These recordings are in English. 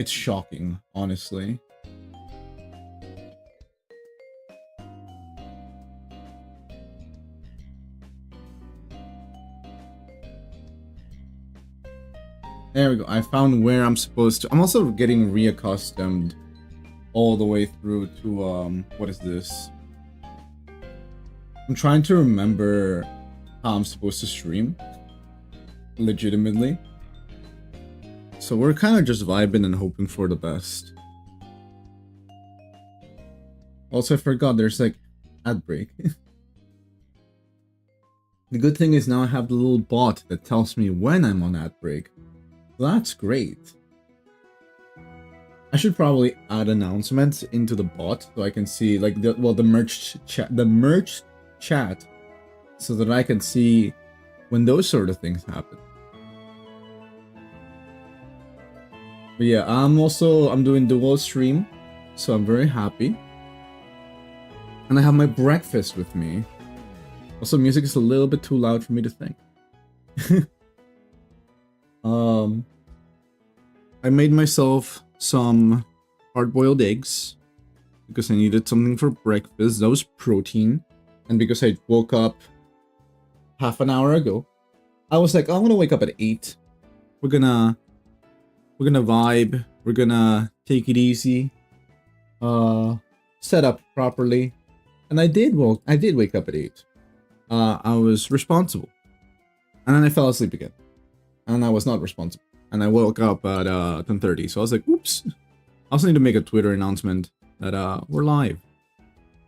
It's shocking, honestly. There we go. I found where I'm supposed to. I'm also getting reaccustomed all the way through to what is this? I'm trying to remember how I'm supposed to stream legitimately. So we're kind of just vibing and hoping for the best. Also, I forgot there's like ad break. The good thing is now I have the little bot that tells me when I'm on ad break. That's great. I should probably add announcements into the bot so I can see like the merch chat so that I can see when those sort of things happen. But yeah, I'm doing dual stream, so I'm very happy. And I have my breakfast with me. Also, music is a little bit too loud for me to think. I made myself some hard-boiled eggs because I needed something for breakfast. That was protein. And because I woke up half an hour ago, I was like, oh, I'm gonna wake up at 8. We're gonna vibe. We're gonna take it easy. Set up properly. And I did wake up at 8. I was responsible. And then I fell asleep again. And I was not responsible. And I woke up at 10:30. So I was like, oops. I also need to make a Twitter announcement that we're live.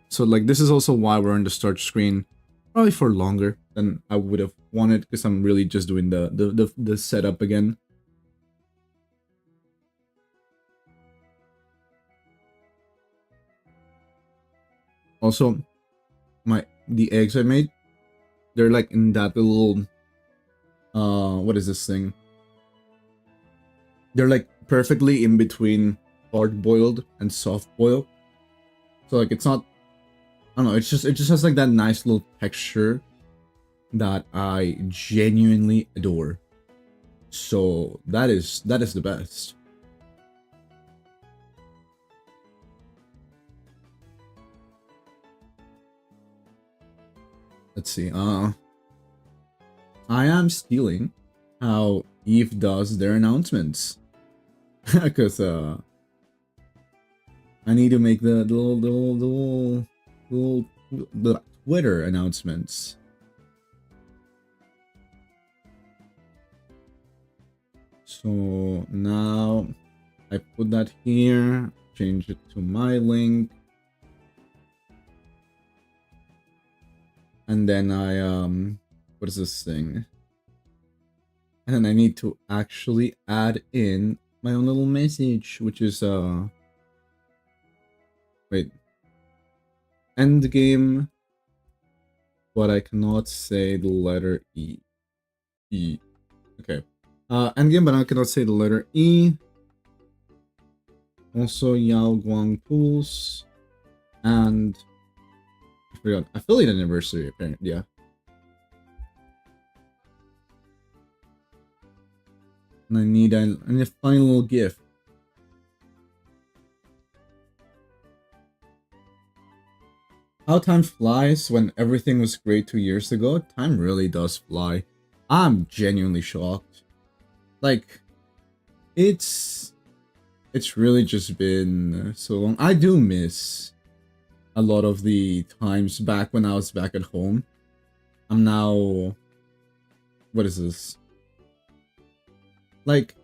So like this is also why we're on the start screen probably for longer than I would have wanted, because I'm really just doing the setup again. Also, the eggs I made, they're like in that little what is this thing? They're like perfectly in between hard boiled and soft boiled. So like it's not, I don't know, it just has like that nice little texture that I genuinely adore. So that is the best. Let's see. I am stealing how Eve does their announcements. Because I need to make the Twitter announcements. So now I put that here, change it to my link. And then I what is this thing? And then I need to actually add in my own little message, which is wait, endgame, but I cannot say the letter E. Okay. Endgame, but I cannot say the letter E. Also Yao Guang Pools and I forgot affiliate anniversary apparently, yeah. And I need a funny little GIF. How time flies when everything was great 2 years ago. Time really does fly. I'm genuinely shocked. Like, it's really just been so long. I do miss a lot of the times back when I was back at home. I'm now, what is this? Like,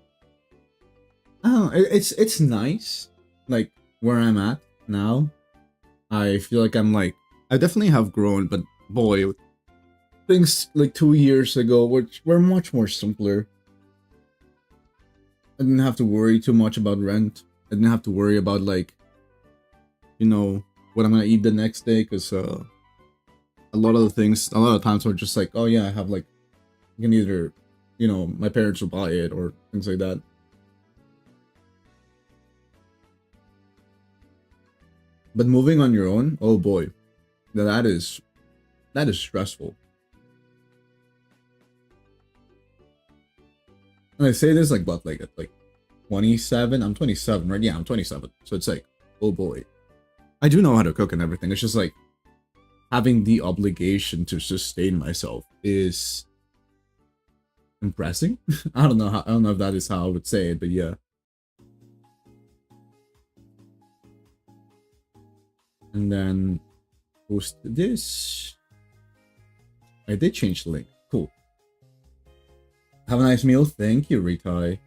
I don't know, it's nice, like, where I'm at now. I feel like I'm like, I definitely have grown, but boy, things like 2 years ago were much more simpler. I didn't have to worry too much about rent. I didn't have to worry about, like, you know, what I'm gonna eat the next day, because a lot of times were just like, oh yeah, I have like, you can either, you know, my parents will buy it or things like that. But moving on your own, oh boy, that is stressful. And I say this like, but like 27. I'm 27, right? Yeah, I'm 27. So it's like, oh boy. I do know how to cook and everything. It's just like having the obligation to sustain myself is impressing. I don't know if that is how I would say it, but yeah. And then post this. I did change the link. Cool. Have a nice meal. Thank you, Ritai.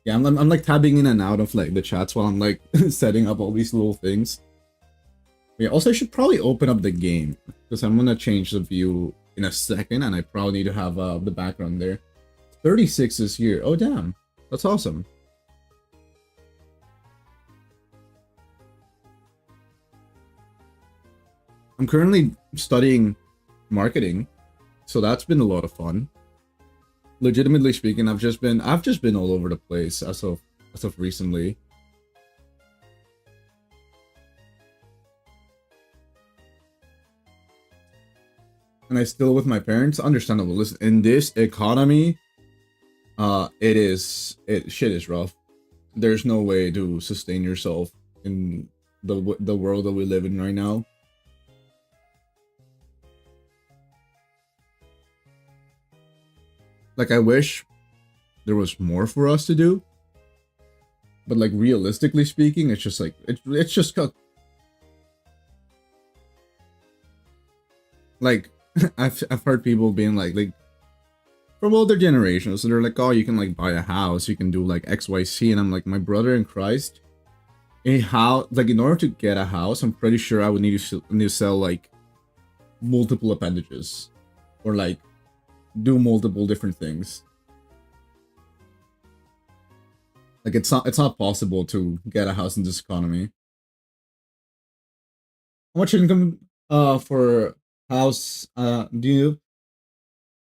Yeah, I'm like tabbing in and out of like the chats while I'm like setting up all these little things. Yeah, also I should probably open up the game because I'm gonna change the view in a second and I probably need to have the background there. 36 is here. Oh damn. That's awesome. I'm currently studying marketing, so that's been a lot of fun. Legitimately speaking, I've just been all over the place as of recently. And I still with my parents, understandable. Listen, in this economy, shit is rough. There's no way to sustain yourself in the world that we live in right now. Like, I wish there was more for us to do, but like realistically speaking, it's just like it's just like I've heard people being like from older generations, so they're like, oh, you can like buy a house, you can do like XYZ, and I'm like, my brother in Christ, a house, like in order to get a house, I'm pretty sure I would need to sell like multiple appendages, or like do multiple different things. Like it's not possible to get a house in this economy. How much income for house do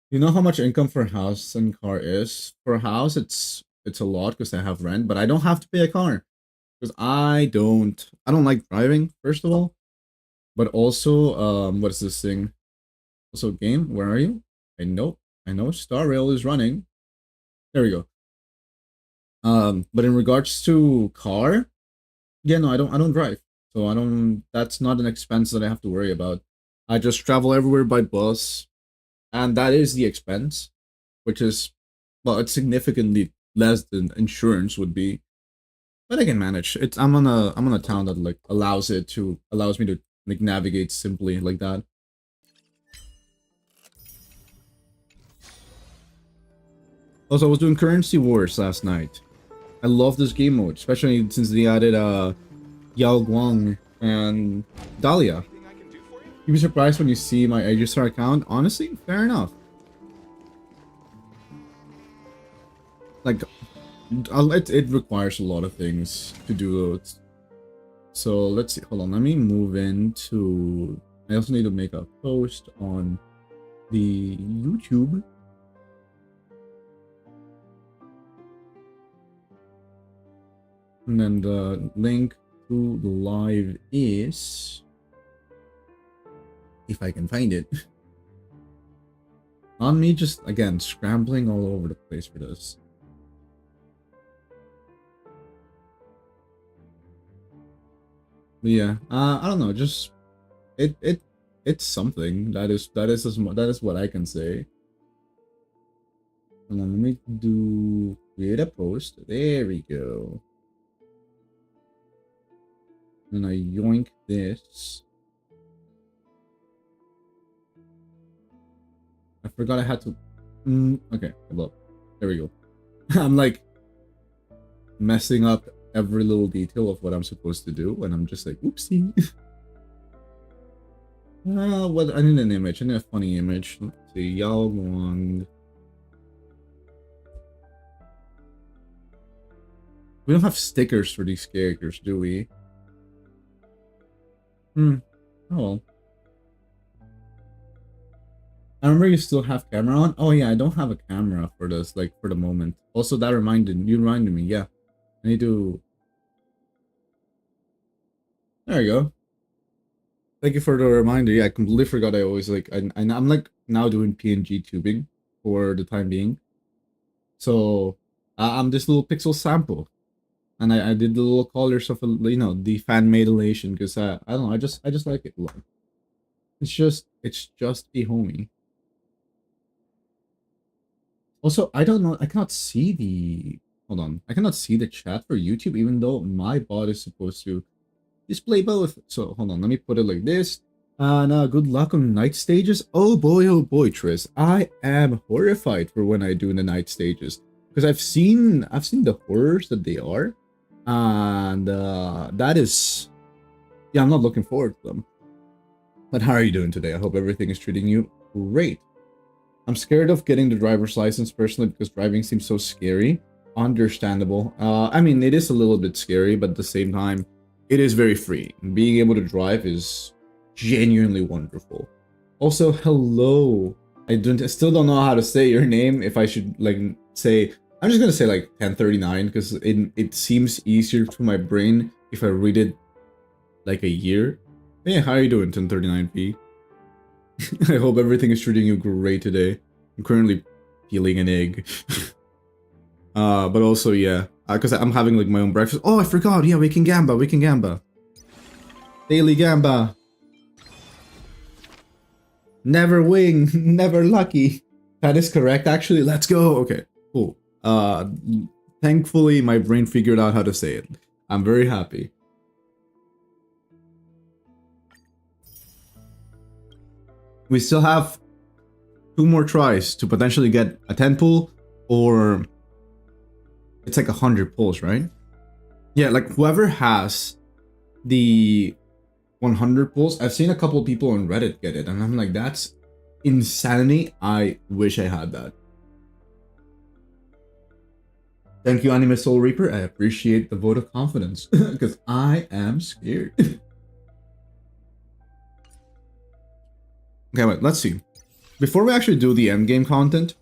you know how much income for house and car is? For a house it's a lot because I have rent, but I don't have to pay a car because I don't like driving, first of all. But also what is this thing? Also game, where are you? I know Star Rail is running. There we go. But in regards to car, yeah, no, I don't drive. So I don't that's not an expense that I have to worry about. I just travel everywhere by bus, and that is the expense, which is, well, it's significantly less than insurance would be, but I can manage. I'm on a town that like allows me to like navigate simply like that. Also, I was doing currency wars last night. I love this game mode, especially since they added Yao Guang and Dahlia. You'd be surprised when you see my Aegis account. Honestly, fair enough. Like, it requires a lot of things to do it. So let's see. Hold on. Let me move into. I also need to make a post on the YouTube. And then the link to the live is, if I can find it. On me just, again, scrambling all over the place for this. But yeah, I don't know, just it's something. That is what I can say. Hold on, let me do create a post. There we go. And I yoink this. I forgot I had to. Okay, well, there we go. I'm like messing up every little detail of what I'm supposed to do, and I'm just like, oopsie. What? I need an image. I need a funny image. Let's see, Yao Wang. We don't have stickers for these characters, do we? Oh well. I remember you still have camera on. Oh yeah, I don't have a camera for this, like for the moment. Also, that reminded me. Yeah, I need to. There you go. Thank you for the reminder. Yeah, I completely forgot. I always like. I'm like now doing PNG tubing, for the time being. So I'm this little pixel sample, and I did the little colors of the fan made elation because I don't know, I just like it a lot. It's just a homie. Also, I don't know, I cannot see the hold on, I cannot see the chat for YouTube even though my bot is supposed to display both. So hold on, let me put it like this. Good luck on night stages. Oh boy, Tris. I am horrified for when I do in the night stages. Because I've seen the horrors that they are. And that is, yeah, I'm not looking forward to them. But how are you doing today? I hope everything is treating you great. I'm scared of getting the driver's license personally because driving seems so scary. Understandable. I mean, it is a little bit scary, but at the same time, it is very free. Being able to drive is genuinely wonderful. Also, hello. I still don't know how to say your name. If I should say, I'm just gonna say 1039 because it seems easier to my brain if I read it like a year. Hey, how are you doing, 1039p? I hope everything is treating you great today. I'm currently peeling an egg. But also, yeah, because I'm having my own breakfast. Oh, I forgot. Yeah, we can gamba. Daily gamba. Never wing, never lucky. That is correct, actually. Let's go. Okay, cool. Thankfully, my brain figured out how to say it. I'm very happy. We still have 2 more tries to potentially get a 10 pull, or it's 100 pulls, right? Yeah, whoever has the 100 pulls, I've seen a couple people on Reddit get it, and I'm like, that's insanity. I wish I had that. Thank you, Anime Soul Reaper. I appreciate the vote of confidence because I am scared. Okay, wait, let's see. Before we actually do the endgame content,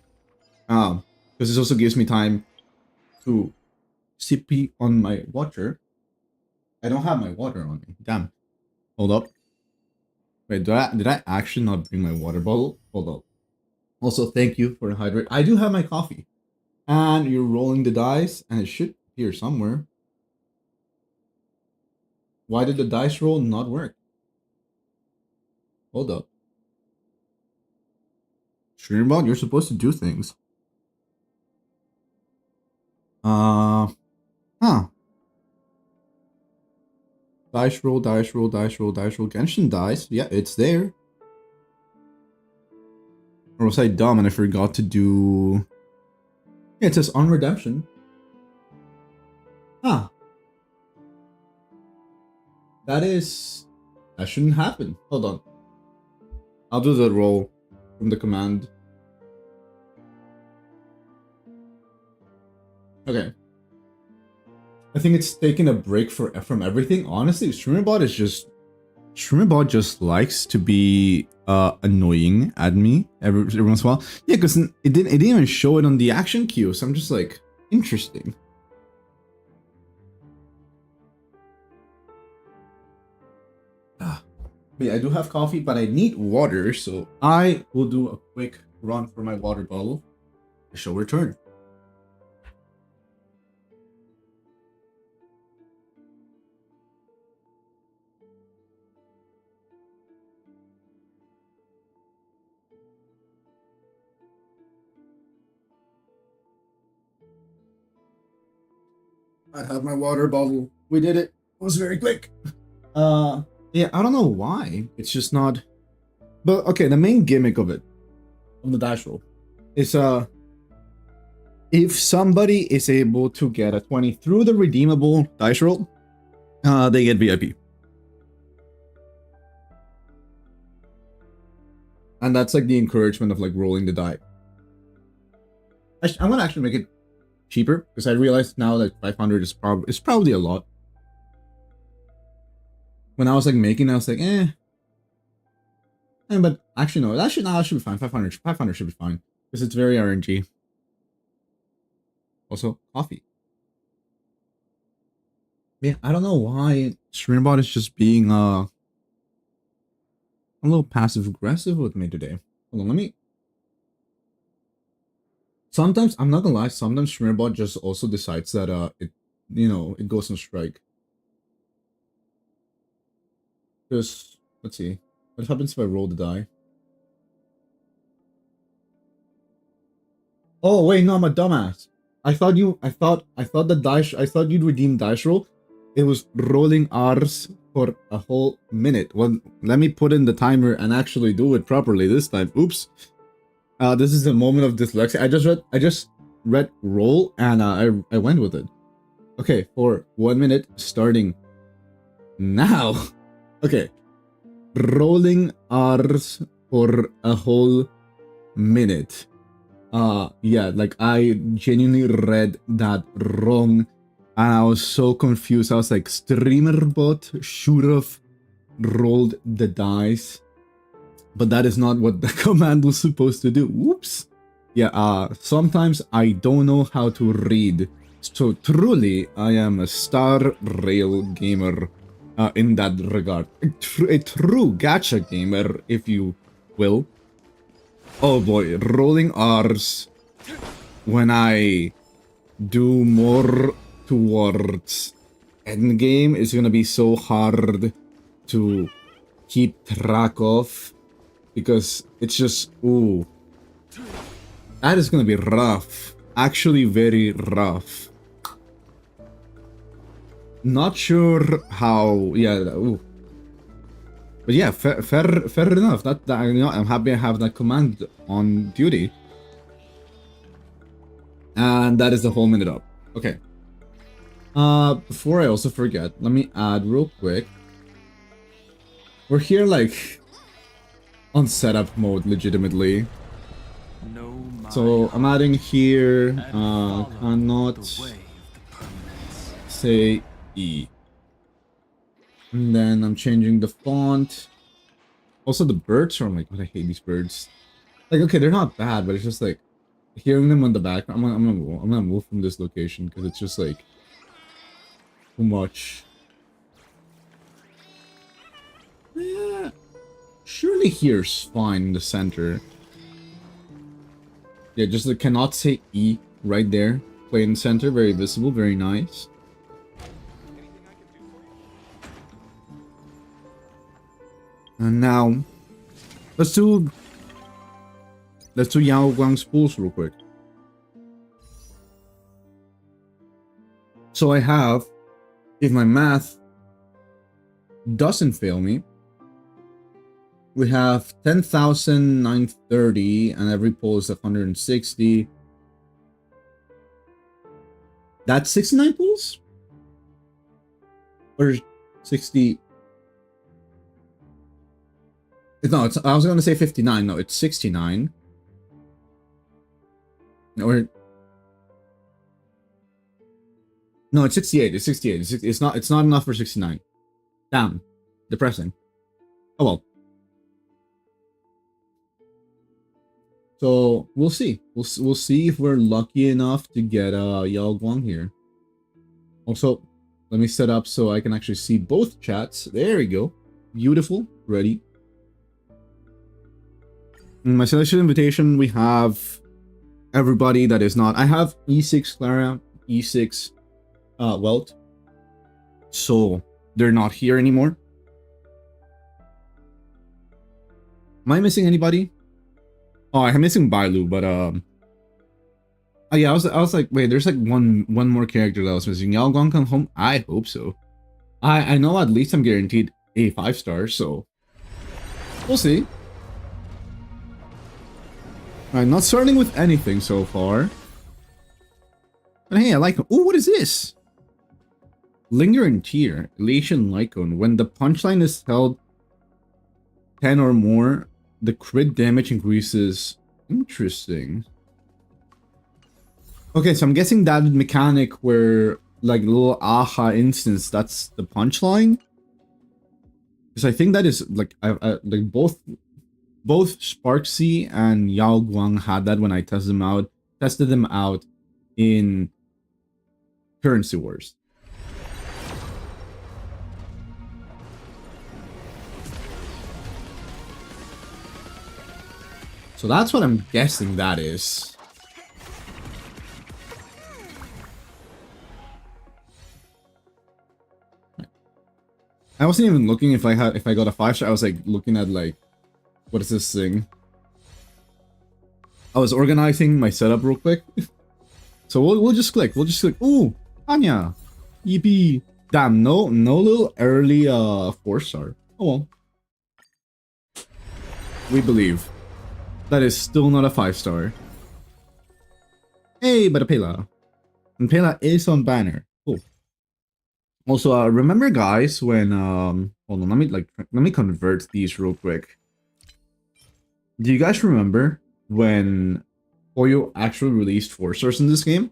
because this also gives me time to sippy on my water. I don't have my water on me. Damn. Hold up. Wait, did I actually not bring my water bottle? Hold up. Also, thank you for the hydrate. I do have my coffee. And you're rolling the dice, and it should appear somewhere. Why did the dice roll not work? Hold up. Streambot, you're supposed to do things. Huh. Dice roll. Genshin dice. Yeah, it's there. Or was I dumb and I forgot to do... Yeah, it says on redemption. Huh. That shouldn't happen. Hold on. I'll do the roll from the command. Okay. I think it's taking a break from everything. Honestly, Streamerbot just likes to be annoying at me every once in a while. Yeah, because it didn't even show it on the action queue, so I'm just like, interesting. Yeah, I do have coffee, but I need water, so I will do a quick run for my water bottle. I shall return. I have my water bottle. We did it. It was very quick. Yeah, I don't know why. It's just not. But okay, the main gimmick of the dash roll, is if somebody is able to get a 20 through the redeemable dice roll, they get VIP. And that's the encouragement of rolling the die. I'm gonna actually make it cheaper because I realized now that 500 is probably a lot. When I was making, I was like, eh. But actually no, that should be fine. 500 should be fine because it's very RNG. Also, coffee. Yeah, I don't know why Streambot is just being a little passive aggressive with me today. Hold on, let me Sometimes, I'm not gonna lie, sometimes StreamerBot just also decides that it, you know, it goes on strike. Just, let's see. What happens if I roll the die? Oh wait, no, I'm a dumbass. I thought I thought you'd redeem dice roll. It was rolling R's for a whole minute. Well, let me put in the timer and actually do it properly this time. Oops. This is a moment of dyslexia. I just read roll and I went with it. Okay, for 1 minute starting now. Okay. Rolling R's for a whole minute. Yeah, like I genuinely read that wrong and I was so confused. I was like, StreamerBot should have rolled the dice, but that is not what the command was supposed to do. Whoops. Yeah, sometimes I don't know how to read. So truly, I am a Star Rail gamer in that regard. A true gacha gamer, if you will. Oh boy, rolling R's when I do more towards endgame is gonna be so hard to keep track of because it's just, ooh, that is gonna be rough. Actually, very rough. Not sure how, yeah, ooh. But yeah, fair enough. That you know, I'm happy I have that command on duty. And that is the whole minute up. Okay. Before I also forget, let me add real quick. We're here like on setup mode legitimately. So I'm adding here cannot say E. And then I'm changing the font. Also the birds are, I'm like, God, I hate these birds. Like, okay, they're not bad, but it's just like hearing them on the back. I'm gonna move from this location because it's just like too much. Yeah, surely here's fine in the center. Yeah, just like cannot say E right there. Plain center, very visible, very nice. And now, let's do Yao Guang's pools real quick. So I have, if my math doesn't fail me, we have 10,930 and every poll is 160. That's 69 pools? Or 60? No, it's, I was gonna say 59. No, it's 69. Or no, it's 68. It's 68. It's not enough for 69. Damn, depressing. Oh well. So we'll see. We'll see if we're lucky enough to get Yao Guang here. Also, let me set up so I can actually see both chats. There we go. Beautiful. Ready. In my selection invitation, we have everybody that is not. I have E6 Clara, E6 Welt. So they're not here anymore. Am I missing anybody? Oh, I'm missing Bailu, but oh yeah, I was like, wait, there's like one more character that I was missing. Yao Guang come home? I hope so. I know at least I'm guaranteed a 5-star, so we'll see. Alright, not starting with anything so far. But hey, I like him. Ooh, what is this? Lingering Tear, Elation Lycone. When the punchline is held 10 or more, the crit damage increases. Interesting. Okay, so I'm guessing that mechanic where, like, little aaaa instance, that's the punchline? Because I think that is, like, like both Sparksy and Yao Guang had that when I tested them out in Currency Wars. So that's what I'm guessing that is. I wasn't even looking if I got a 5-star. I was like looking at like, what is this thing? I was organizing my setup real quick. So we'll just click. We'll just click. Ooh, Anya. EP. Damn, no little early 4-star. Oh well. We believe. That is still not a 5-star. Hey, but a Pela. And Pela is on banner. Cool. Also, remember guys when hold on, let me convert these real quick. Do you guys remember when Oyo actually released 4-stars in this game?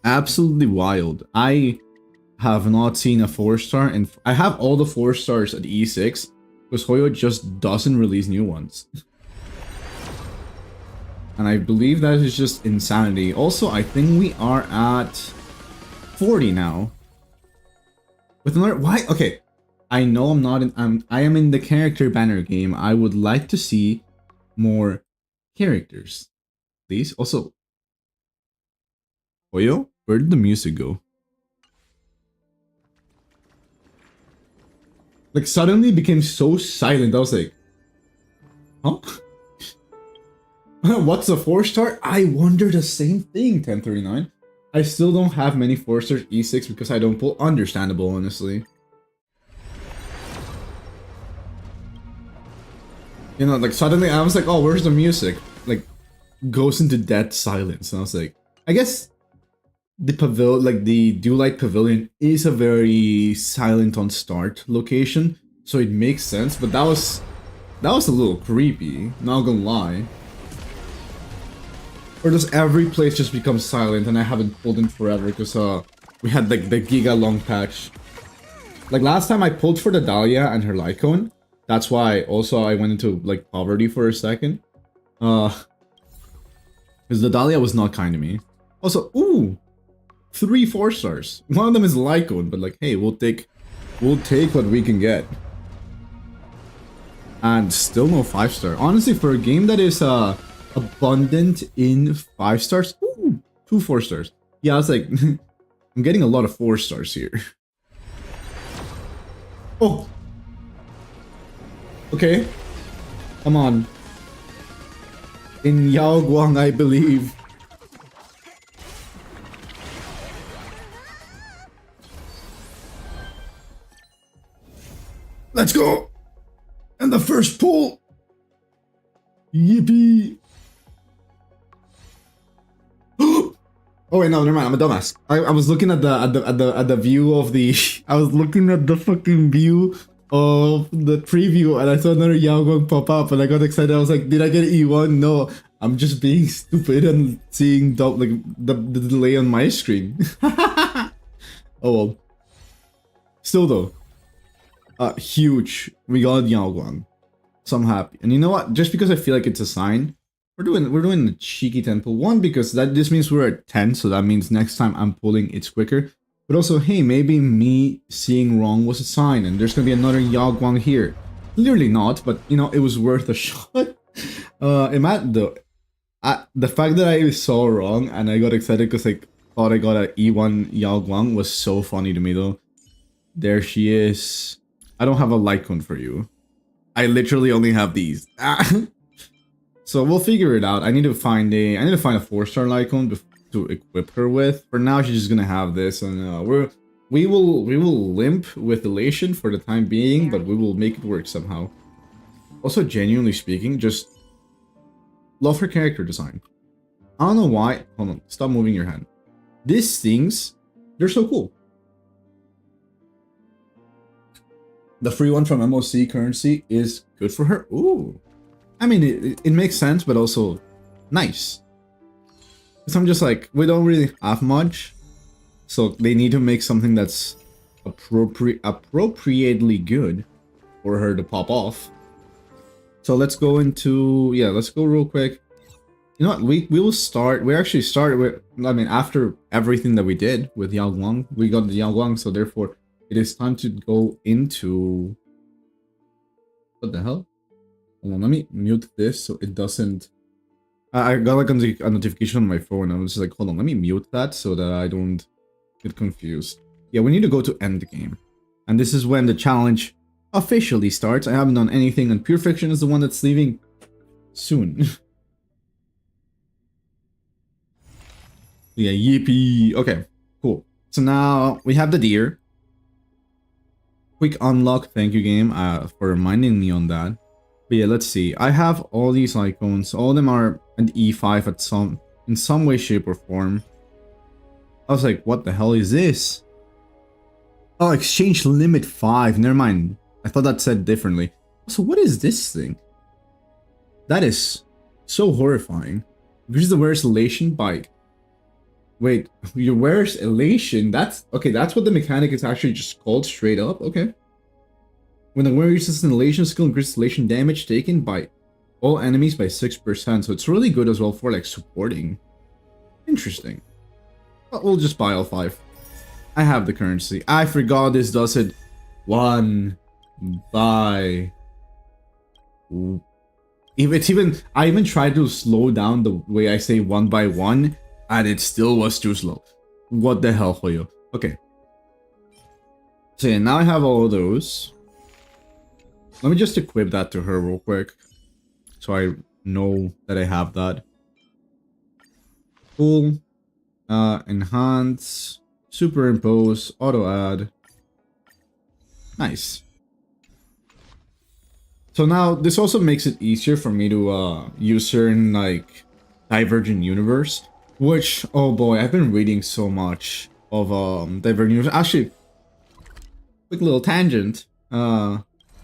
Absolutely wild. I have not seen a 4-star, and I have all the 4-stars at E6 because Hoyo just doesn't release new ones. And I believe that is just insanity. Also, I think we are at 40 now. With another why? Okay, I know I'm not in. I am in the character banner game. I would like to see more characters, please. Also, Hoyo, where did the music go? Like suddenly became so silent. I was like, huh? What's a 4-star? I wonder the same thing, 1039. I still don't have many 4-stars E6 because I don't pull. Understandable, honestly. You know, like suddenly I was like, oh, where's the music? Like, goes into dead silence. And I was like, I guess the pavilion, like the Dewlight Pavilion, is a very silent on start location. So it makes sense, but that was a little creepy, not gonna lie. Or does every place just become silent and I haven't pulled in forever because we had like the giga long patch. Like last time I pulled for the Dahlia and her Lycone. That's why also I went into like poverty for a second. Because the Dahlia was not kind to me. Also, ooh, 3 4-stars. One of them is Lycone, but like, hey, we'll take what we can get. And still no 5-star. Honestly, for a game that is abundant in 5-stars. Ooh, 2 4-stars. Yeah, I was like, I'm getting a lot of 4-stars here. Oh. Okay. Come on. In Yao Guang, I believe. Let's go. And the first pull. Yippee. Oh wait, no, never mind. I'm a dumbass. I was looking at the view of the. I was looking at the fucking view of the preview, and I saw another Yao Guang pop up, and I got excited. I was like, "Did I get E1? No, I'm just being stupid and seeing like the delay on my screen." Oh well. Still though, huge. We got Yao Guang, so I'm happy. And you know what? Just because I feel like it's a sign. We're doing the cheeky 10 pull. One, because this means we're at 10, so that means next time I'm pulling it's quicker. But also, hey, maybe me seeing wrong was a sign, and there's gonna be another Yao Guang here. Clearly not, but you know, it was worth a shot. The fact that I saw wrong and I got excited because I thought I got an E1 Yao Guang was so funny to me though. There she is. I don't have a Lycone for you. I literally only have these. So we'll figure it out. I need to find a 4-star Lycone to equip her with. For now, she's just gonna have this, and we will limp with elation for the time being, but we will make it work somehow. Also, genuinely speaking, just love her character design. I don't know why. Hold on, stop moving your hand. These things, they're so cool. The free one from MOC currency is good for her. Ooh. I mean, it makes sense, but also nice. Because I'm just like, we don't really have much. So they need to make something that's appropriately good for her to pop off. So let's go into, yeah, let's go real quick. You know what, we will start, we actually started with, I mean, after everything that we did with Yao Guang, we got the Yao Guang, so therefore it is time to go into, what the hell? Hold on, let me mute this so it doesn't... I got like a notification on my phone. I was just like, hold on, let me mute that so that I don't get confused. Yeah, we need to go to endgame. And this is when the challenge officially starts. I haven't done anything, and Pure Fiction is the one that's leaving soon. Yeah, yippee. Okay, cool. So now we have the deer. Quick unlock. Thank you, game, for reminding me on that. But yeah, let's see. I have all these icons. All of them are an E5 in some way, shape, or form. I was like, what the hell is this? Oh, exchange limit 5. Never mind. I thought that said differently. So what is this thing? That is so horrifying. Increase the wearer's elation by... Wait, your wearer's elation? That's... Okay, that's what the mechanic is actually just called straight up? Okay. When the wearer uses an elation skill, increases elation damage taken by all enemies by 6%. So it's really good as well for like supporting. Interesting. But we'll just buy all 5. I have the currency. I forgot this does it. 1 buy. I even tried to slow down the way I say 1 by 1, and it still was too slow. What the hell, Hoyo? Okay. So yeah, now I have all of those. Let me just equip that to her real quick, so I know that I have that. Cool. Enhance, superimpose, auto add. Nice. So now this also makes it easier for me to use certain like Divergent Universe, which, oh boy, I've been reading so much of Divergent Universe. Actually, quick little tangent.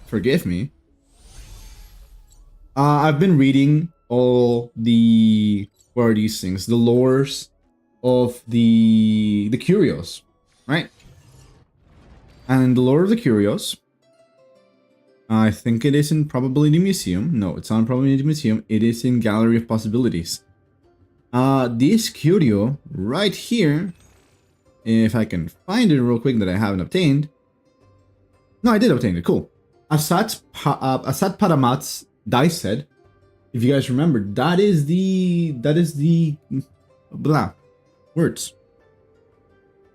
Forgive me. I've been reading all the, what are these things? The lores of the Curios, right? And the lore of the Curios, I think it is in Probability Museum. No, it's not in Probability Museum. It is in Gallery of Possibilities. This curio right here, if I can find it real quick that I haven't obtained. No, I did obtain it. Cool. Asat Paramat's dice set. If you guys remember, that is the blah words.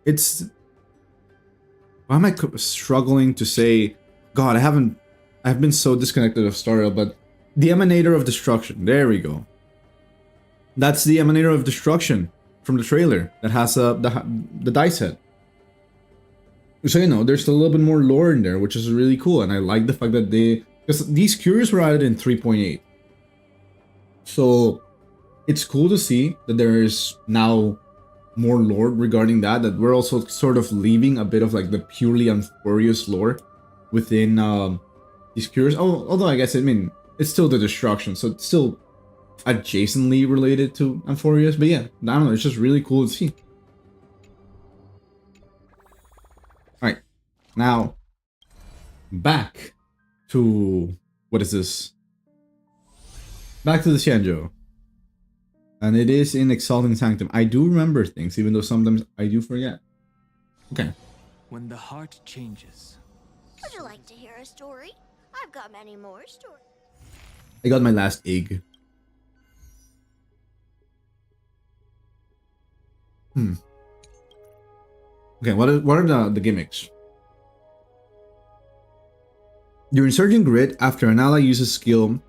It's, why am I struggling to say? God, I've been so disconnected of Star Rail, but the Emanator of Destruction. There we go. That's the Emanator of Destruction from the trailer that has the dice set. So, you know, there's a little bit more lore in there, which is really cool. And I like the fact that because these curios were added in 3.8. So it's cool to see that there is now more lore regarding that we're also sort of leaving a bit of like the purely Amphorious lore within these curios. Oh, although I guess, I mean, it's still the destruction, so it's still adjacently related to Amphorious. But yeah, I don't know, it's just really cool to see. Alright, now back to, what is this? Back to the Xianzhou. And it is in Exalting Sanctum. I do remember things, even though sometimes I do forget. Okay. When the heart changes. Would you like to hear a story? I've got many more stories. I got my last egg. Okay, what are the gimmicks? During Surging Grid, after an ally uses skill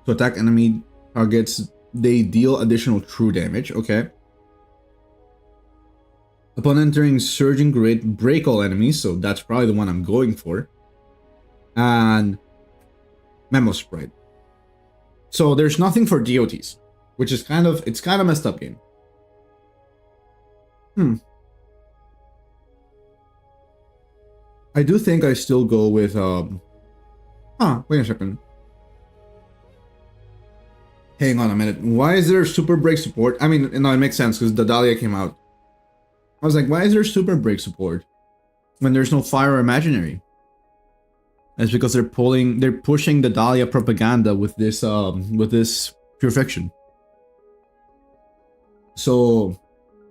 to attack enemy targets, they deal additional true damage. Okay. Upon entering Surging Grid, break all enemies, so that's probably the one I'm going for. And Memo Sprite. So there's nothing for DOTs, which is kind of messed up game. I do think I still go with wait a second. Hang on a minute. Why is there super break support? I mean, no, it makes sense because the Dahlia came out. I was like, why is there super break support when there's no fire or imaginary? That's because they're pushing the Dahlia propaganda with this Pure Fiction. So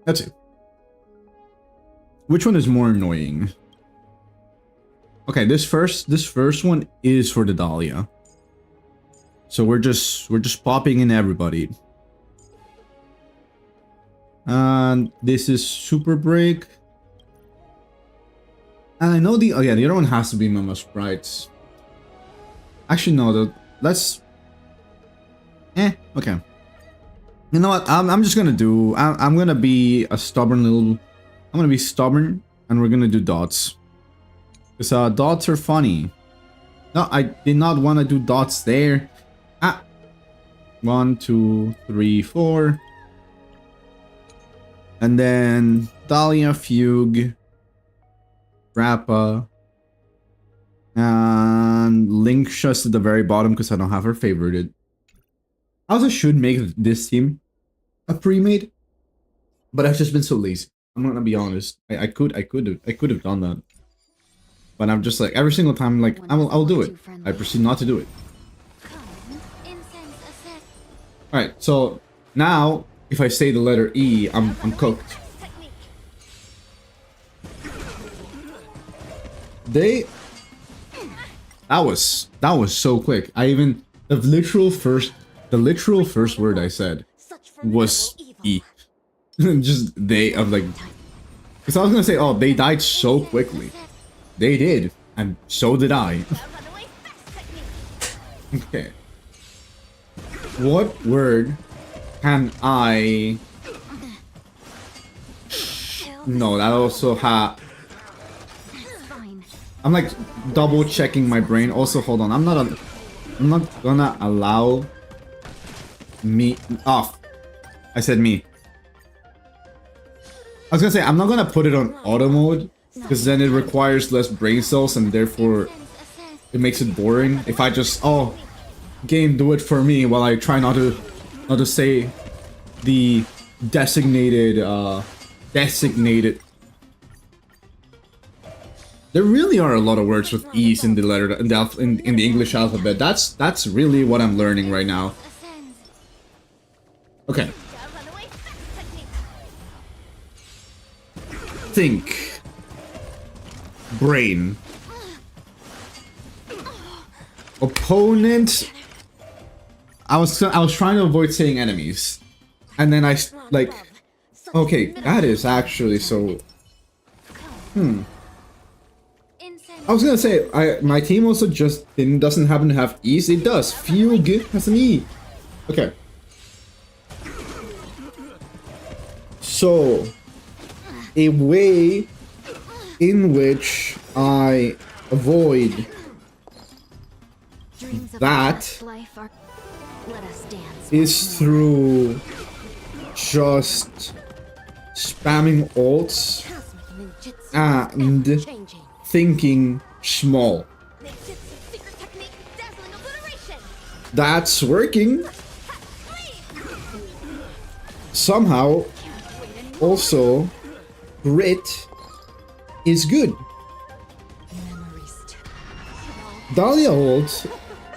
let's see. Which one is more annoying? Okay, this first one is for the Dahlia. So we're just popping in everybody. And this is super break. And I know the other one has to be Mama Sprites. Actually, no. Let's. Okay. You know what? I'm just gonna do. I'm gonna be a stubborn little. I'm gonna be stubborn, and we're gonna do dots. Because dots are funny. No, I did not want to do dots there. 1, 2, 3, 4. And then Dahlia, Fugue, Rappa, and Link just at the very bottom because I don't have her favorited. I also should make this team a pre-made, but I've just been so lazy. I'm gonna be honest. I could have done that, but I'm just like every single time like I'll do it. I proceed not to do it. All right, so now if I say the letter E, I'm cooked. That was so quick. The literal first word I said was E. Just I'm like, because I was gonna say, oh, they died so quickly. They did, and so did I. Okay. What word can I? No, that also I'm like double checking my brain. Also, hold on. I'm not gonna allow me off. I said me. I was gonna say I'm not gonna put it on auto mode because then it requires less brain cells and therefore it makes it boring. If I just game do it for me while I try not to say the designated. There really are a lot of words with E's in the letter in the English alphabet. That's really what I'm learning right now. Okay. Think. Brain. Opponent. I was trying to avoid saying enemies, and then I like. Okay, that is actually so. I was gonna say my team also just doesn't happen to have E's. It does. Fugue has an E. Okay. So, a way in which I avoid that is through just spamming ults and thinking small. That's working. Somehow, also, grit is good. Dahlia ult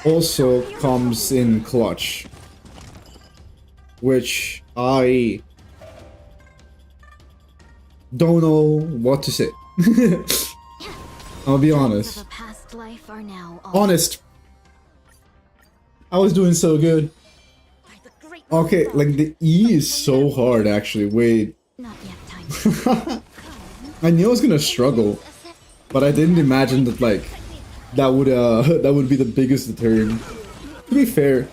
also comes in clutch, which I don't know what to say. I'll be honest. Honest. I was doing so good. Okay, like the E is so hard actually. Wait. I knew I was gonna struggle, but I didn't imagine that like that would be the biggest deterrent. To be fair,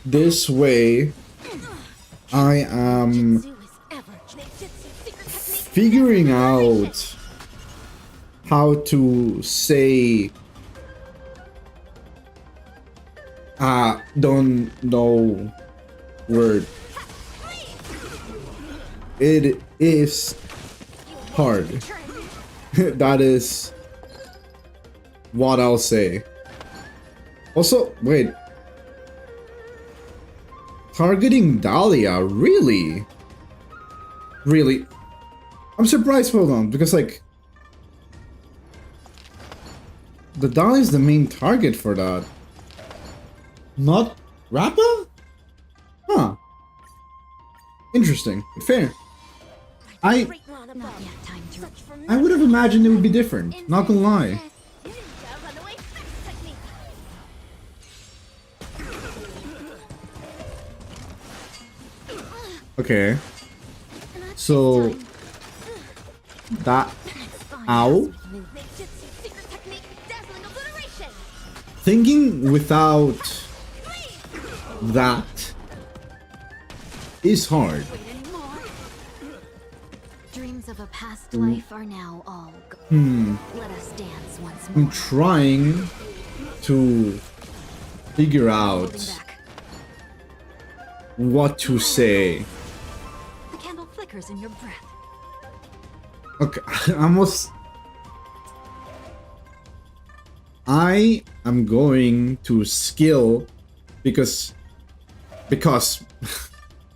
this way I am figuring out how to say don't know word. It is hard. That is what I'll say. Also, wait. Targeting Dahlia, really? Really? I'm surprised, hold on, because like the Dahlia is the main target for that. Not Rappa? Huh. Interesting. Fair. I would have imagined it would be different, not gonna lie. Okay. So that Ow. Ninjutsu secret technique, dazzling obliteration. Thinking without that is hard. Wait anymore. Dreams of a past life are now all gone. Let us dance once I'm more. trying to figure Holding out back. what to say. The candle flickers in your breath. Okay, I am going to skill because I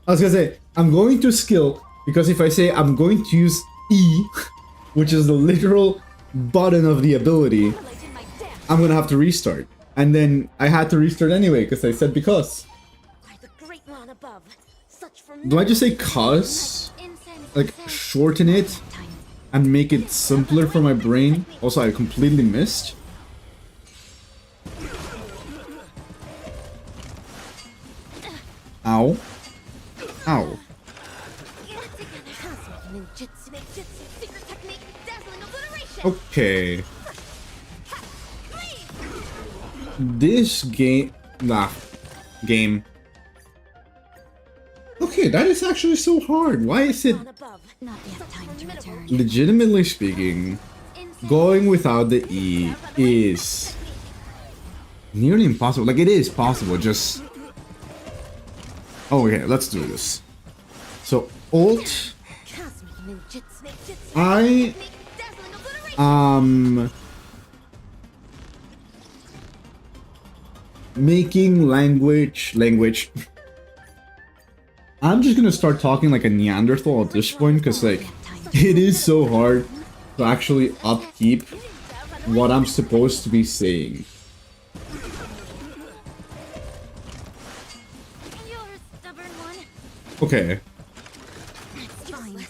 was gonna say I'm going to skill because if I say I'm going to use E, which is the literal button of the ability, Relate in my dance. I'm gonna have to restart. And then I had to restart anyway because I said because. By the great one above. Such Do I just say cause? Like shorten it Time. and make it simpler for my brain? Also, I completely missed. Ow. Ow. Ninjutsu secret technique, dazzling obliteration. Okay. This game... game. Okay, that is actually so hard. Why is it... One above. Not yet time to return. Legitimately speaking, going without the E is nearly impossible. Like, it is possible, just... Oh, okay, let's do this. So, Alt... I... Making language... I'm just gonna start talking like a Neanderthal at this point, because, like, it is so hard to actually upkeep what I'm supposed to be saying. You're a stubborn one. Okay. Fine.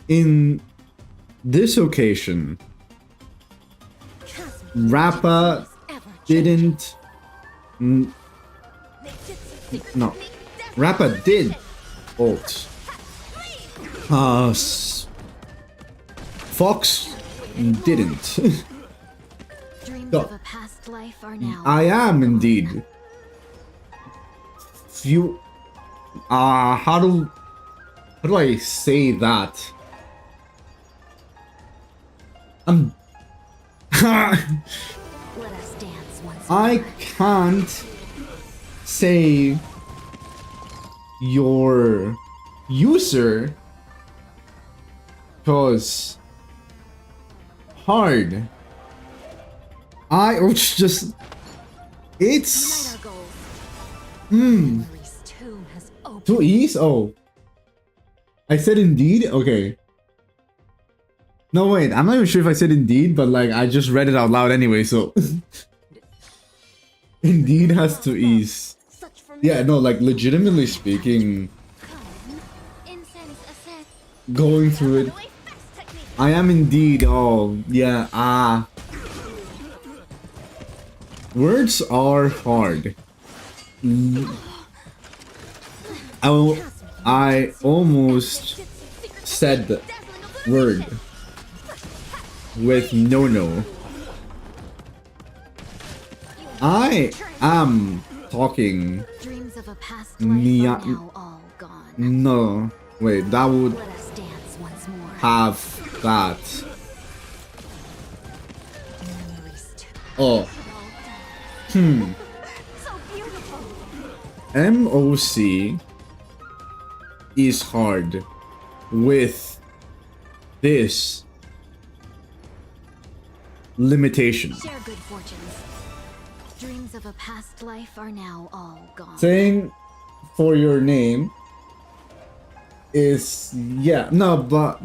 In this occasion, Rappa didn't... No. Rappa did ult. Fox didn't. Dreams Go. of a past life are now. I am indeed. Few... how do I say that? I'm... Let us dance once more. I can't say your user because hard. Just it's Unite our goals. hmm Memory's tomb has opened. too easy. Oh, I said indeed. Okay. No wait, I'm not even sure if I said indeed, but like I just read it out loud anyway. So indeed has to ease. Such Yeah, no, like legitimately speaking, going through it, I am indeed. Oh, yeah, words are hard. I almost said the word with no. I am talking. Dreams of a past Nia- life are now all gone. No, wait, that would Let us dance once more. have that. Memory's tomb. Oh, So beautiful. MOC is hard with this limitation. Share good fortunes. Dreams of a past life are now all gone. Saying for your name is, yeah, no, but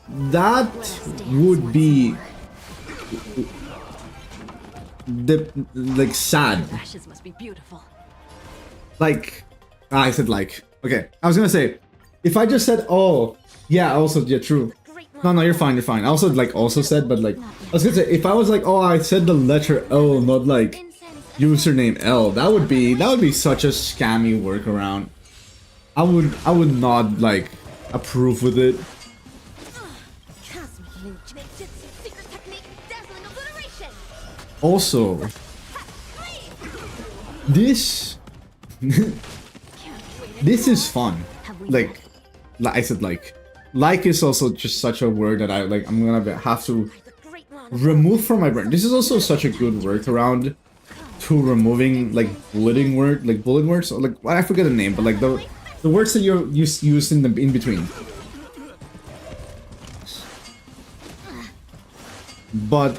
that Let us dance would once be more. the like sad. Ashes must be beautiful. Like I said, like, okay, I was gonna say if I just said, oh yeah, also, yeah, true. No, you're fine, I also like also said, but like I was gonna say if I was like, oh, I said the letter L, not like username L, that would be such a scammy workaround. I would not like approve with it. Secret technique, dazzling obliteration. Also, this this is fun. Like I said, like is also just such a word that I'm gonna have to remove from my brain. This is also such a good workaround to removing like bullet words, or like I forget the name, but like the words that you use in the in between. But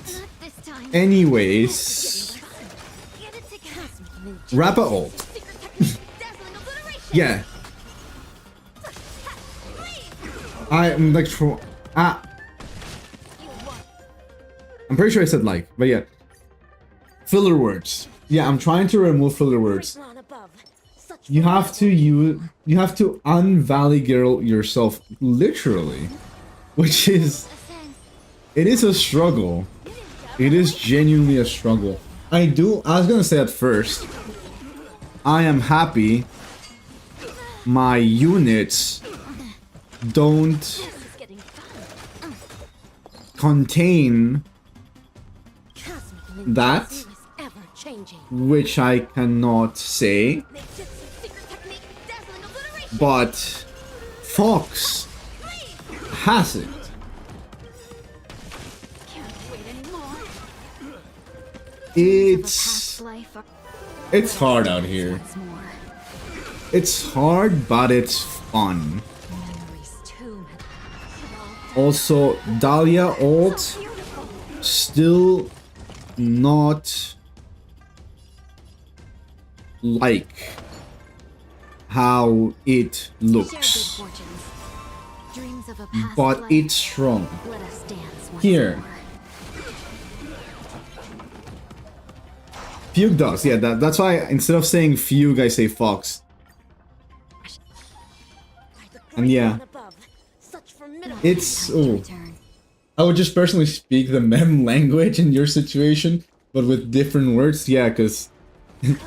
anyways, Rapper ult. Yeah. I'm like I'm pretty sure I said like, but yeah. Filler words. Yeah, I'm trying to remove filler words. You have to unvalley girl yourself literally, which is it is a struggle. It is genuinely a struggle. I was gonna say at first, I am happy my units don't contain that, which I cannot say, but Fox has it. It's hard out here. It's hard, but it's fun. Also, Dahlia ult still not like how it looks, but it's strong. Here, Fugue does, yeah. That's why instead of saying Fugue, I say Fox. And yeah, it's I would just personally speak the mem language in your situation, but with different words. Yeah, because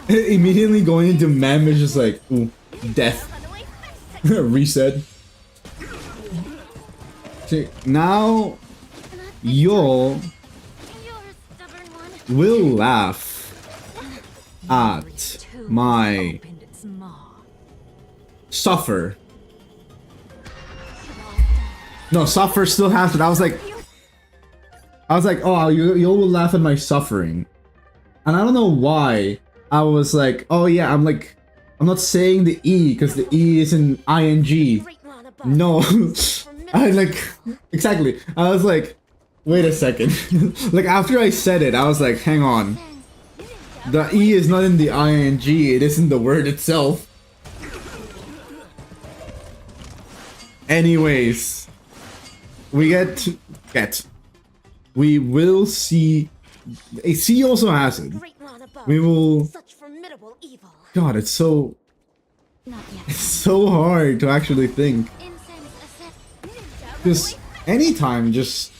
immediately going into mem is just like, ooh, death. Reset. See, now y'all will laugh at my suffer. No, suffer still has it. I was like, oh, you will laugh at my suffering. And I don't know why. I was like, oh yeah, I'm not saying the E because the E is in ing. No, exactly. I was like, wait a second. Like after I said it, I was like, hang on. The E is not in the ing, it is in the word itself. Anyways, we will see. C also has it. We will. God, it's so hard to actually think. Because anytime, just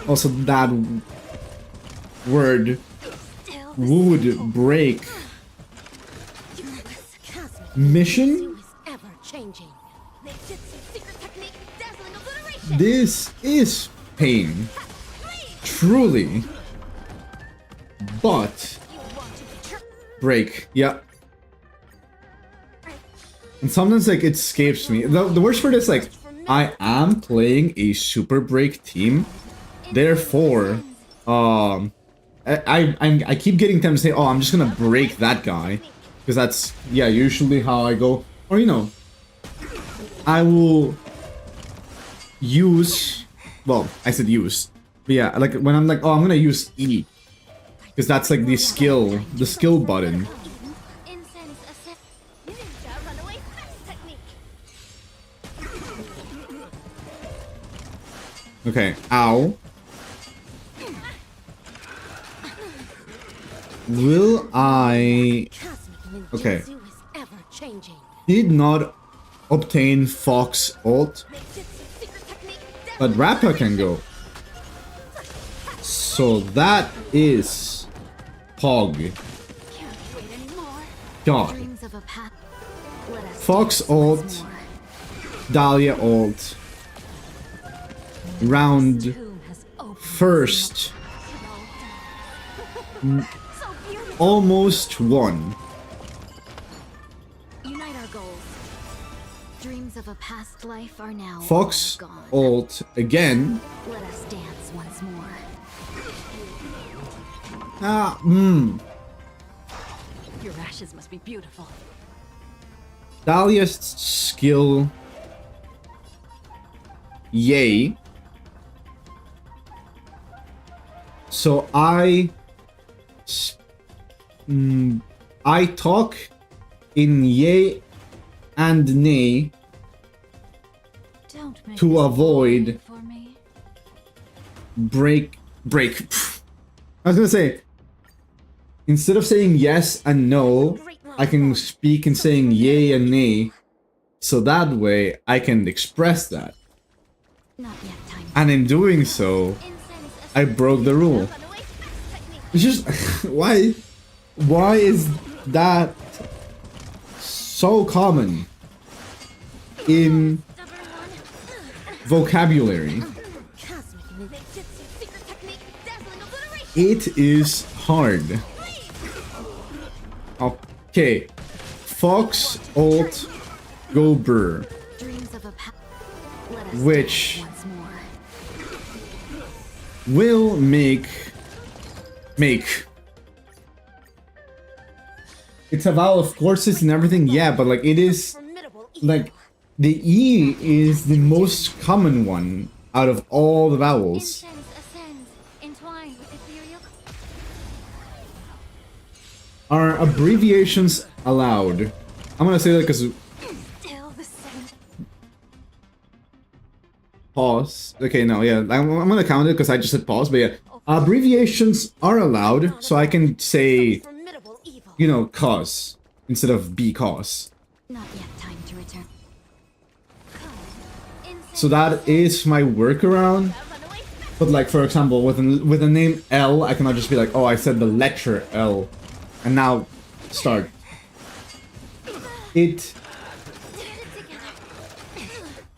also that word would break mission. This is pain, truly, but break, yeah. And sometimes like it escapes me. The worst part is like I am playing a super break team, therefore, I keep getting tempted to say, oh, I'm just gonna break that guy, because that's usually how I go, or I will use, well, I said use, but yeah, like when I'm like, oh, I'm gonna use E, because that's like the skill button. Okay, ow. Will I... Okay. Did not obtain Fox ult, but Rapper can go. So that is Pog. God. Fox ult, Dahlia ult, round first So beautiful. almost won. Unite our goals. Dreams of a past life are now Fox all gone. ult again. Let us dance once more. Your ashes must be beautiful. Dahlia's skill. Yay. So I talk in yay and nay Don't make to this avoid boring for me. break. I was gonna say, instead of saying yes and no, I can speak in saying yay and nay, so that way I can express that. Not yet time. And in doing so, I broke the rule. It's just why is that so common in vocabulary? It is hard. Okay, Fox ult go burr, Dreams of a Let us which dance once more. will make it's a vowel, of course it's and everything, yeah, but like it is Formidable evil. like the E is the most common one out of all the vowels. Incense ascends, entwined with ethereal. Are abbreviations allowed? I'm gonna say that because Still the same. pause. Okay, no, yeah, I'm gonna count it because I just said pause, but yeah, abbreviations are allowed, so I can say, Formidable evil. you know, cause instead of because. Not yet time to return. So that is my workaround. But like, for example, with the name L, I cannot just be like, oh, I said the letter L, and now start. It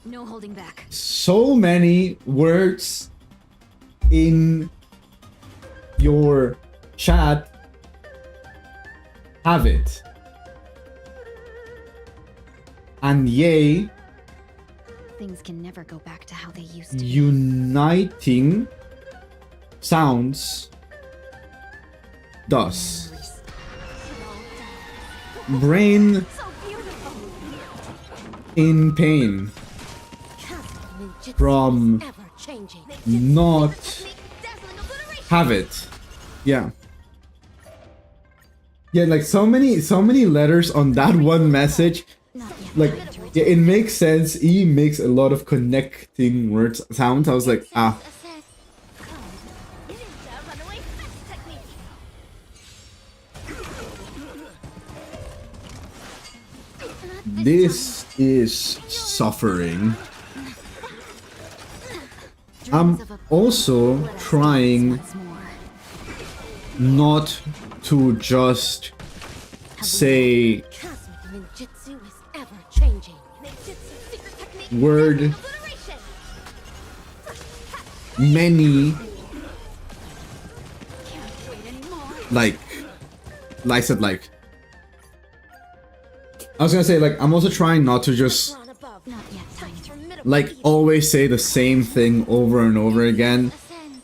No holding back. so many words in your chat have it. And yay, Things can never go back to how they used to be. uniting sounds thus. Brain So beautiful. in pain from Ever changing. not Dazzling obliteration. have it. Yeah. Yeah, like so many letters on that one message. Not yet Like, time to return. yeah, it makes sense. E makes a lot of connecting words sounds. I was like, ah, Ascend. Ninja runaway fast technique. this is suffering. I'm Dreams of a also Let us dance trying once more. not to just say Cosmic ninjutsu is ever changing. Ninjutsu secret technique. word Obliteration. many Can't wait anymore. like I said, like I was gonna say, like, I'm also trying not to just Drawn above. Not yet time to Formidable like evil. always say the same thing over and over again, Ascend.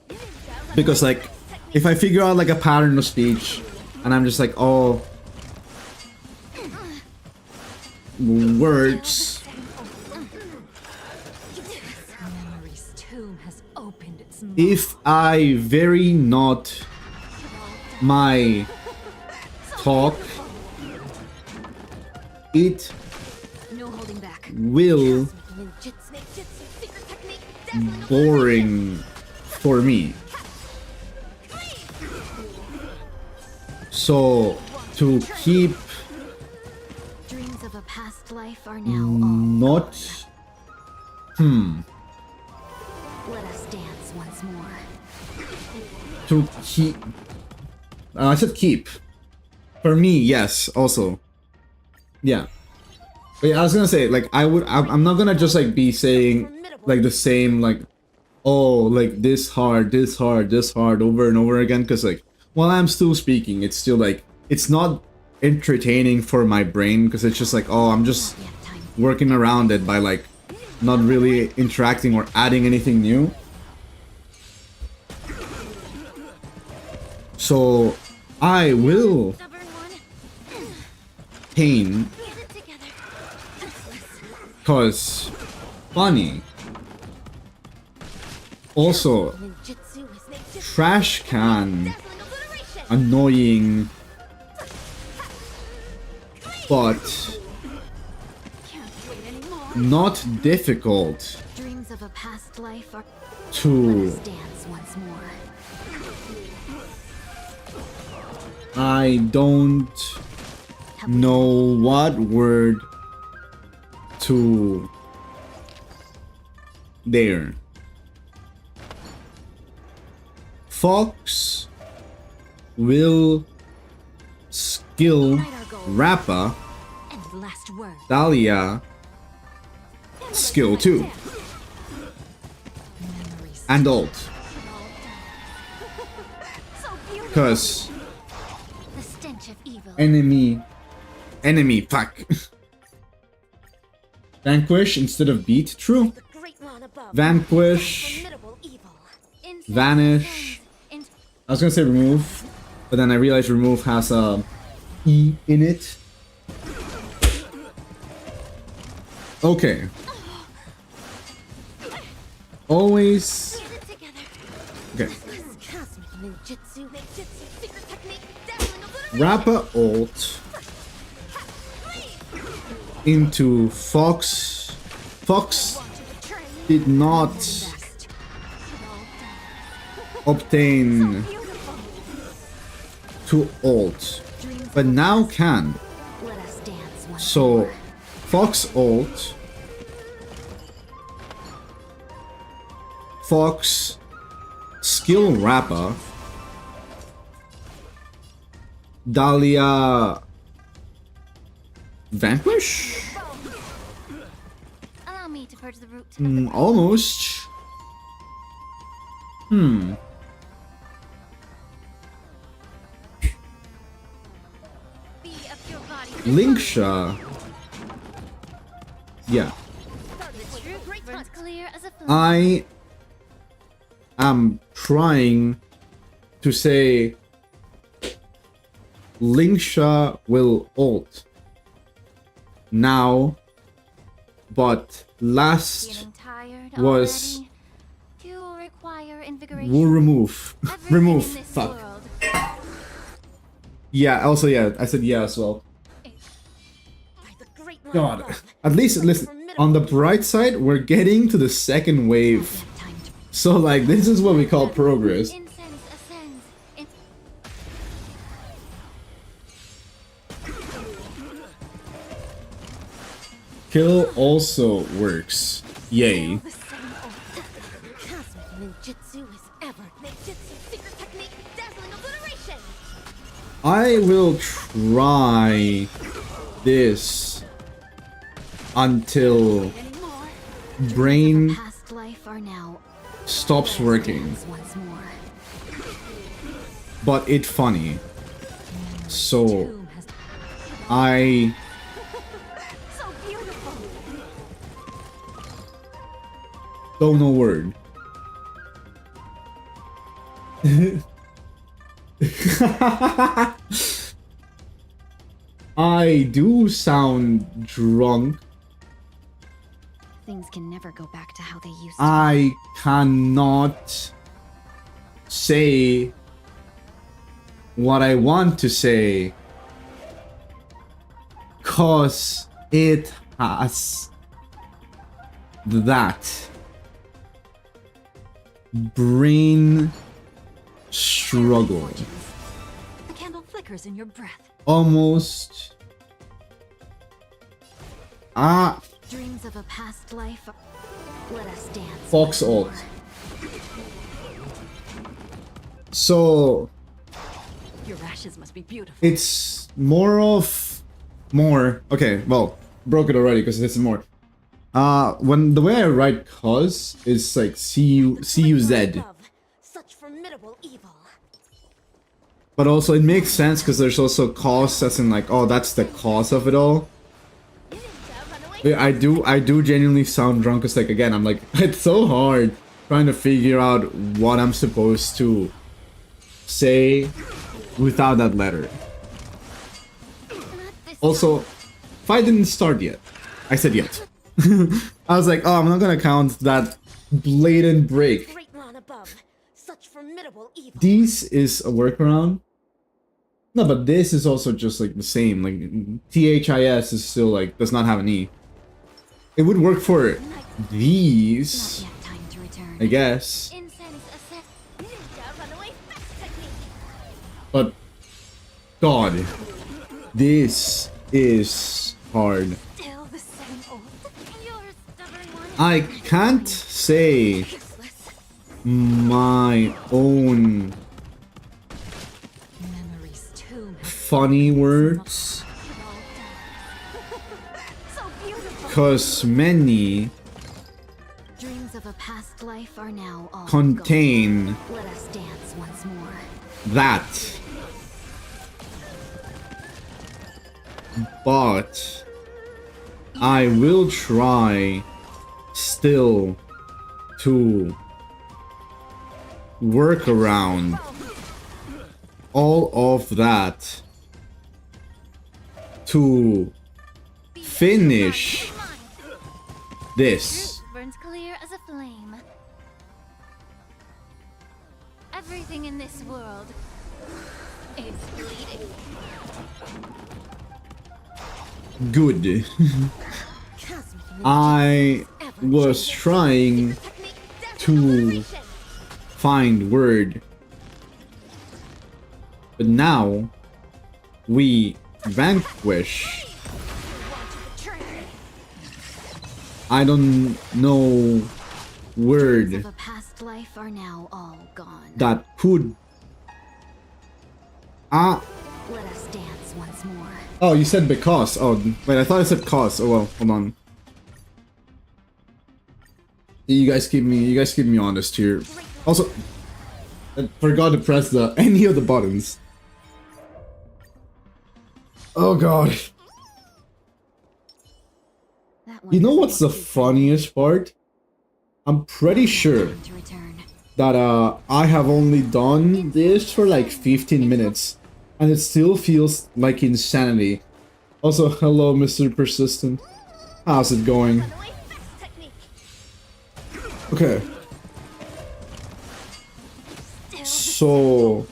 Ninja because like if I figure out like a pattern of speech and I'm just like, oh, words, Memory's tomb has opened its mouth. if I vary not my talk, it No holding back. will ninjutsu secret technique. Dazzling boring for me. So to keep Dreams of a past life are now all not Let us dance once more. to keep I said keep. For me, yes, also. Yeah. But yeah, I was gonna say, like, I'm not gonna just like be saying like the same like oh, like this hard, this hard, this hard over and over again. Because like while I'm still speaking, it's still like it's not entertaining for my brain because it's just like, oh, I'm just working around it by like not really interacting or adding anything new. So I will Stubborn one. pain Get it together. cause funny. Also, Ninjutsu is ninjutsu. trash can Dazzling obliteration. annoying, but Can't wait anymore. not difficult Dreams of a past life are. Let to. us dance once more. I don't know what word to there. Fox will skill Rappa, And last word. Dahlia skill 2 Memories. and ult. So beautiful. Cause The stench of evil. enemy fuck. Vanquish instead of beat. True. The great one above. Vanquish. Formidable evil. Incense Vanish. ascends I was gonna say remove, but then I realized remove has a E in it. Okay. Always. Get it together. Okay. Cosmic ninjutsu. Ninjutsu. Secret technique. Dazzling obliteration. Rappa ult into Fox. Fox did not obtain to ult, but now can. Let us dance once So more. Fox ult, Fox skill Rappa, Dahlia Vanquish? Allow me to purge the root. Almost. Be a pure body. Linksha. Yeah. The true great burns clear as a flame. I am trying to say Linksha will ult now, but last Feeling tired was- already? You will require invigoration. will remove. Everything Remove. in this Fuck. world. Yeah, also, yeah, I said yeah as well. By the great one God. above. At least, listen, on the bright side, we're getting to the second wave. Time to So, like, this is what we call progress. Incense ascends. Kill also works. Yay. The same old. Cosmic ninjutsu is ever. Ninjutsu secret technique. Dazzling obliteration. I will try this until Anymore. brain past life are now. stops working, Dance once more. but it's funny. So Tomb has I So beautiful. don't know word. I do sound drunk. Things can never go back to how they used to. I cannot say what I want to say cause it has that brain struggle. the candle flickers in your breath. Almost Dreams of a past life are. Let us dance. Fox once more. ult. So Your ashes must be beautiful. it's more. Okay, well, broke it already because this is more. When the way I write cause is like C-U-Z. Such formidable evil. But also it makes sense because there's also cause as in like, oh, that's the cause of it all. I do genuinely sound drunk because like again, I'm like, it's so hard trying to figure out what I'm supposed to say without that letter. Also, fight didn't start yet. I said yet. I was like, oh, I'm not gonna count that blatant break. Great run above. Such formidable evil. This is a workaround. No, but this is also just like the same. Like THIS is still like does not have an E. It would work for these, Not yet time to return. I guess. Incense ascent. Ninja runaway fast technique. But God, this is hard. Still the same old. You're a stubborn one. I can't say Useless. my own Memory's tomb has funny words, So beautiful. cause many Dreams of a past life are now all contain gone. Let us dance once more. that. But I will try still to work around all of that to finish this. Truth burns clear as a flame. Everything in this world is bleeding. Good. I was trying to find word, but now we vanquish. I don't know word Of a past life are now all gone. that could. Let us dance once more. Oh, you said because. Oh, wait, I thought I said cause. Oh well, hold on. You guys keep me honest here. Also, I forgot to press any of the buttons. Oh god. That one You know doesn't what's the look too funniest part? I'm pretty sure good to return. that I have only done this for like 15 minutes and it still feels like insanity. Also, hello Mr. Persistent. How's it going? Runaway fast technique. Okay. So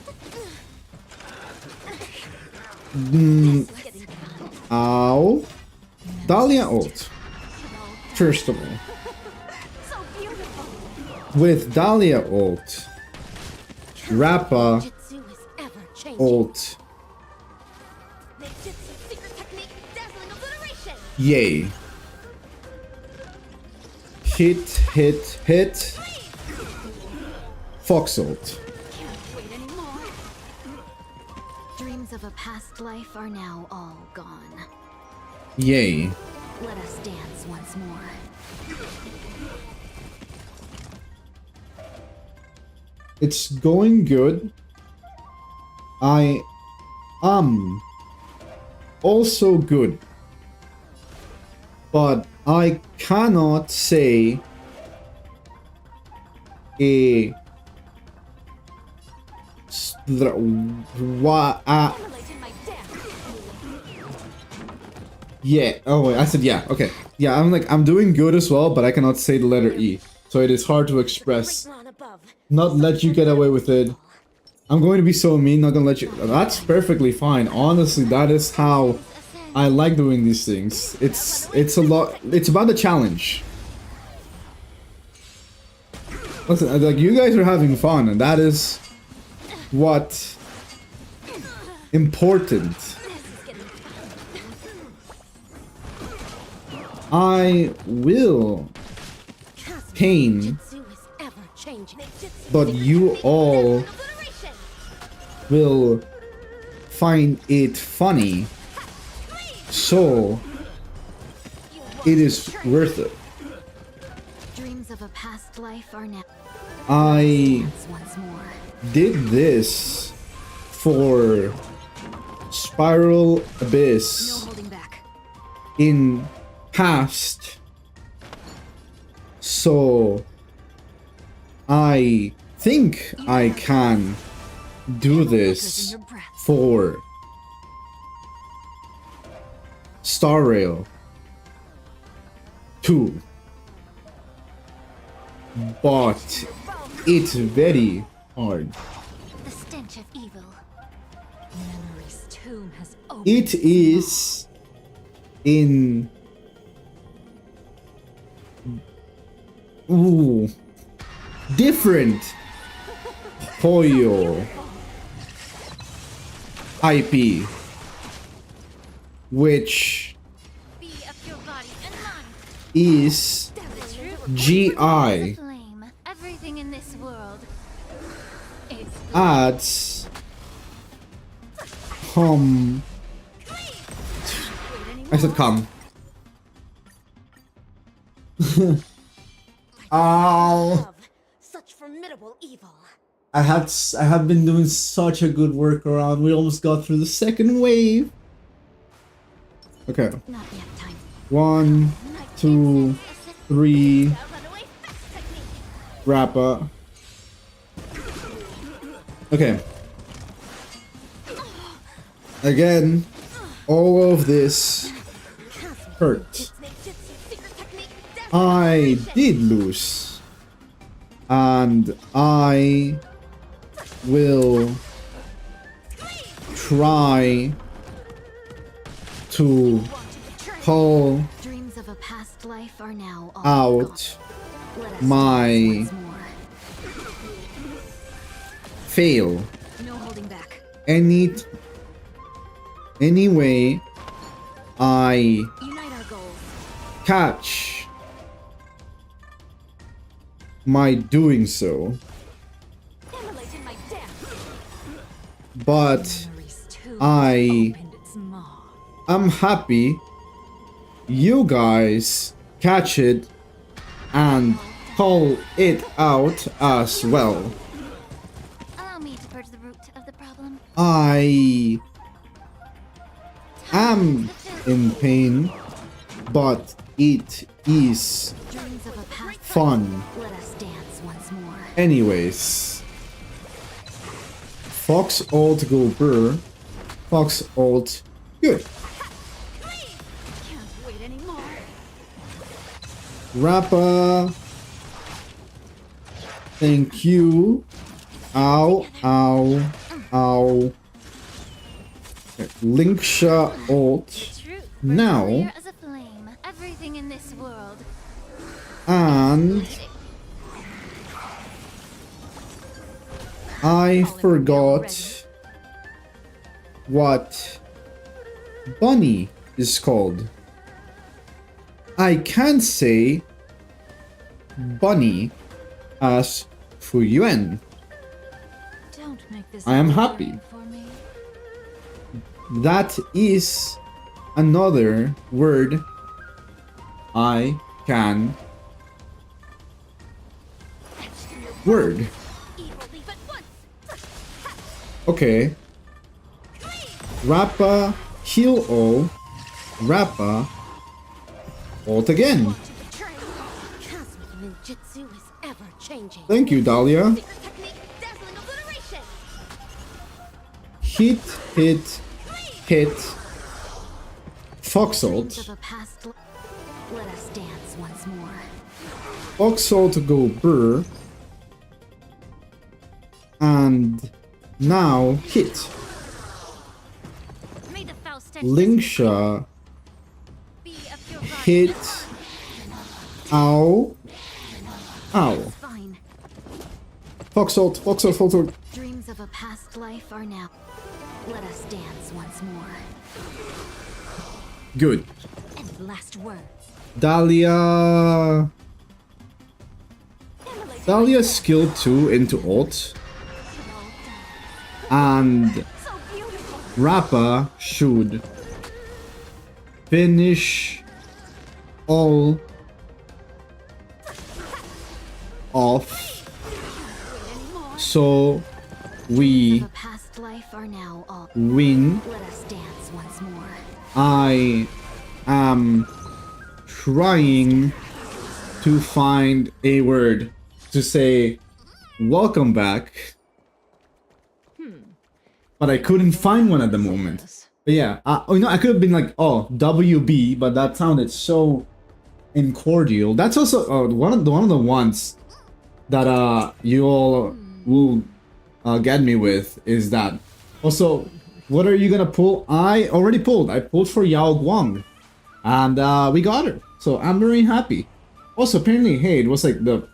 ow. Dahlia ult. First of all. So beautiful. With Dahlia ult, Rappa Jitsu is ever changing. ult, Ninjutsu secret technique, dazzling obliteration. yay. Hit. Fox ult. Can't wait anymore. Dreams of a past life are now all gone. Yay. Let us dance once more. It's going good. I am also good. But I cannot say a Emulating my death. yeah. Oh wait, I said yeah. Okay. Yeah, I'm doing good as well, but I cannot say the letter E. So it is hard to express. Great run above. Not let you get away with it. I'm going to be so mean, not gonna let you. That's perfectly fine. Honestly, that is how I like doing these things. It's a lot. It's about the challenge. Listen, like you guys are having fun, and that is what important. I will pain, Jitsu is ever changing. but you all Obliteration. will find it funny, so it is worth it. of a past life are now. I Once more. did this for Spiral No Abyss holding back. in past, so I think I can do this for Star Rail 2, but it's very hard. The stench of evil. Memory's tomb has opened. It is in different Poyo IP, which Be of your body and mind. is The truth GI flame. Everything in this world is adds come. I said come. Ow. love. Such formidable evil. I have been doing such a good workaround. We almost got through the second wave. Okay. Not yet time. 1, 2, 3. Rappa. Okay. Again, all of this hurt. I did lose. And I will try to pull Dreams of a past life are now all out gone. Let us my dance once more. fail No holding back. any way I Unite our goals. catch my doing so, Immolated my death. but Memory's tomb I opened its maw. am happy you guys catch it and call it out as well. Allow me to purge the root of the problem. I am in pain, but it is Dreams of a past fun. Let us dance once more. Anyways, Fox alt go burr, Fox alt good. Can't wait anymore. Rappa, thank you. Ow, ow, ow. Linksha alt Truth. now, Clear as a flame. Everything in this world. and I forgot what bunny is called. I can say bunny as Fuyuan. Don't make this I am boring happy. for me. That is another word I can word. Evil leave at once. Okay. Rappa heal all. Rappa alt again. Cosmic ninjutsu is ever changing. Thank you, Dahlia. Secret technique, dazzling obliteration. Hit, hit, hit. Fox Dreams alt. of a past life. Let us dance once more. Fox alt go burr. And now hit. May the foul stench Linksha be of your body. hit. Ow. Ow. Fine. Fox alt, Fox alt, Fox alt. Dreams of a past life are now. Let us dance once more. Good. And last words. Dahlia. Dahlia's skill 2 into alt. And So beautiful. Rappa should finish all off. So we Of a past life are now all. win. Let us dance once more. I am trying to find a word to say welcome back, but I couldn't find one at the moment. But yeah, I could have been like, oh, WB, but that sounded so incordial. That's also one of the ones that you all will get me with is that. Also, what are you gonna pull? I already pulled. I pulled for Yao Guang, and we got her. So I'm very happy. Also, apparently, hey, it was like the.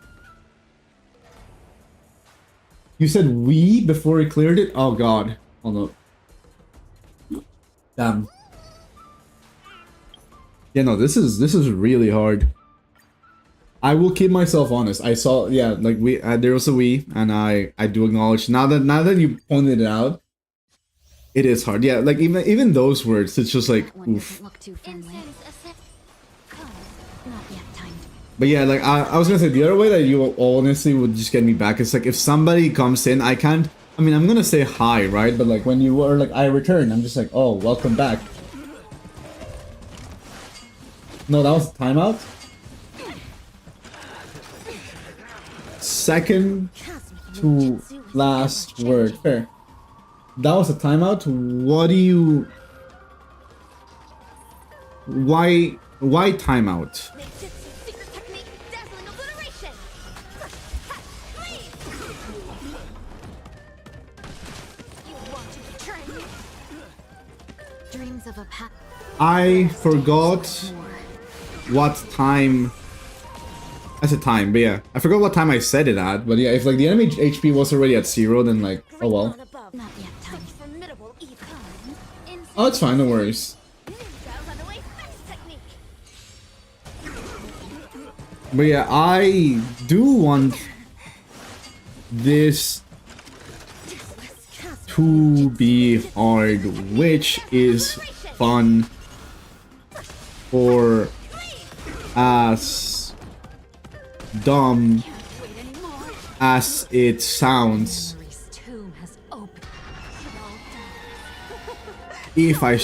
You said we before it cleared it? Oh god. Hold up. Damn. Yeah, no, this is really hard. I will keep myself honest. I saw, yeah, like there was a we, and I do acknowledge now that you pointed it out, it is hard. Yeah, like even those words, it's just like That one oof. doesn't look too friendly. Incense ascend. Not yet timed. But yeah, like I was gonna say the other way that you honestly would just get me back is like if somebody comes in, I can't. I mean, I'm gonna say hi, right? But like when you were like I return, I'm just like, oh, welcome back. No, that was a timeout. Second to last word. Fair. That was a timeout. What do you? Why timeout? Ninjutsu secret technique, dazzling obliteration. You want to betray me? Dreams of a past. I forgot what time. I said time, but yeah, I forgot what time I said it at. But yeah, if like the enemy HP was already at 0, then like, oh well. On above. Not yet Such timed. formidable evil. Incense Oh, it's fine, no worries. ninja runaway flex technique. But yeah, I do want this to be hard, which is fun for as dumb as it sounds. Memory's tomb has opened. If I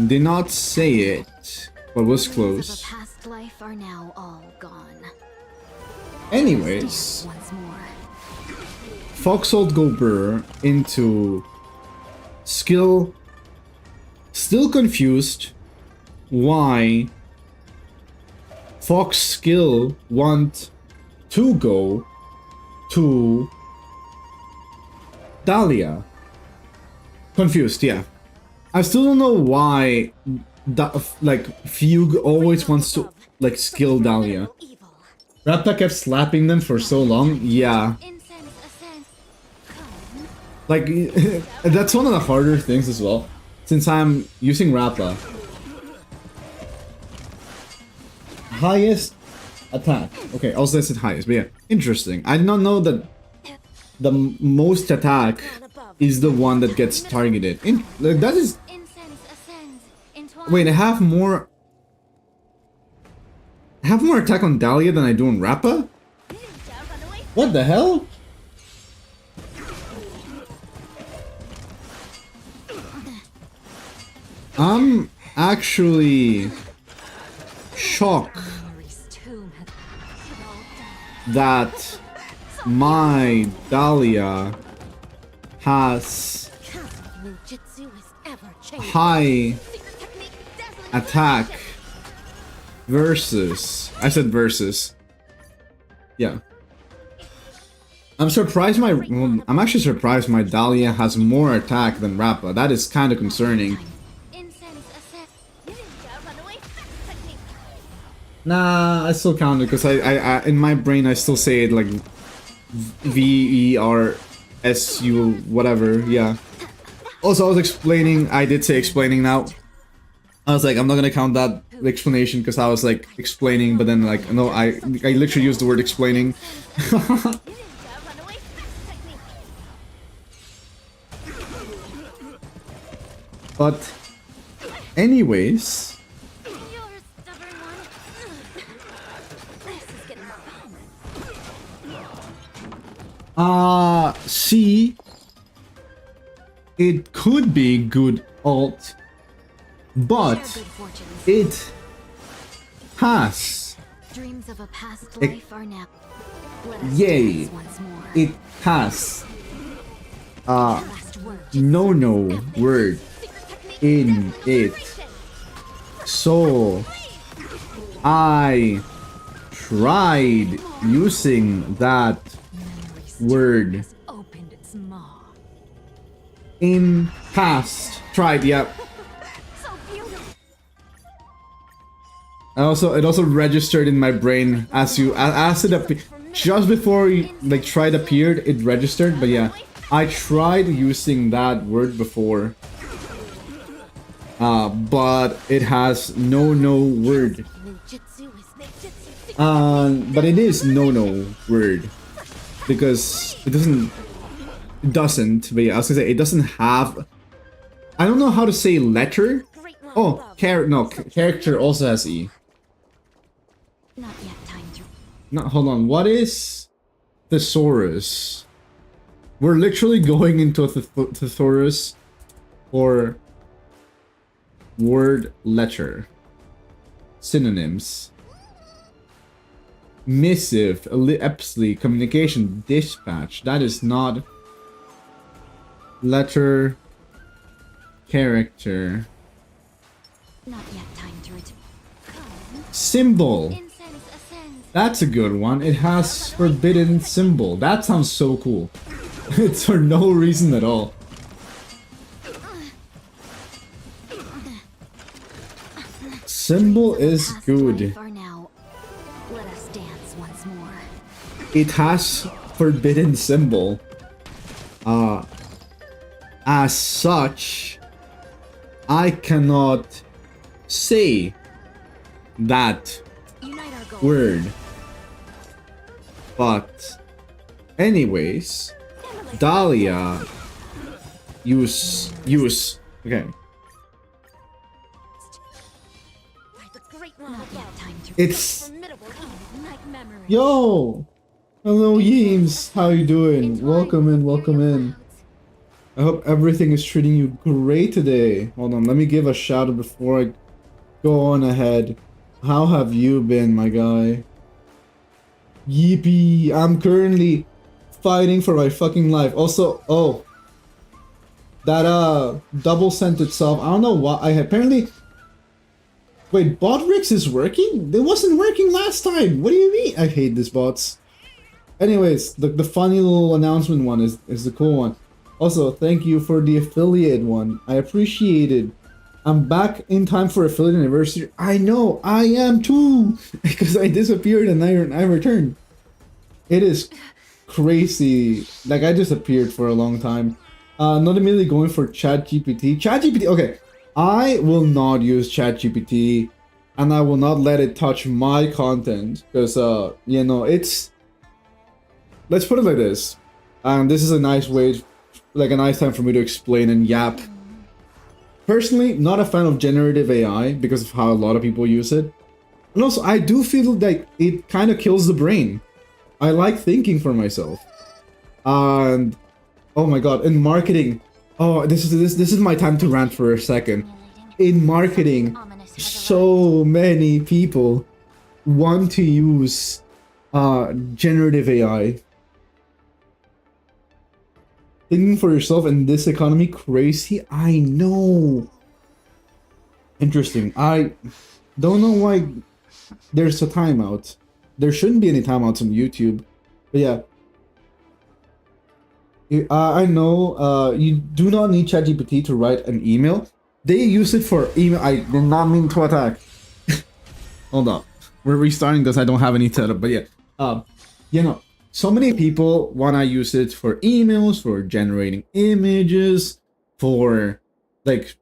did not say it, but was Dreams of close. a past life are now all gone. Anyways, Once more. Foxholt Gober into skill. Still confused why Fox skill want to go to Dahlia. Confused, yeah. I still don't know why like Fugue always wants to like skill Dahlia. Formidable evil. Rapta kept slapping them for so long. Yeah. Incense ascend. Like, that's one of the harder things as well. Since I'm using Rappa. Highest attack. Okay, also I said highest, but yeah. Interesting. I did not know that the most attack is the one that gets targeted. Like, that is... Incense ascends. Entwined. Wait, I have more... I have more attack on Dahlia than I do on Rappa? Ninja runaway. What the hell? I'm actually shocked Memory's tomb has that my Dahlia has Ninjutsu is ever changing. high Secret technique, dazzling attack obliteration. versus. I said versus. Yeah. I'm surprised I'm actually surprised my Dahlia has more attack than Rappa. That is kind of concerning. Incense ascend. Ninja runaway flex technique. Nah, I still count it because I in my brain I still say it like VERSU whatever. Yeah. Also, I was explaining. I did say explaining now. I was like, I'm not gonna count that explanation because I was like explaining, but then like no, I literally used the word explaining. Ninja runaway flex technique. But anyways, You're a stubborn one. This is getting C. It could be good alt, but Share good fortunes. it has, Dreams of a past life are now. Let us yay, dance once more. it has Last word. no word in it. So I tried using that Memory's word has opened its maw. in past. Tried, yep. So beautiful. It also registered in my brain as it just before you, like tried appeared, it registered. But yeah, I tried using that word before, but it has no word. Ninjutsu is ninjutsu. But it is no word because it doesn't. It doesn't. But yeah, I was gonna say it doesn't have. I don't know how to say letter. Great love, Oh, love. character also has E. Not yet time to. No, hold on. What is thesaurus? We're literally going into a thesaurus or word letter. Synonyms. Missive, epsly, communication, dispatch. That is not letter, character. Not yet time to return. Symbol. Incense ascends. That's a good one. It has forbidden symbol. That sounds so cool. It's for no reason at all. Symbol is Past good. life are now. Let us dance once more. It has forbidden symbol. As such, I cannot say that Unite our goals. word. But anyways, Dahlia use okay. By the great love Not of yet love. time to. It's Formidable. Like memory. yo. Hello Yeems, how you doing? Welcome in. I hope everything is treating you great today. Hold on, let me give a shout out before I go on ahead. How have you been, my guy? Yippee! I'm currently fighting for my fucking life. Also, oh, that double sent itself. I don't know why. I apparently. Wait, Botrix is working? It wasn't working last time. What do you mean? I hate these bots. Anyways, the funny little announcement one is the cool one. Also, thank you for the affiliate one. I appreciate it. I'm back in time for affiliate anniversary. I know, I am too! Because I disappeared and I returned. It is crazy. Like, I disappeared for a long time. Not immediately going for ChatGPT. ChatGPT, okay. I will not use ChatGPT and I will not let it touch my content. Because, you know, it's... Let's put it like this. And this is a nice way, like a nice time for me to explain and yap. Personally, not a fan of generative AI because of how a lot of people use it. And also, I do feel like it kind of kills the brain. I like thinking for myself. And, oh my god, in marketing... Oh, this is my time to rant for a second. In marketing, so many people want to use generative AI. Thinking for yourself in this economy, crazy? I know. Interesting. I don't know why there's a timeout. There shouldn't be any timeouts on YouTube. But yeah. I know you do not need ChatGPT to write an email. They use it for email. I did not mean to attack. Hold up. We're restarting because I don't have any setup. But yeah. You know. So many people want to use it for emails, for generating images, for, like,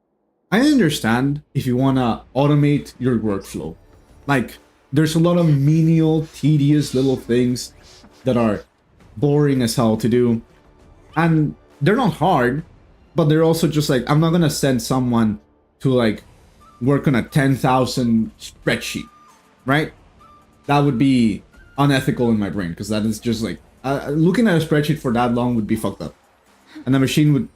I understand if you want to automate your workflow. Like, there's a lot of menial, tedious little things that are boring as hell to do. And they're not hard, but they're also just like, I'm not going to send someone to, like, work on a 10,000 spreadsheet, right? That would be unethical in my brain because that is just like Looking at a spreadsheet for that long would be fucked up. And the machine would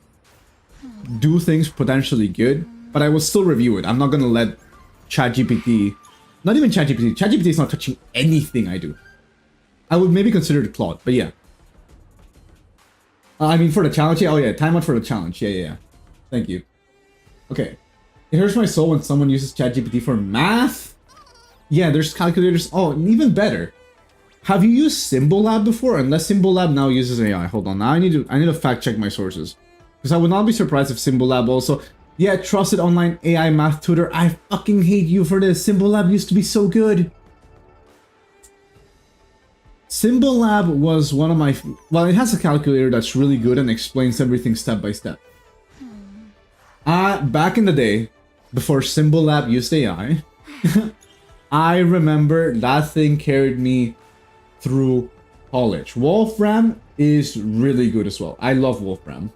do things potentially good, but I will still review it. I'm not gonna let ChatGPT, not even ChatGPT. ChatGPT is not touching anything I do. I would maybe consider it Claude, but yeah. I mean, for the challenge, yeah. Oh yeah, timeout for the challenge. Yeah. Thank you. Okay. It hurts my soul when someone uses ChatGPT for math. Yeah, there's calculators. Oh, and even better. Have you used Symbol Lab before? Unless Symbol Lab now uses AI. Hold on. Now I need to fact check my sources. Because I would not be surprised if Symbol Lab also... Yeah, trusted online AI math tutor. I fucking hate you for this. Symbol Lab used to be so good. Symbol Lab was one of my... Well, it has a calculator that's really good and explains everything step by step. Back in the day, before Symbol Lab used AI, I remember that thing carried me through college. Wolfram is really good as well. I love Wolfram.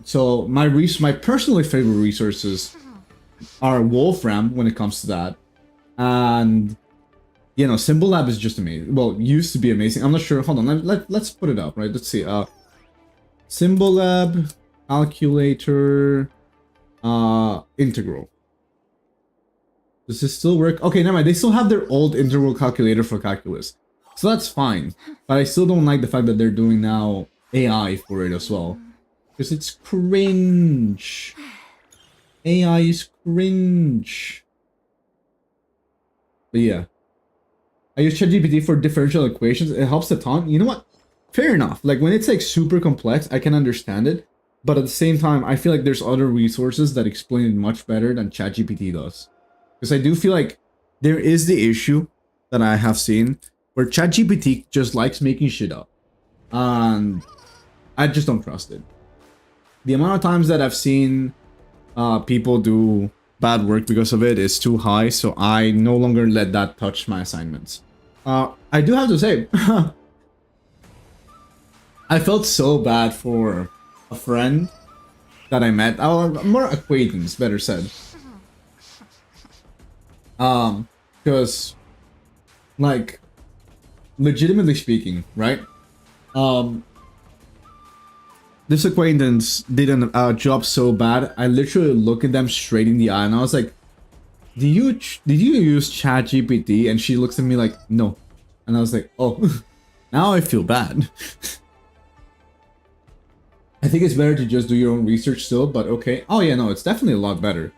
So my personally favorite resources are Wolfram when it comes to that. And, you know, Symbol Lab is just amazing. Well, used to be amazing. I'm not sure. Hold on. Let's put it up, right? Let's see. Symbol Lab, calculator, integral. Does this still work? Okay, never mind. They still have their old integral calculator for calculus. So that's fine. But I still don't like the fact that they're doing now AI for it as well. Because it's cringe. AI is cringe. But yeah. I use ChatGPT for differential equations. It helps a ton. You know what? Fair enough. Like when it's like super complex, I can understand it. But at the same time, I feel like there's other resources that explain it much better than ChatGPT does. Because I do feel like there is the issue that I have seen where ChatGPT just likes making shit up. And I just don't trust it. The amount of times that I've seen people do bad work because of it is too high, so I no longer let that touch my assignments. I do have to say, I felt so bad for a friend that I met, more acquaintance, better said. Because, like, legitimately speaking, right? This acquaintance did a job so bad, I literally looked at them straight in the eye and I was like, did you use ChatGPT? And she looks at me like, no. And I was like, oh, now I feel bad. I think it's better to just do your own research still, but okay. Oh yeah, no, it's definitely a lot better.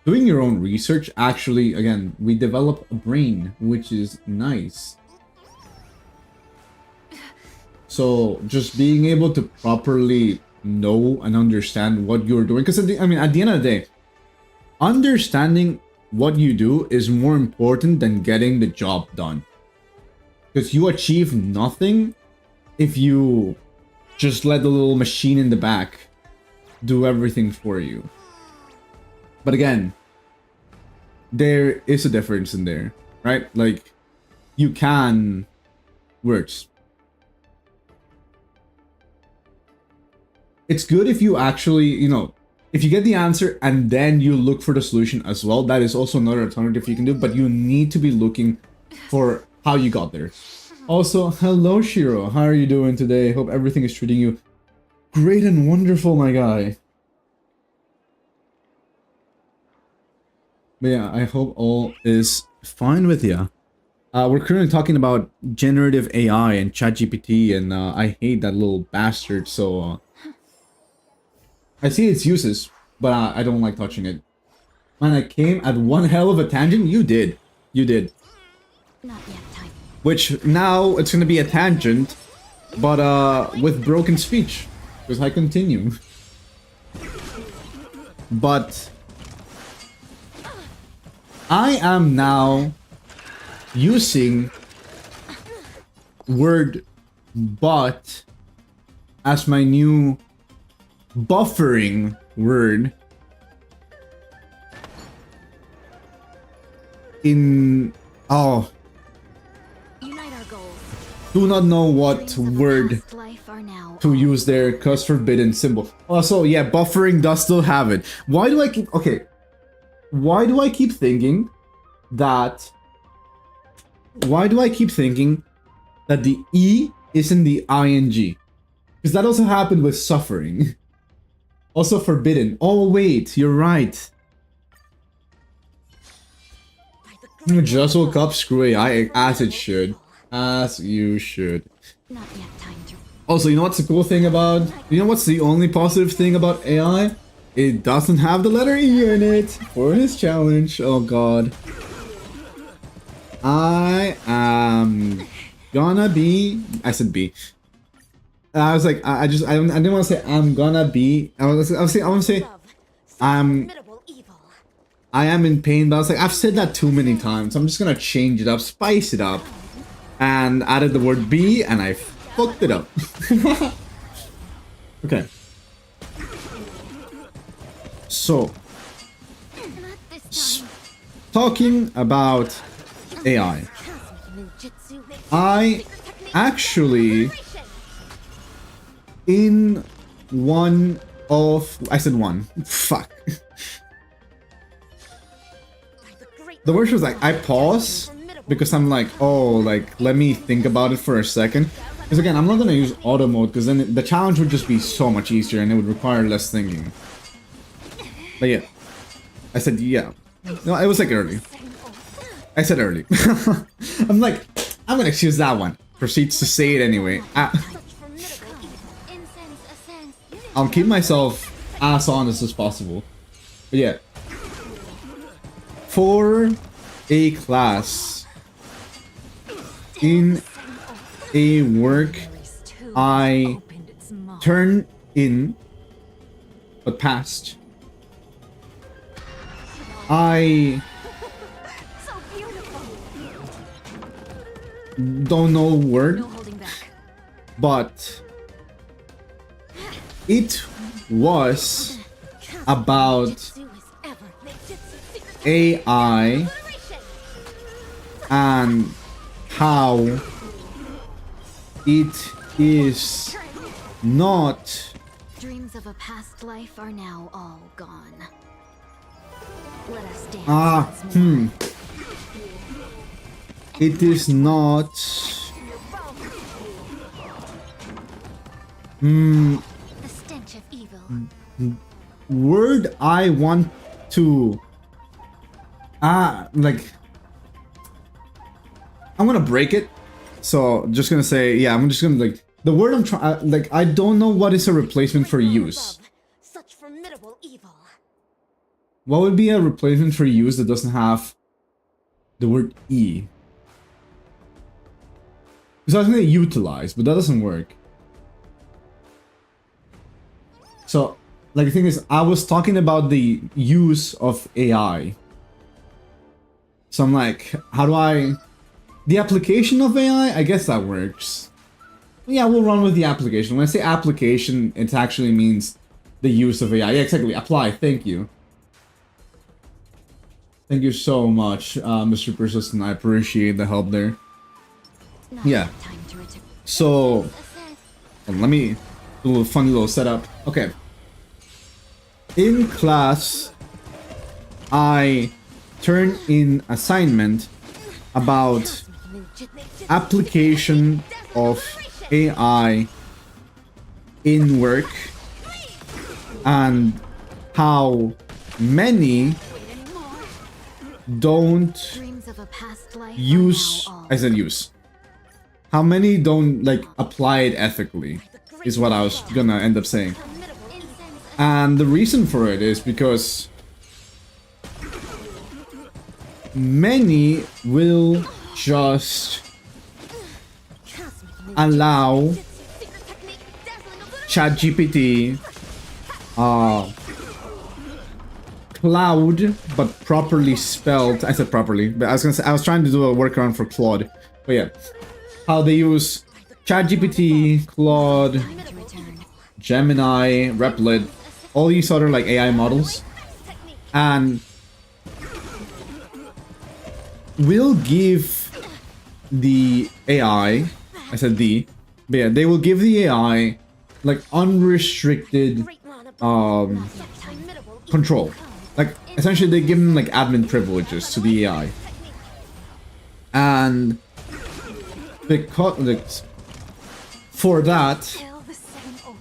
Doing your own research, actually, again, we develop a brain, which is nice. So just being able to properly know and understand what you're doing, because I mean, at the end of the day, understanding what you do is more important than getting the job done. Because you achieve nothing if you just let the little machine in the back do everything for you. But again, there is a difference in there, right? Like, you can... Words. It's good if you actually, you know, if you get the answer and then you look for the solution as well. That is also another alternative you can do, but you need to be looking for how you got there. Also, hello Shiro, how are you doing today? Hope everything is treating you great and wonderful, my guy. But yeah, I hope all is fine with you. We're currently talking about generative AI and ChatGPT, and I hate that little bastard, so... I see its uses, but I don't like touching it. Man, I came at one hell of a tangent. You did. You did. Not yet, time. Which, now, it's gonna be a tangent, but with broken speech. Because I continue. But... I am now using word but as my new buffering word in Unite our goals. do not know what word to use there, cause forbidden symbol. Also, yeah, buffering does still have it. Why do I keep thinking that why do I keep thinking that the E is in the ing? Because that also happened with suffering. Also forbidden. Oh wait, you're right. Just woke up, screw AI, as it should. As you should. Not yet time to. Also, you know what's the cool thing about... You know what's the only positive thing about AI? It doesn't have the letter E in it for his challenge. Oh god. I am gonna be... I said B. I was like, I didn't want to say I'm gonna be... I want to say I'm... I am in pain, but I was like, I've said that too many times. I'm just gonna change it up, spice it up. And added the word B, and I fucked it up. Okay. So, talking about AI. I actually, in one of... I said one. Fuck. The worst was like, I pause because I'm like, oh, like, let me think about it for a second. Because again, I'm not going to use auto mode because then the challenge would just be so much easier and it would require less thinking. But yeah. I said, yeah. No, it was like early. I said early. I'm like, I'm going to choose that one. Proceeds to say it anyway. I'll keep myself as honest as possible. But yeah. For a class in a work I turned in but passed, I don't know word, but it was about AI and how it is not... Dreams of a past life are now all gone. Let us dance once more. It is not... The stench of evil. Word I want to... like... I'm gonna break it. So, just gonna say, yeah, I'm just gonna, like... The word I'm trying... like, I don't know what is a replacement for use. Such formidable evil. What would be a replacement for use that doesn't have the word E? Because I was gonna utilize, but that doesn't work. So, like, the thing is, I was talking about the use of AI. So I'm like, how do I... The application of AI? I guess that works. Yeah, we'll run with the application. When I say application, it actually means the use of AI. Yeah, exactly. Apply. Thank you. Thank you so much, Mr. Persistent. I appreciate the help there. Yeah. So, let me do a little funny little setup. Okay. In class, I turn in assignment about application of AI in work and how many don't use, I said use. How many don't, like, apply it ethically is what I was gonna end up saying. And the reason for it is because many will just allow ChatGPT, Cloud, but properly spelled. I said properly, but I was gonna say, I was trying to do a workaround for Claude. But yeah, how they use ChatGPT, Claude, Gemini, Replit, all these other like AI models, and will give the AI, I said the, but yeah, they will give the AI like unrestricted control. Like essentially they give them like admin privileges to the AI. And because for that, Kill the seven old.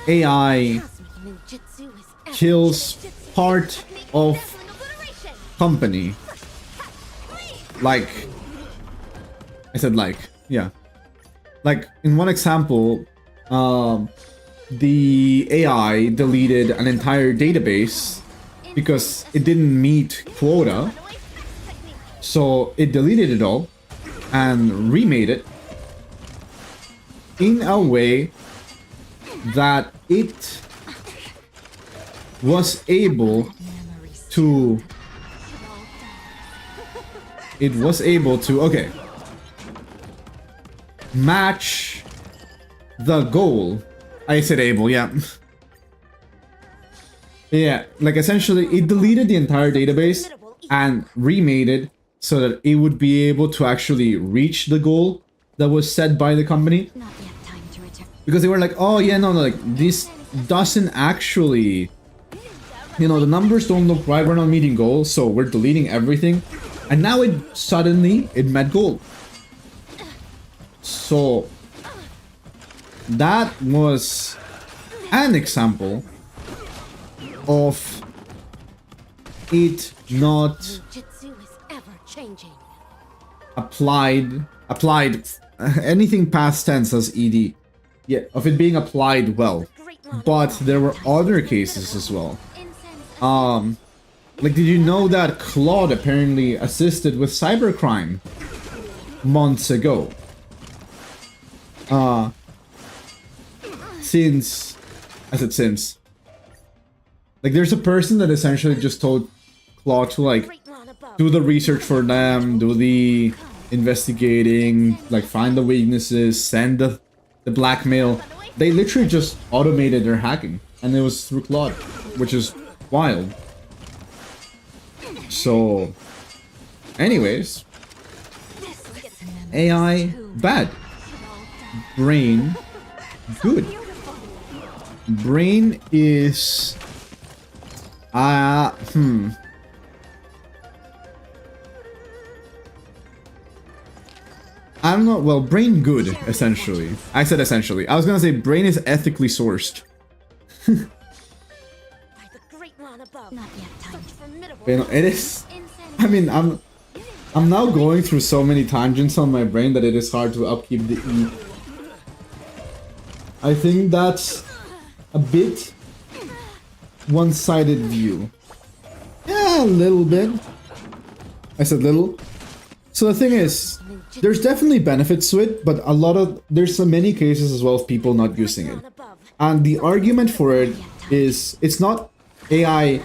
AI Cosmic ninjutsu is ever kills ninjutsu part technique, of dazzling obliteration. company. Like, I said like, yeah. Like, in one example, the AI deleted an entire database because it didn't meet quota. Runaway fast technique. So it deleted it all and remade it in a way that it was able to okay, match the goal. I said able, yeah. Yeah, like essentially it deleted the entire database and remade it so that it would be able to actually reach the goal that was set by the company. Not yet time to return. Because they were like, oh yeah, no, like this doesn't actually, you know, the numbers don't look right, we're not meeting goals, so we're deleting everything. And now it suddenly, it met goal. So that was an example of it not Ninjutsu is ever changing. applied anything past tense as ed, yeah, of it being applied well. But there were other cases as well. Like, did you know that Claude apparently assisted with cybercrime months ago? Since like, there's a person that essentially just told Claude to like do the research for them, do the investigating, like find the weaknesses, send the blackmail. They literally just automated their hacking, and it was through Claude, which is wild. So, anyways, AI bad, brain good. Brain is I don't know. Well, brain good, essentially. I said essentially. I was gonna say brain is ethically sourced. By the great one above. Not yet time. Such formidable You know, it is. incense. I mean, I'm now going through so many tangents on my brain that it is hard to upkeep the E. I think that's a bit one-sided view. Yeah, a little bit. I said little. So the thing is, there's definitely benefits to it, but there's so many cases as well of people not using it. And the argument for it is, it's not AI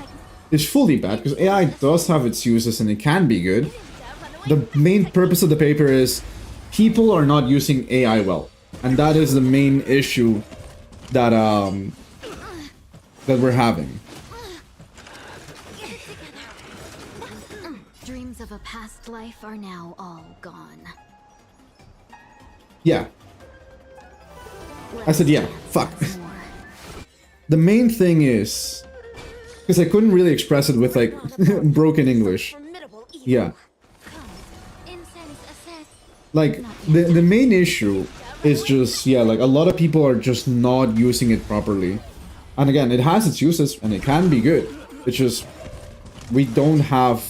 is fully bad, because AI does have its uses and it can be good. The main purpose of the paper is people are not using AI well, and that is the main issue that that we're having. Dreams of a past life are now all gone. Yeah, Let I said us yeah. dance Fuck. once more. The main thing is, because I couldn't really express it with like broken English. Formidable evil. Yeah, Incense assess. like the main issue is just, yeah, like a lot of people are just not using it properly. And again, it has its uses and it can be good. It's just we don't have.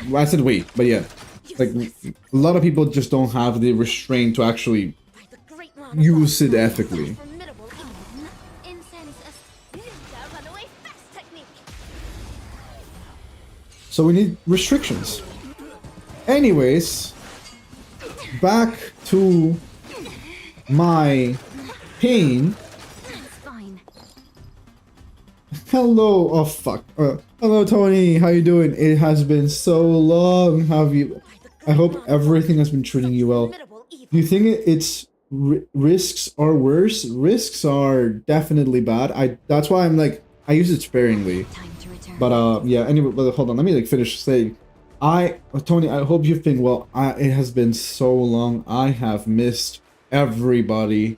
Well, I said wait, but yeah, like a lot of people just don't have the restraint to actually By the great one use above. it ethically. Formidable evil. Incense ninja runaway fast technique. So we need restrictions. Anyways, back to my pain. It's fine. Hello, oh fuck. Hello Tony, how you doing? It has been so long. I hope everything has been treating you well. Formidable evil. Do you think it's risks are worse? Risks are definitely bad. That's why I'm like, I use it sparingly. Time to return. But yeah, anyway, but hold on, let me like finish saying. Tony, I hope you've been well. It has been so long. I have missed everybody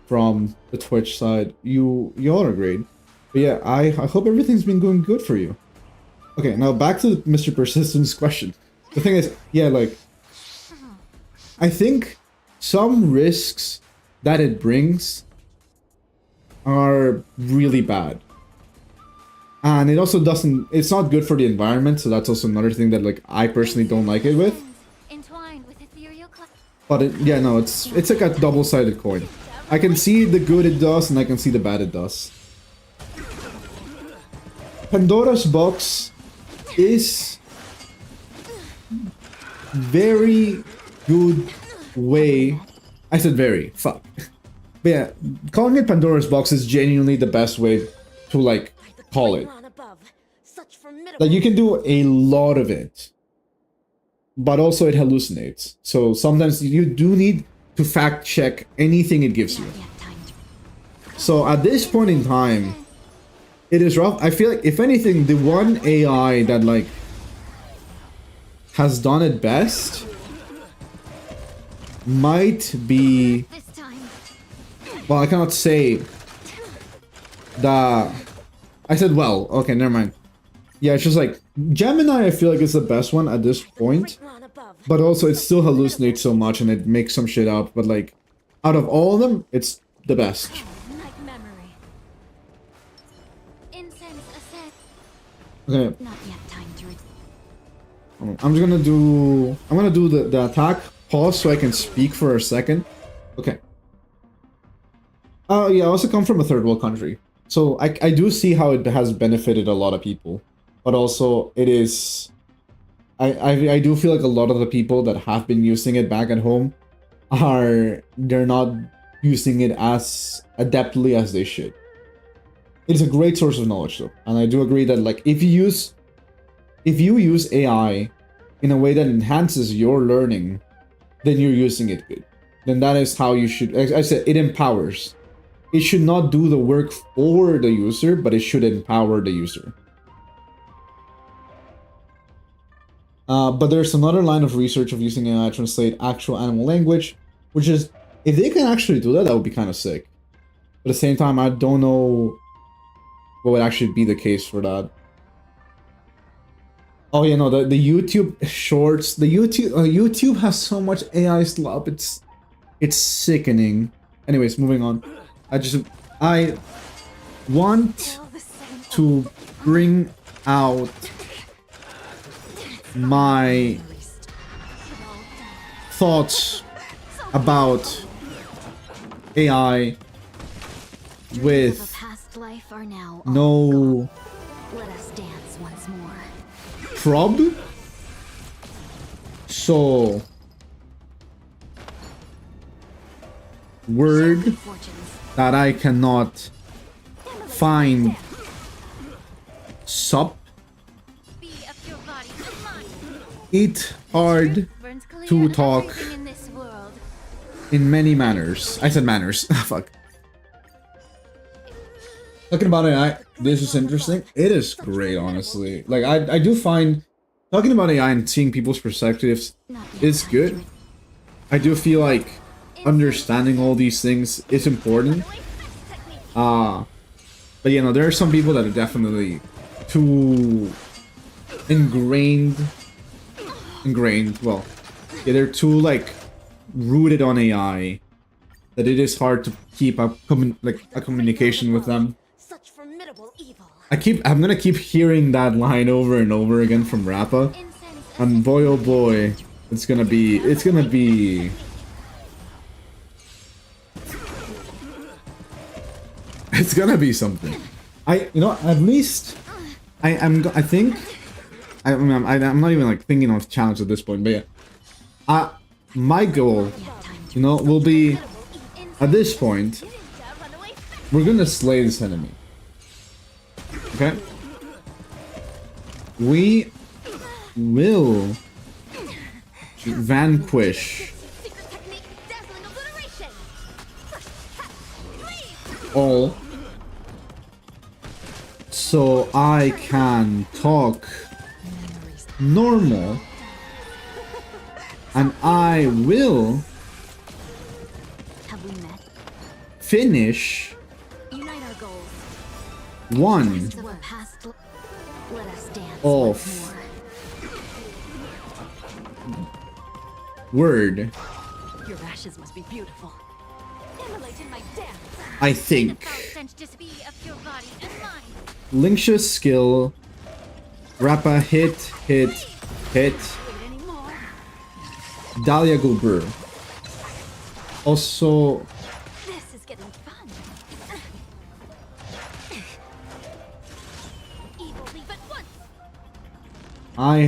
from the Twitch side. You all are great. But yeah, I hope everything's been going good for you. Okay, now back to Mr. Persistent's question. The thing is, yeah, like, I think some risks that it brings are really bad. And it also doesn't, it's not good for the environment, so that's also another thing that like I personally don't like it with. Entwined with ethereal cloud. But yeah, no, it's like a double-sided coin. I can see the good it does, and I can see the bad it does. Pandora's box is very good way. I said very, fuck. But yeah, calling it Pandora's box is genuinely the best way to like call it. Like you can do a lot of it, but also it hallucinates. So sometimes you do need to fact check anything it gives you. So at this point in time, it is rough. I feel like if anything, the one AI that like has done it best might be, well, I cannot say that. I said, well, okay, never mind. Yeah, it's just like Gemini, I feel like is the best one at this point, but also it still hallucinates so much and it makes some shit up. But like, out of all of them, it's the best. Okay. I'm just gonna do. I'm gonna do the attack pause so I can speak for a second. Okay. Yeah, I also come from a third world country, so I do see how it has benefited a lot of people, but also it is. I do feel like a lot of the people that have been using it back at home they're not using it as adeptly as they should. It's a great source of knowledge though, and I do agree that like if you use AI in a way that enhances your learning, then you're using it good. Then that is how you should. As I said, it empowers. It should not do the work for the user, but it should empower the user. But there's another line of research of using AI to translate actual animal language, which is, if they can actually do that, that would be kind of sick. But at the same time, I don't know what would actually be the case for that. Oh yeah, no, the YouTube shorts, YouTube has so much AI slop, it's sickening. Anyways, moving on. I want to bring out my thoughts about AI with no prob. So word that I cannot find sup. It hard to talk in many manners. I said manners. Fuck. Talking about AI, this is interesting. It is great, honestly. Like I do find talking about AI and seeing people's perspectives is good. I do feel like understanding all these things is important. But you know, there are some people that are definitely too ingrained. Well, yeah, they're too like rooted on AI that it is hard to keep up a communication with them. I'm gonna keep hearing that line over and over again from Rappa, and boy oh boy, it's gonna be something. I'm not even like thinking of challenge at this point, but yeah, my goal, will be at this point we're gonna slay this enemy. Okay, we will vanquish all, so I can talk normal, and I will finish one of word Your ashes must be beautiful. Immolate in my dance. I The think foul stench just be of your body and mine. Linksha's skill, Rappa hit, hit, hit, Wait anymore. Dahlia Gulbur. Also, This is getting fun. Evil leave at once. I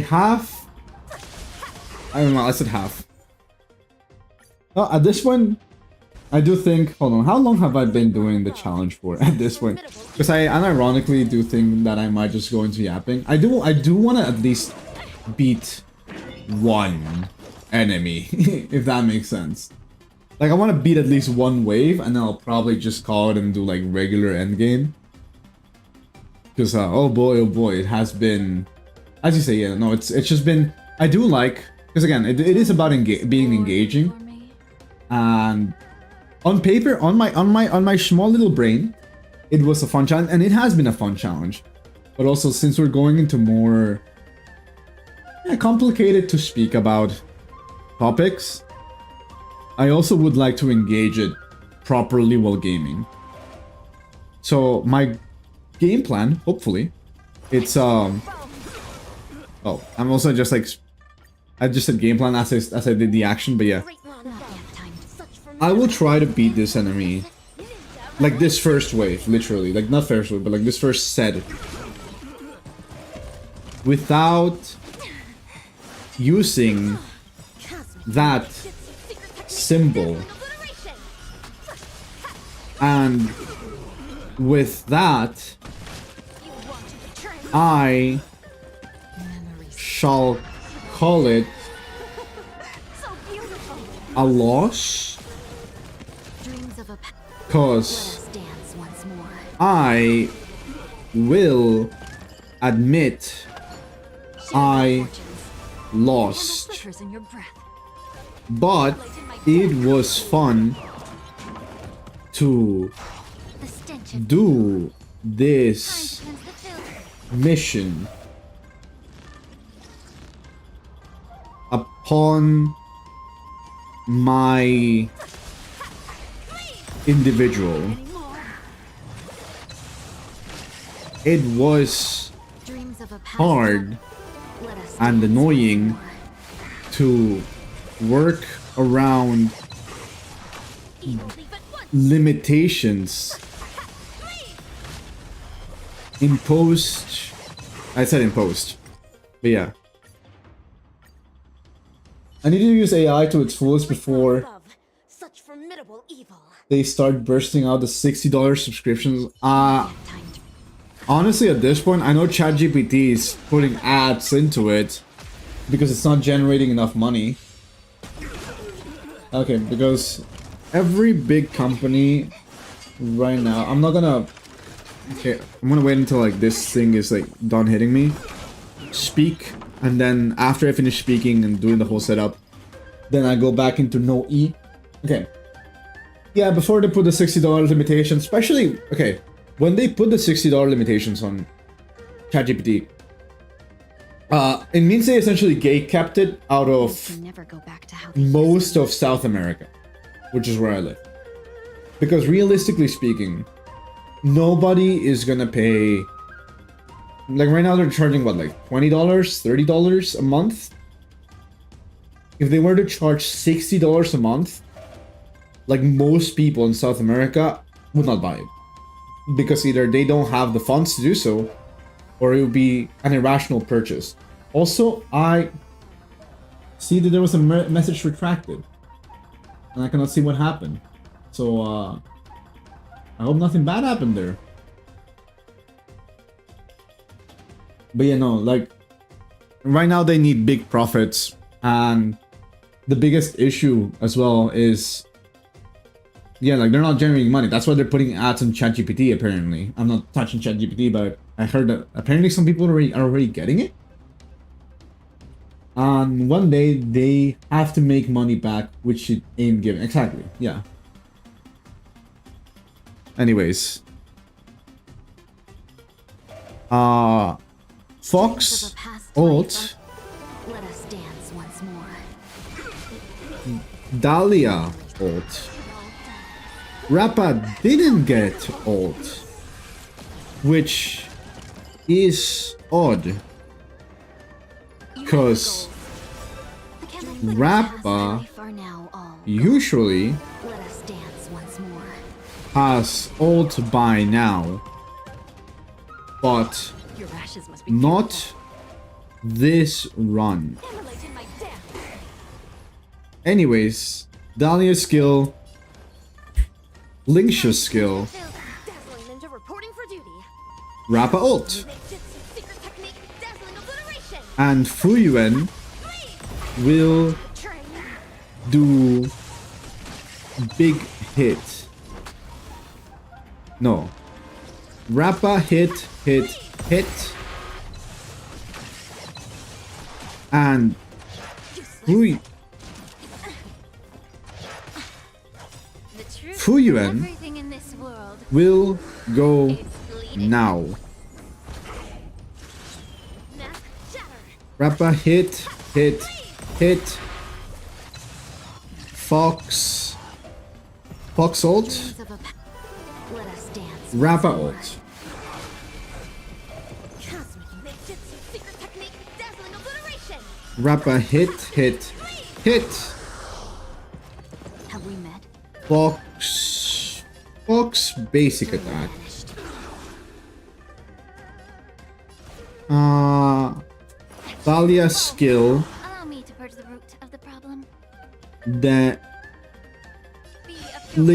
don't know, I said half. Oh, at this point, I do think, hold on, how long have I been doing the challenge for at this point? Because I unironically do think that I might just go into yapping. I do want to at least beat one enemy, if that makes sense. Like, I want to beat at least one wave, and then I'll probably just call it and do, like, regular endgame. Because, oh boy, it has been... As you say, yeah, no, it's just been... I do like... Because, again, it is about being engaging. And on paper, on my small little brain, it was a fun challenge, and it has been a fun challenge. But also, since we're going into more... complicated to speak about topics, I also would like to engage it properly while gaming. So my game plan, hopefully, it's oh, I'm also just like, I just said game plan as I did the action, but yeah, I will try to beat this enemy, like this first wave, literally, like not first wave, but like this first set, without using that symbol, and with that I shall call it a loss, cause I will admit I lost, Flickers in your breath. but it was fun to The stench of do this cleanse the filth. mission upon my individual. It was Dreams of a past hard life. Let us and dance annoying once more. to work around Evil leave at once. limitations imposed. I said imposed, but yeah. I need to use AI to its fullest before Love, such formidable evil. they start bursting out the $60 subscriptions. Time to Honestly, at this point, I know ChatGPT is putting ads into it because it's not generating enough money. Okay, because every big company right now, I'm not gonna... Okay, I'm gonna wait until like this thing is like done hitting me. Speak, and then after I finish speaking and doing the whole setup, then I go back into no E. Okay. Yeah, before they put the $60 limitation, especially... Okay, when they put the $60 limitations on ChatGPT, it means they essentially gate-kept it out of never go back to how they used most of South America, which is where I live. Because realistically speaking, nobody is gonna pay... Like right now they're charging what, like $20, $30 a month? If they were to charge $60 a month, like most people in South America would not buy it. Because either they don't have the funds to do so, or it would be an irrational purchase. Also, I see that there was a message retracted, and I cannot see what happened. So, I hope nothing bad happened there. But yeah, no, like, right now they need big profits, and the biggest issue as well is, yeah, like, they're not generating money. That's why they're putting ads on ChatGPT, apparently. I'm not touching ChatGPT, but I heard that apparently some people are already getting it. And one day, they have to make money back, which should ain't given. Exactly, yeah. Anyways. Dreams Fox of a past ult. life. Let us dance once more. Dahlia ult. Rappa didn't get ult, which is odd, because Rappa usually Let us dance once more. has ult by now, but Your ashes must be not this run. Immolated my death. Anyways, Dahlia's skill, Lingsha's skill, Dazzling ninja reporting for duty. Rappa ult, Ninjutsu secret technique, dazzling obliteration. and Fuyuan will Train. do big hit. No. Rappa hit. And The truth. Fuyuan Everything in this world will go is bleeding. now. Mask shatter. Rappa hit. Fox ult. Dreams of a Let us dance. Rappa ult. Cosmic ninjutsu secret technique, dazzling obliteration. Rappa hit. Have we met? Fox basic attack. Vanished. Thalia skill Allow me to purge the root of the problem. that Be a pure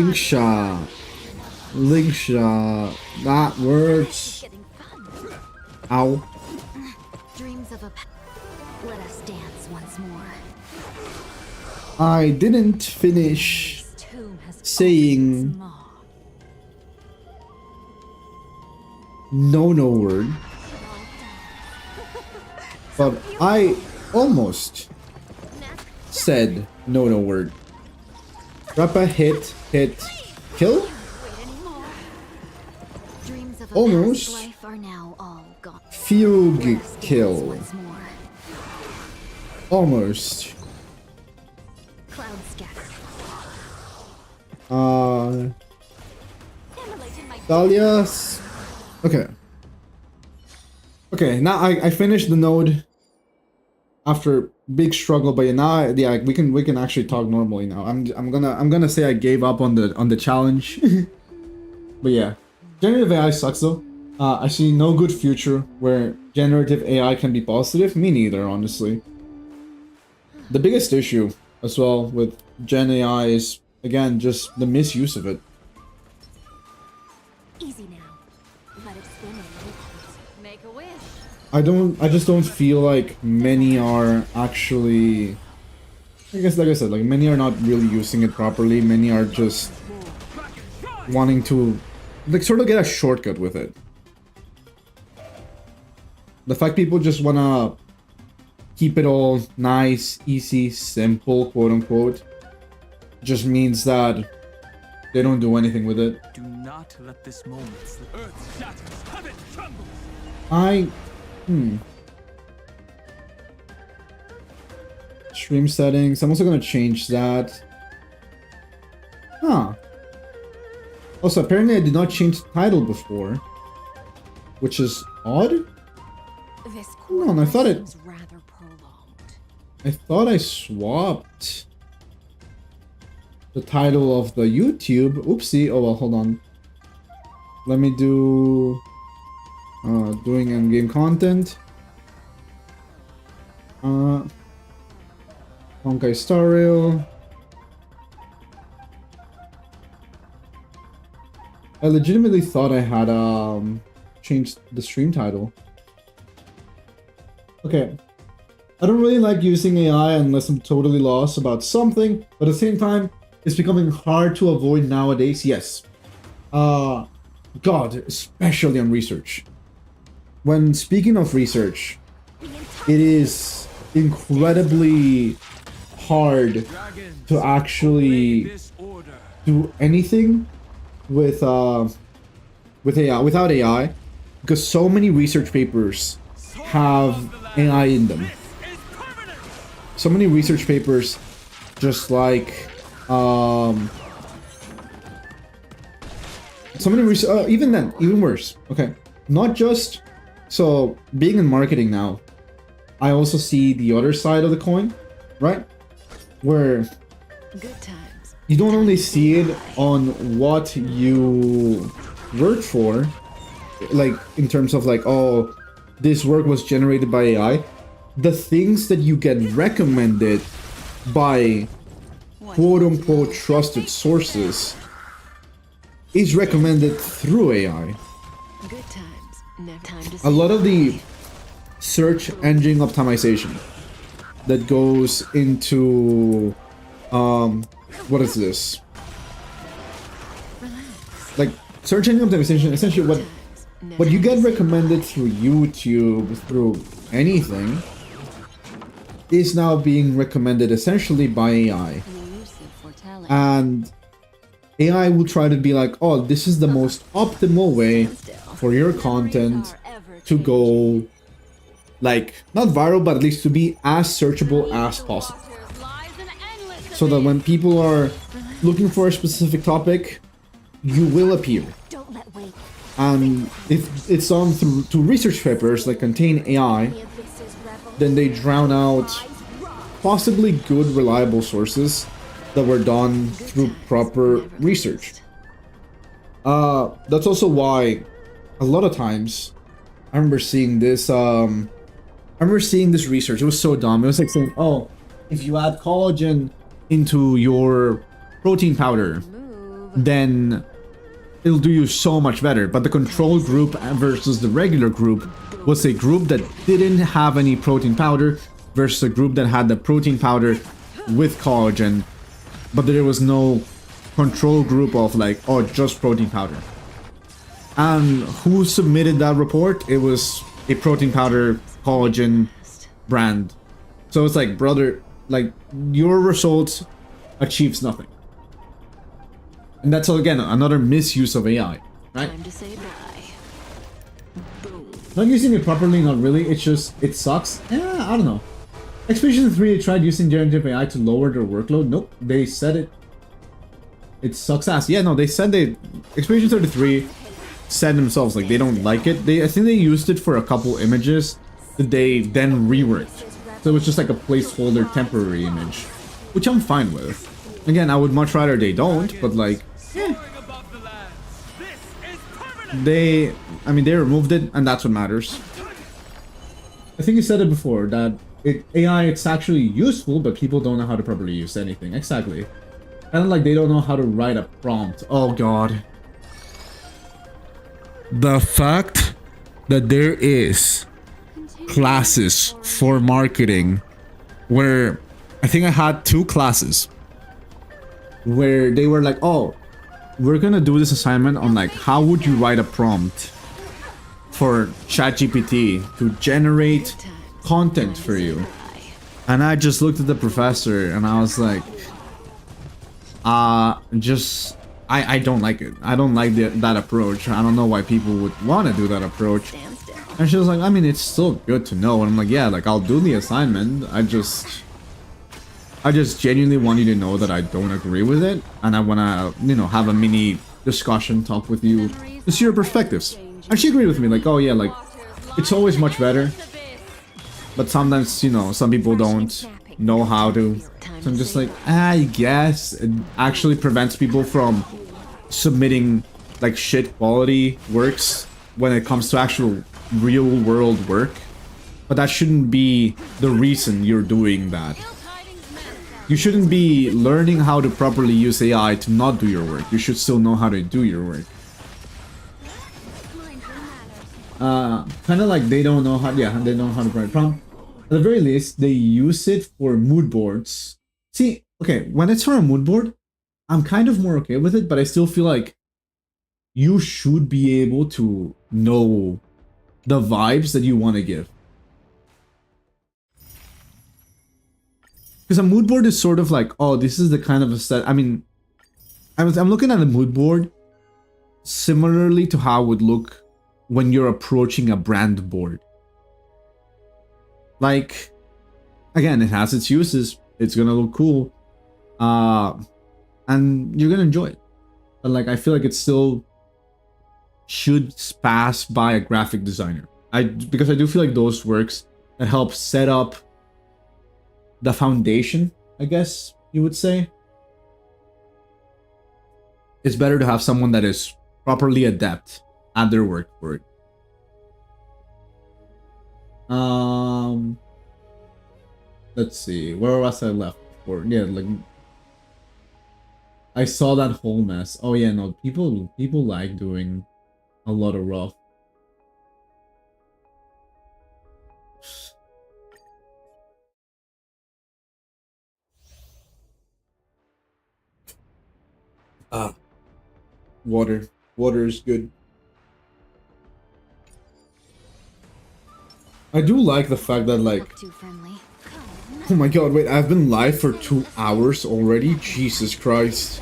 Lingsha, that words. getting fun. Ow. Dreams of a Let us dance once more. I didn't finish This tomb has saying opened its maw. no word. But I almost said no word. Rappa hit, kill? Dreams of a Almost. past life are now all gone. Fugue Let us dance kill. once more. Almost. Cloud scatter. Immolated my Dahlia's. Okay. Okay, now I finished the node after big struggle, but now yeah, we can actually talk normally now. I'm gonna say I gave up on the challenge. But yeah. Generative AI sucks though. I see no good future where generative AI can be positive. Me neither, honestly. The biggest issue as well with Gen AI is, again, just the misuse of it. easy now. Let it spin a little. Make a wish. I just don't feel like many are actually, I guess like I said, like many are not really using it properly. Many are just wanting to like sort of get a shortcut with it. The fact people just wanna keep it all nice, easy, simple, quote unquote, just means that they don't do anything with it. Do not let this moment slip. Earth shatters, heaven trembles. Stream settings. I'm also gonna change that. Huh. Also, apparently I did not change the title before, which is odd. This Hold on, I thought it- seems rather prolonged. I thought I swapped the title of the YouTube. Oopsie. Oh well, hold on. Let me do doing endgame content. Honkai Star Rail. I legitimately thought I had changed the stream title. Okay. I don't really like using AI unless I'm totally lost about something, but at the same time, it's becoming hard to avoid nowadays. Yes. God, especially on research. When speaking of research, it is incredibly hard to actually This order. do anything with AI without AI, because so many research papers have AI in them. So many research papers just like so many even then, even worse. Okay, not just so being in marketing now, I also see the other side of the coin, right? Where Good times. you don't only see it on what you work for, like in terms of like, oh, this work was generated by AI. The things that you get recommended by quote unquote trusted sources is recommended through AI. Good times. No time to A see. lot of the search engine optimization that goes into what is this? Like search engine optimization, essentially what you get recommended through YouTube, through anything, is now being recommended essentially by AI. And AI will try to be like, oh, this is the most optimal way for your content to go, like, not viral, but at least to be as searchable as possible. So that when people are looking for a specific topic, you will appear. Don't let wait. And if it's on through research papers that contain AI, then they drown out possibly good, reliable sources that were done through proper research. That's also why a lot of times I remember seeing this research. It was so dumb. It was like saying, oh, if you add collagen into your protein powder, then it'll do you so much better. But the control group versus the regular group was a group that didn't have any protein powder versus a group that had the protein powder with collagen, but there was no control group of like, oh, just protein powder. And who submitted that report? It was a protein powder collagen brand. So it's like, brother, like your results achieves nothing. And that's again another misuse of AI, right? Time to say bye. Boom. Not using it properly, not really. It's just, it sucks. Yeah, I don't know. Expedition 3 they tried using generative AI to lower their workload. Nope, they said it sucks ass. Yeah, no, they said Expedition 33 said themselves like they don't like it. I think they used it for a couple images that they then reworked. So it's just like a placeholder temporary image, which I'm fine with. Again, I would much rather they don't, but like, they removed it, and that's what matters. I think you said it before that AI, it's actually useful, but people don't know how to properly use anything. Exactly. Kind of like they don't know how to write a prompt. Oh god. The fact that there is classes for marketing where I think I had 2 classes where they were like, oh, we're gonna do this assignment on like how would you write a prompt for ChatGPT to generate content for you. And I just looked at the professor and I was like, I don't like it. I don't like that approach. I don't know why people would want to do that approach. And she was like, I mean, it's still good to know. And I'm like, yeah, like I'll do the assignment. I just genuinely want you to know that I don't agree with it. And I want to, you know, have a mini discussion, talk with you, to see your perspectives. And she agreed with me, like, oh yeah, like, it's always much better. But sometimes, you know, some people don't know how to. So I'm just like, I guess it actually prevents people from submitting like shit quality works when it comes to actual real world work. But that shouldn't be the reason you're doing that. You shouldn't be learning how to properly use AI to not do your work. You should still know how to do your work. Kind of like they don't know how, yeah, they don't know how to write prompt. At the very least, they use it for mood boards. See, okay, when it's for a mood board, I'm kind of more okay with it, but I still feel like you should be able to know the vibes that you want to give. Because a mood board is sort of like, oh, this is the kind of a set. I mean, I'm looking at a mood board similarly to how it would look when you're approaching a brand board. Like, again, it has its uses. It's gonna look cool. And you're gonna enjoy it. But like, I feel like it still should pass by a graphic designer. Because I do feel like those works that help set up the foundation, I guess you would say. It's better to have someone that is properly adept at their work for it. Let's see, where was I left before? Yeah, like I saw that whole mess. Oh yeah, no, people like doing a lot of rough. Water. Water is good. I do like the fact that like, Too friendly. oh my god, wait, I've been live for 2 hours already? Jesus Christ.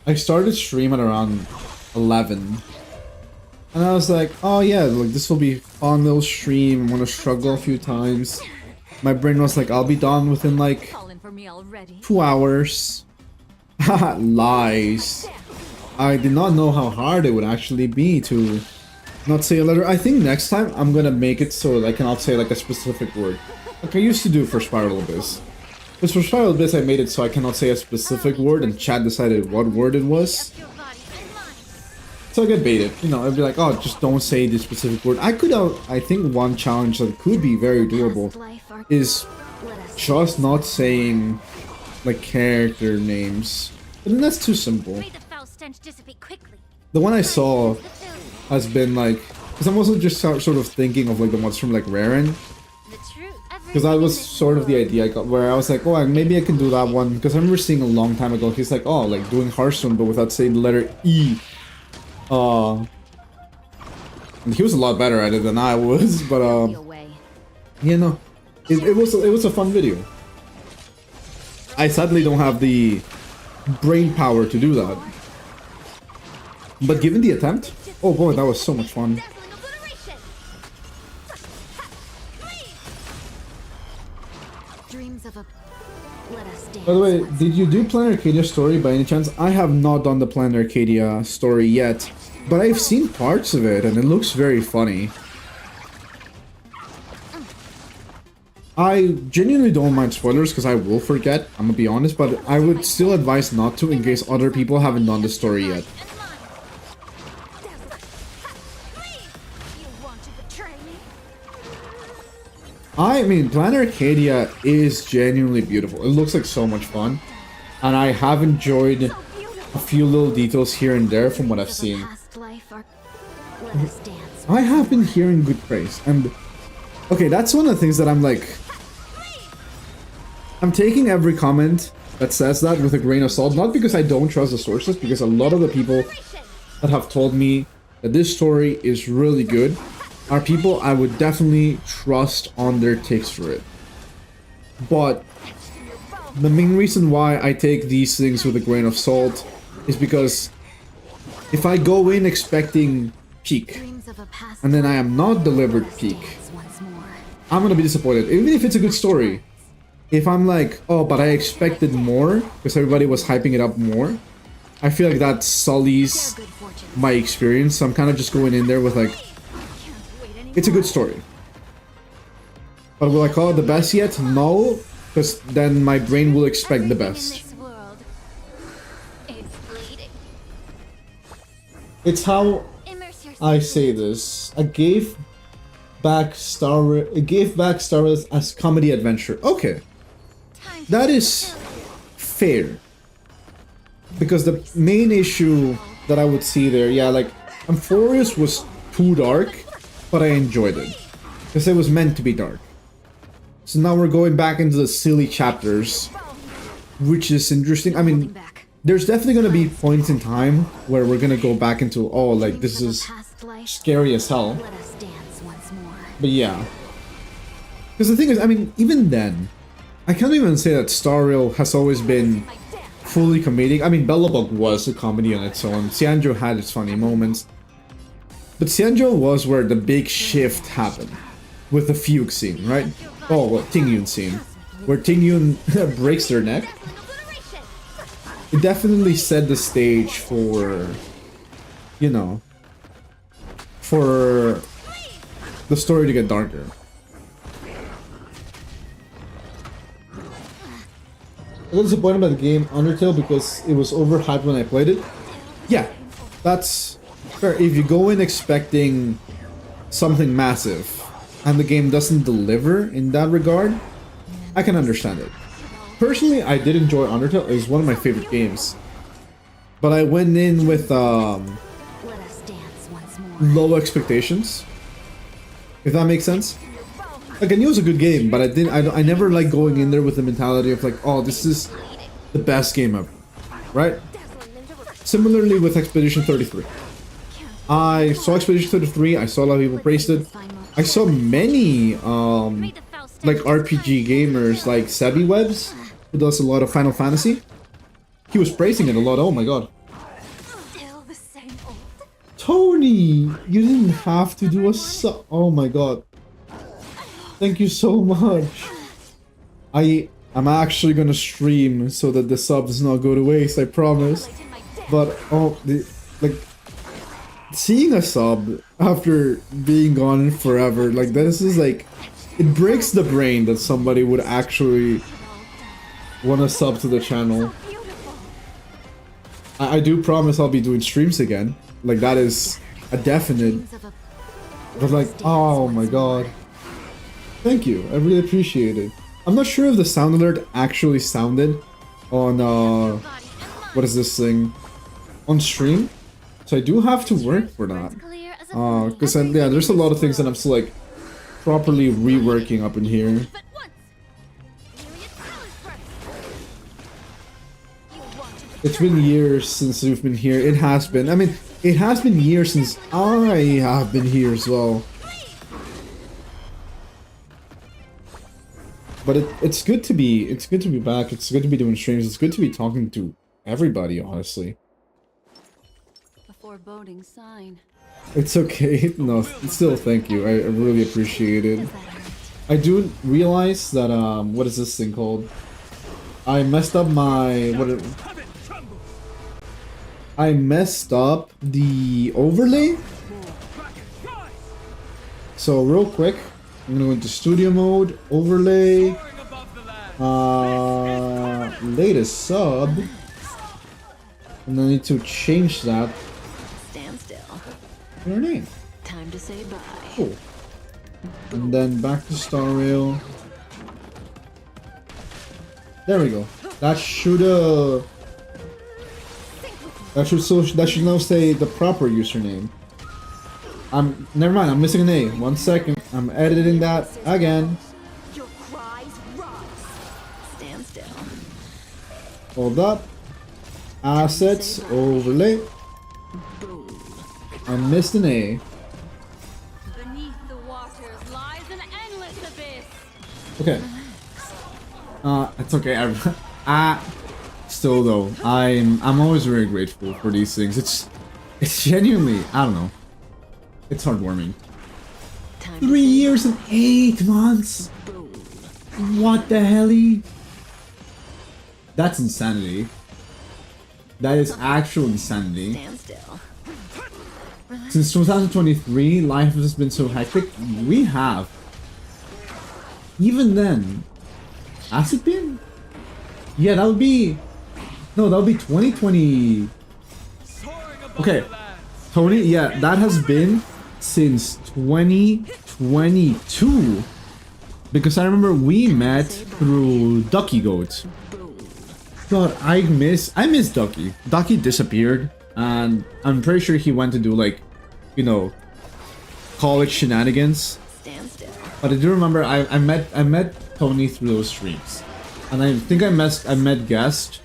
I started stream at around 11. And I was like, oh yeah, like this will be a fun little stream. I'm gonna struggle a few times. My brain was like, I'll be done within like Calling for me already. 2 hours. Haha, lies. I did not know how hard it would actually be to not say a letter. I think next time I'm gonna make it so that I cannot say like a specific word. Like I used to do for Spiral Abyss. Because for Spiral Abyss I made it so I cannot say a specific word and chat decided what word it was. So I get baited. You know, I'd be like, oh, just don't say the specific word. I think one challenge that could be very doable is just not saying like character names. But then that's too simple. The one I saw has been like, because I'm also just sort of thinking of like the ones from like Raren. Because that was sort of the idea I got, where I was like, oh, maybe I can do that one. Because I remember seeing a long time ago, he's like, oh, like doing Hearthstone, but without saying the letter E. And he was a lot better at it than I was, but you know, it was a fun video. I sadly don't have the brain power to do that. But given the attempt, oh boy, that was so much fun. By the way, did you do Planet Arcadia story by any chance? I have not done the Planet Arcadia story yet, but I've seen parts of it and it looks very funny. I genuinely don't mind spoilers because I will forget, I'm gonna be honest, but I would still advise not to in case other people haven't done the story yet. I mean, Planet Arcadia is genuinely beautiful. It looks like so much fun. And I have enjoyed a few little details here and there from what I've seen. I have been hearing good praise. And, okay, that's one of the things that I'm like... I'm taking every comment that says that with a grain of salt. Not because I don't trust the sources, because a lot of the people that have told me that this story is really good are people I would definitely trust on their takes for it. But the main reason why I take these things with a grain of salt is because if I go in expecting peak and then I am not delivered peak, I'm gonna be disappointed, even if it's a good story. If I'm like, oh, but I expected more because everybody was hyping it up more, I feel like that sullies my experience. So I'm kind of just going in there with like, it's a good story. But will I call it the best yet? No, because then my brain will expect the best. It's how I say this. I gave back Star Rail as comedy adventure. Okay. That is fair. Because the main issue that I would see there, yeah, like Amphorius was too dark, but I enjoyed it. Because it was meant to be dark. So now we're going back into the silly chapters, which is interesting. I mean, there's definitely going to be points in time where we're going to go back into, oh, like, this is scary as hell. But yeah. Because the thing is, I mean, even then, I can't even say that Star Rail has always been fully comedic. I mean, Bellabug was a comedy on its own. Xianzhou had its funny moments. But Xianzhou was where the big shift happened. With the Fugue scene, right? Oh, well, Tingyun scene. Where Tingyun breaks their neck. it definitely set the stage for, you know, for the story to get darker. I was disappointed by the game Undertale because it was overhyped when I played it. Yeah, that's fair. If you go in expecting something massive and the game doesn't deliver in that regard, I can understand it. Personally, I did enjoy Undertale. It was one of my favorite games. But I went in with Let us dance once more. low expectations. If that makes sense. Like, I knew it was a good game, but I never like going in there with the mentality of like, oh, this is the best game ever. Right? Similarly with Expedition 33. I saw Expedition 33, I saw a lot of people praised it. I saw many like RPG gamers like Sebi Webs, who does a lot of Final Fantasy. He was praising it a lot. Oh my god. Still the same old. Tony, you didn't have to do a oh my god. Thank you so much. I'm actually gonna stream so that the sub does not go to waste, I promise. But like seeing a sub after being gone forever, like this is like, it breaks the brain that somebody would actually want to sub to the channel. I do promise I'll be doing streams again. Like that is a definite. But like, oh my god. Thank you, I really appreciate it. I'm not sure if the sound alert actually sounded on what is this thing? On stream. So I do have to work for that. Cause yeah, there's a lot of things that I'm still like properly reworking up in here. It's been years since you've been here. It has been. I mean, it has been years since I have been here as well. But it's good to be back. It's good to be doing streams. It's good to be talking to everybody, honestly. A foreboding sign. It's okay. No, still thank you. I really appreciate it. I do realize that what is this thing called? I messed up my I messed up the overlay. So real quick, I'm gonna go into studio mode, overlay, latest sub, and I need to change that. Stand still. Your name. Time to say bye. Cool. And then back to Star Rail. There we go. That should now say the proper username. Never mind, I'm missing an A. 1 second. I'm editing that again. Your cries rise. Stand still. Hold up. Assets, overlay. I missed an A. Beneath the waters lies an endless abyss. Okay. It's okay. Still though, I'm always very grateful for these things. It's genuinely, I don't know. It's heartwarming. 3 years and 8 months. What the hell? That's insanity. That is actual insanity. Stand still. Since 2023, life has been so hectic. We have. Even then, has it been? Yeah, that would be. No, that would be 2020. Okay, Tony. Yeah, that has been since 2022. Because I remember we met through Ducky Goat. God, I miss Ducky. Ducky disappeared, and I'm pretty sure he went to do like, you know, college shenanigans. Stand still. But I do remember I met Tony through those streams, and I think I met Guest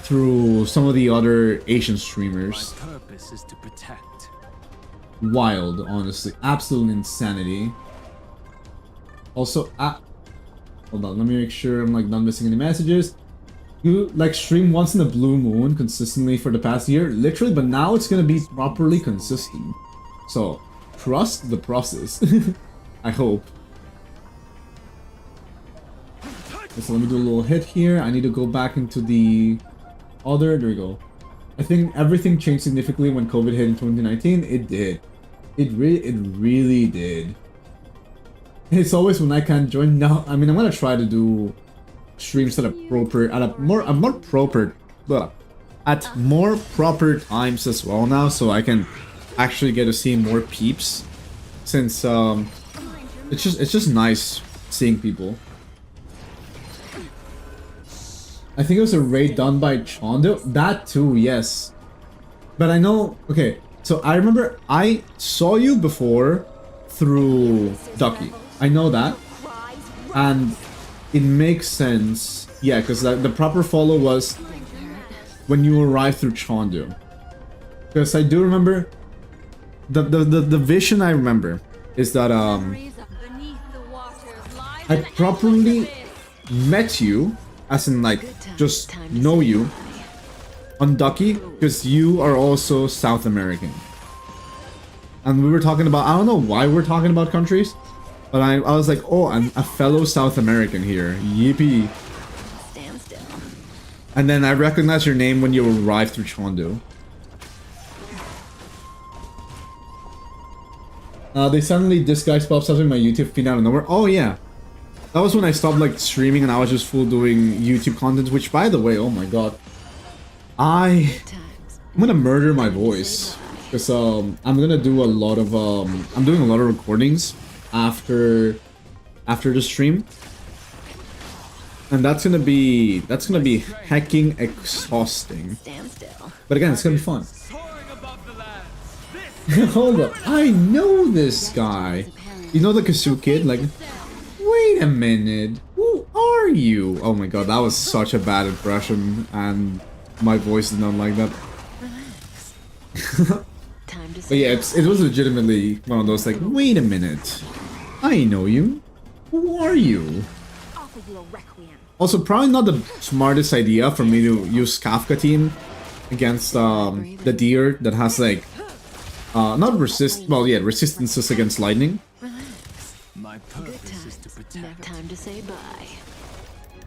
through some of the other Asian streamers. My purpose is to protect. Wild, honestly, absolute insanity. Also, hold on, let me make sure I'm like not missing any messages. You like stream once in a blue moon consistently for the past year, literally, but now it's gonna be properly consistent. So trust the process. I hope. Okay, so let me do a little hit here. I need to go back into the Other, there we go. I think everything changed significantly when COVID hit in 2019. It did. It really did. It's always when I can't join. No, I mean I'm gonna try to do streams at more proper times as well now, so I can actually get to see more peeps. Since it's just nice seeing people. I think it was a raid done by Chondo. That too, yes. But I know. Okay, so I remember I saw you before through Ducky. I know that, and it makes sense. Yeah, because the proper follow was when you arrived through Chondo. Because I do remember the vision I remember is that Beneath the waters lies I an properly endless abyss. met you, as in like just know you on Ducky, because you are also South American. And we were talking about, I don't know why we're talking about countries, but I was like, oh, I'm a fellow South American here. Yippee. Stand still. And then I recognized your name when you arrived through Chondo. They suddenly, this guy pops up in my YouTube feed out of nowhere. Oh yeah. That was when I stopped like streaming and I was just full doing YouTube content, which by the way, oh my god. I'm gonna murder my voice. Because I'm gonna do a lot of I'm doing a lot of recordings after the stream. And that's gonna be hecking exhausting. Stand still. But again, it's gonna be fun. Soaring above the lands. Hold up, I know this guy. You know the Kazoo kid? Like, wait a minute, who are you? Oh my god, that was such a bad impression, and my voice did not like that. Time to But yeah, it was legitimately one of those like, wait a minute, I know you. Who are you? offer you a requiem. Also, probably not the smartest idea for me to use Kafka team against the deer that has like not resistances against lightning. My purpose is to protect. Time to say bye.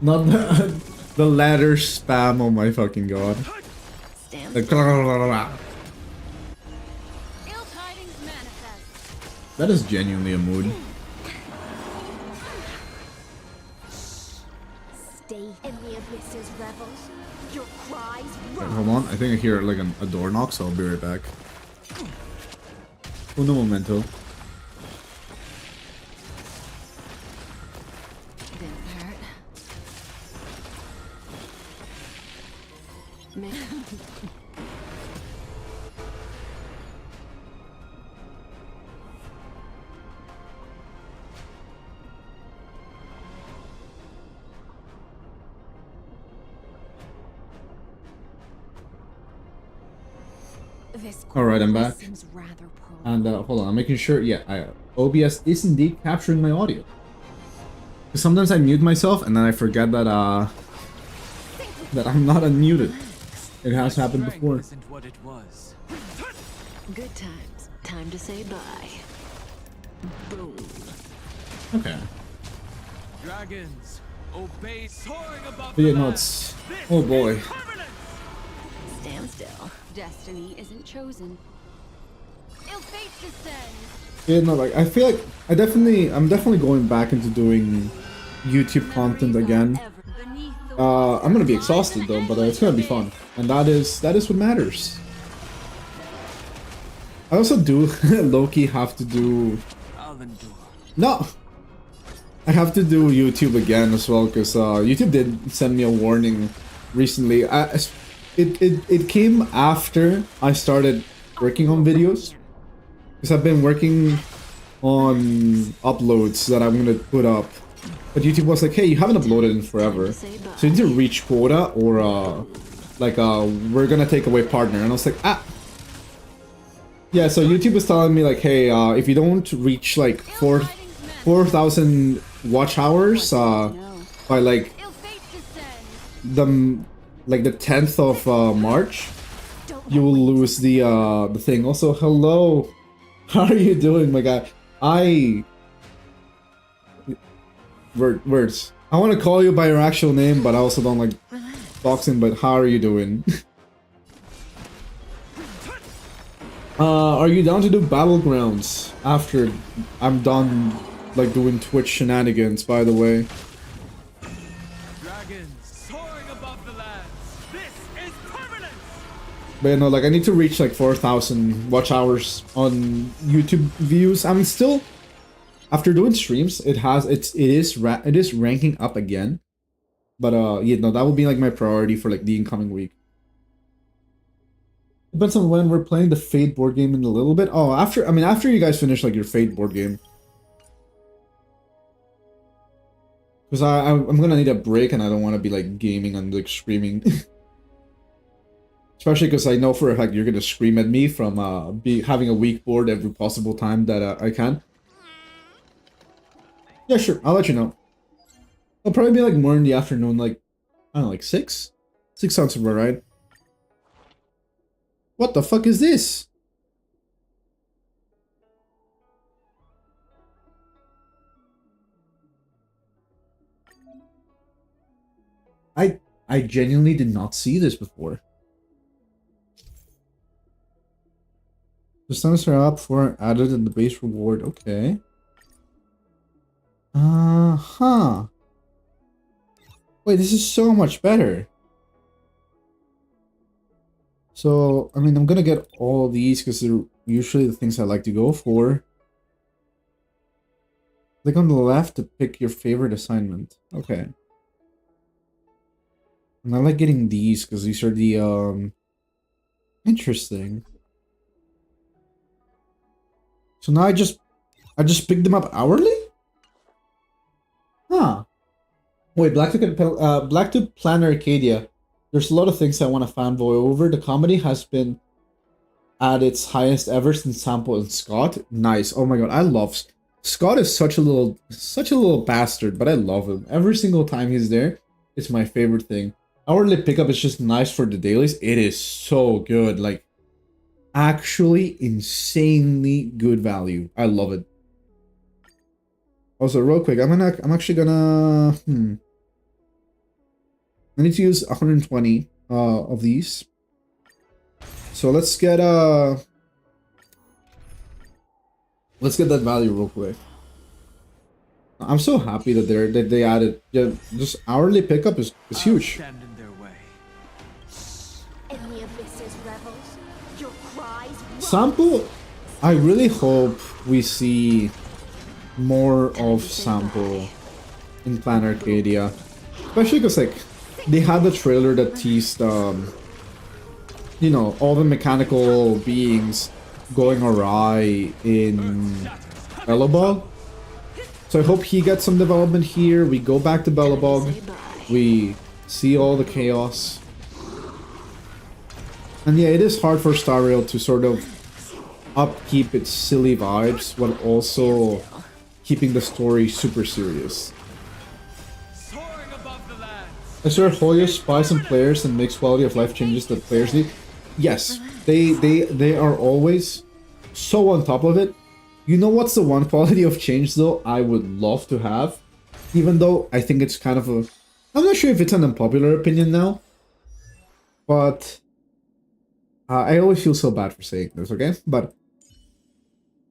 Not the ladder spam. Oh my fucking god. Stand Like, Ill tidings manifest. that is genuinely a mood. Stay in the abyss's revels. Your cries Wait, hold on, I think I hear like a door knock, so I'll be right back. Uno momento. didn't hurt. Man. This Alright, I'm back. seems rather prone. And hold on, I'm making sure. Yeah, OBS is indeed capturing my audio. 'Cause sometimes I mute myself and then I forget that that I'm not unmuted. It has happened Strength before. isn't what it was. Good times. Time to say bye. Boom. Okay. Dragons, obey, soaring above But yeah, the no, lands. it's oh boy. Permanent. Stand still. Destiny isn't chosen. Ill fate descends. Yeah, no, like I feel like I'm definitely going back into doing YouTube content again. Beneath the I'm gonna be exhausted though, but it's gonna be fun, and that is what matters. I also do low-key have to do I'll endure. no. I have to do YouTube again as well because YouTube did send me a warning recently. It came after I started working on videos because I've been working on uploads that I'm gonna put up. But YouTube was like, hey, you haven't uploaded in forever, so you need to reach quota or we're gonna take away partner. And I was like, ah. Yeah, so YouTube was telling me like, hey, if you don't reach like 4,000 watch hours by like ill fate descends. the 10th of March, you will lose the thing. Also, hello, how are you doing, my guy? Words. I want to call you by your actual name, but I also don't like. boxing, but how are you doing? Are you down to do Battlegrounds after I'm done, like, doing Twitch shenanigans, by the way? Dragons soaring above the lands. This is permanence. But you know, like, I need to reach like 4,000 watch hours on YouTube views. I'm still, after doing streams, it is ranking up again. But yeah, no, that will be like my priority for like the incoming week. Depends on when we're playing the Fate board game in a little bit. Oh, after you guys finish like your Fate board game. Because I'm gonna need a break and I don't want to be like gaming and like screaming. Especially because I know for a fact you're gonna scream at me from having a weak board every possible time that I can. Yeah, sure, I'll let you know. It'll probably be like more in the afternoon, like, I don't know, like 6? 6 sounds about right. What the fuck is this? I genuinely did not see this before. The stunts are up for added in the base reward. Okay. Huh. Wait, this is so much better. So, I mean, I'm gonna get all these because they're usually the things I like to go for. Click on the left to pick your favorite assignment. Okay. And I like getting these because these are the, interesting. So now I just picked them up hourly? Huh. Wait, Black to Plan Arcadia. There's a lot of things I want to fanboy over. The comedy has been at its highest ever since Sample and Scott. Nice. Oh my god, I love Scott. Is such a little bastard, but I love him. Every single time he's there, it's my favorite thing. Hourly pickup is just nice for the dailies. It is so good. Like, actually insanely good value. I love it. Also, real quick, I'm actually gonna I need to use 120 of these. So let's get that value real quick. I'm so happy that they added, yeah, just hourly pickup is huge. Stand in their way. In the abyss's revels, your cries rise. Sample, I really hope we see more of Sample in Plan Arcadia. Especially because, like, they had the trailer that teased, you know, all the mechanical beings going awry in Belobog. So I hope he gets some development here. We go back to Belobog. We see all the chaos. And yeah, it is hard for Star Rail to sort of upkeep its silly vibes while also keeping the story super serious. I swear Hoya spies on players and makes quality of life changes that players need. Yes, they are always so on top of it. You know what's the one quality of change though I would love to have? Even though I think it's kind of a... I'm not sure if it's an unpopular opinion now. But... I always feel so bad for saying this, okay? But...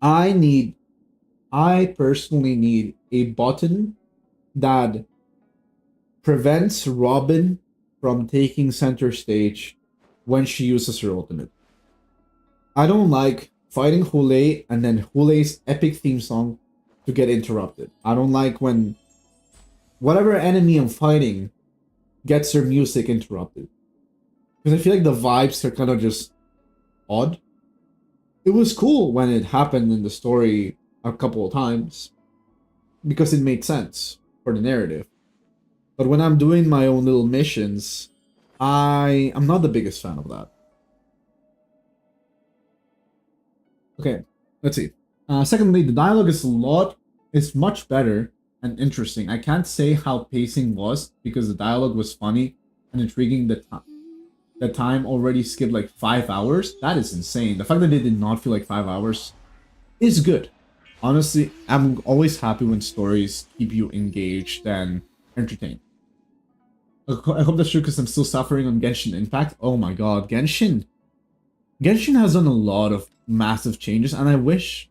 I personally need a button that prevents Robin from taking center stage when she uses her ultimate. I don't like fighting Hule and then Hule's epic theme song to get interrupted. I don't like when whatever enemy I'm fighting gets their music interrupted. Because I feel like the vibes are kind of just odd. It was cool when it happened in the story a couple of times because it made sense for the narrative. But when I'm doing my own little missions, I'm not the biggest fan of that. Okay, let's see. Secondly, the dialogue is much better and interesting. I can't say how pacing was because the dialogue was funny and intriguing. The time already skipped like 5 hours. That is insane. The fact that it did not feel like 5 hours is good. Honestly, I'm always happy when stories keep you engaged and entertained. I hope that's true because I'm still suffering on Genshin Impact. Oh my god, Genshin. Genshin has done a lot of massive changes, and I wish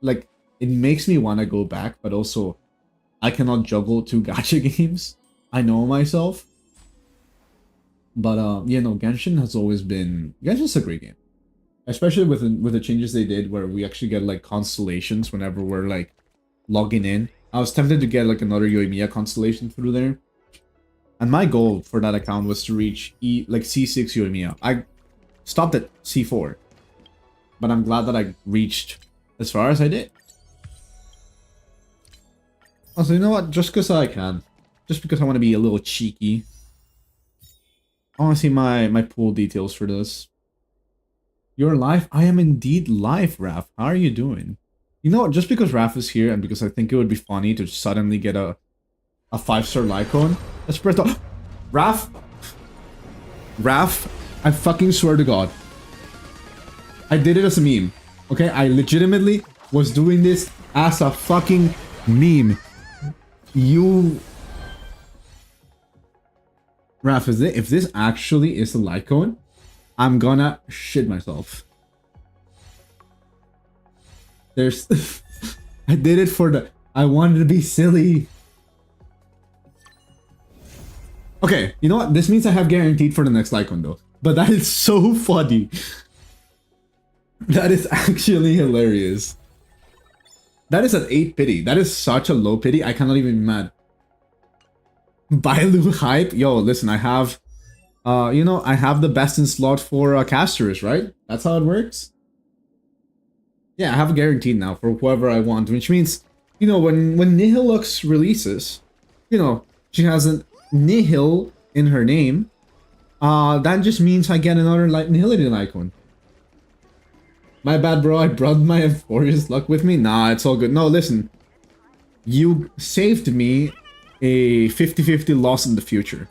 like it makes me want to go back, but also I cannot juggle two gacha games. I know myself. But you know, Genshin has always been Genshin's a great game. Especially with the changes they did where we actually get like constellations whenever we're like logging in. I was tempted to get like another Yoimiya constellation through there. And my goal for that account was to reach like C6 Yoimiya. I stopped at C4. But I'm glad that I reached as far as I did. Also, you know what? Just because I can. Just because I want to be a little cheeky. I want to see my pool details for this. You're live? I am indeed live, Raph. How are you doing? You know what? Just because Raph is here and because I think it would be funny to suddenly get a 5-star Lycone. Let's press the... Raph? Raph? I fucking swear to God. I did it as a meme. Okay? I legitimately was doing this as a fucking meme. You... Raph, if this actually is a Lycone, I'm gonna shit myself. There's... I did it for the... I wanted to be silly. Okay, you know what? This means I have guaranteed for the next Lycone though. But that is so funny. That is actually hilarious. That is an 8 pity. That is such a low pity. I cannot even be mad. Bailu hype? Yo, listen, I have... you know, I have the best in slot for casters, right? That's how it works? Yeah, I have a guaranteed now for whoever I want, which means, you know, when Nihilux releases, you know, she has a Nihil in her name, that just means I get another Nihility Lycone. My bad, bro, I brought my Euphorious luck with me? Nah, it's all good. No, listen, you saved me a 50-50 loss in the future.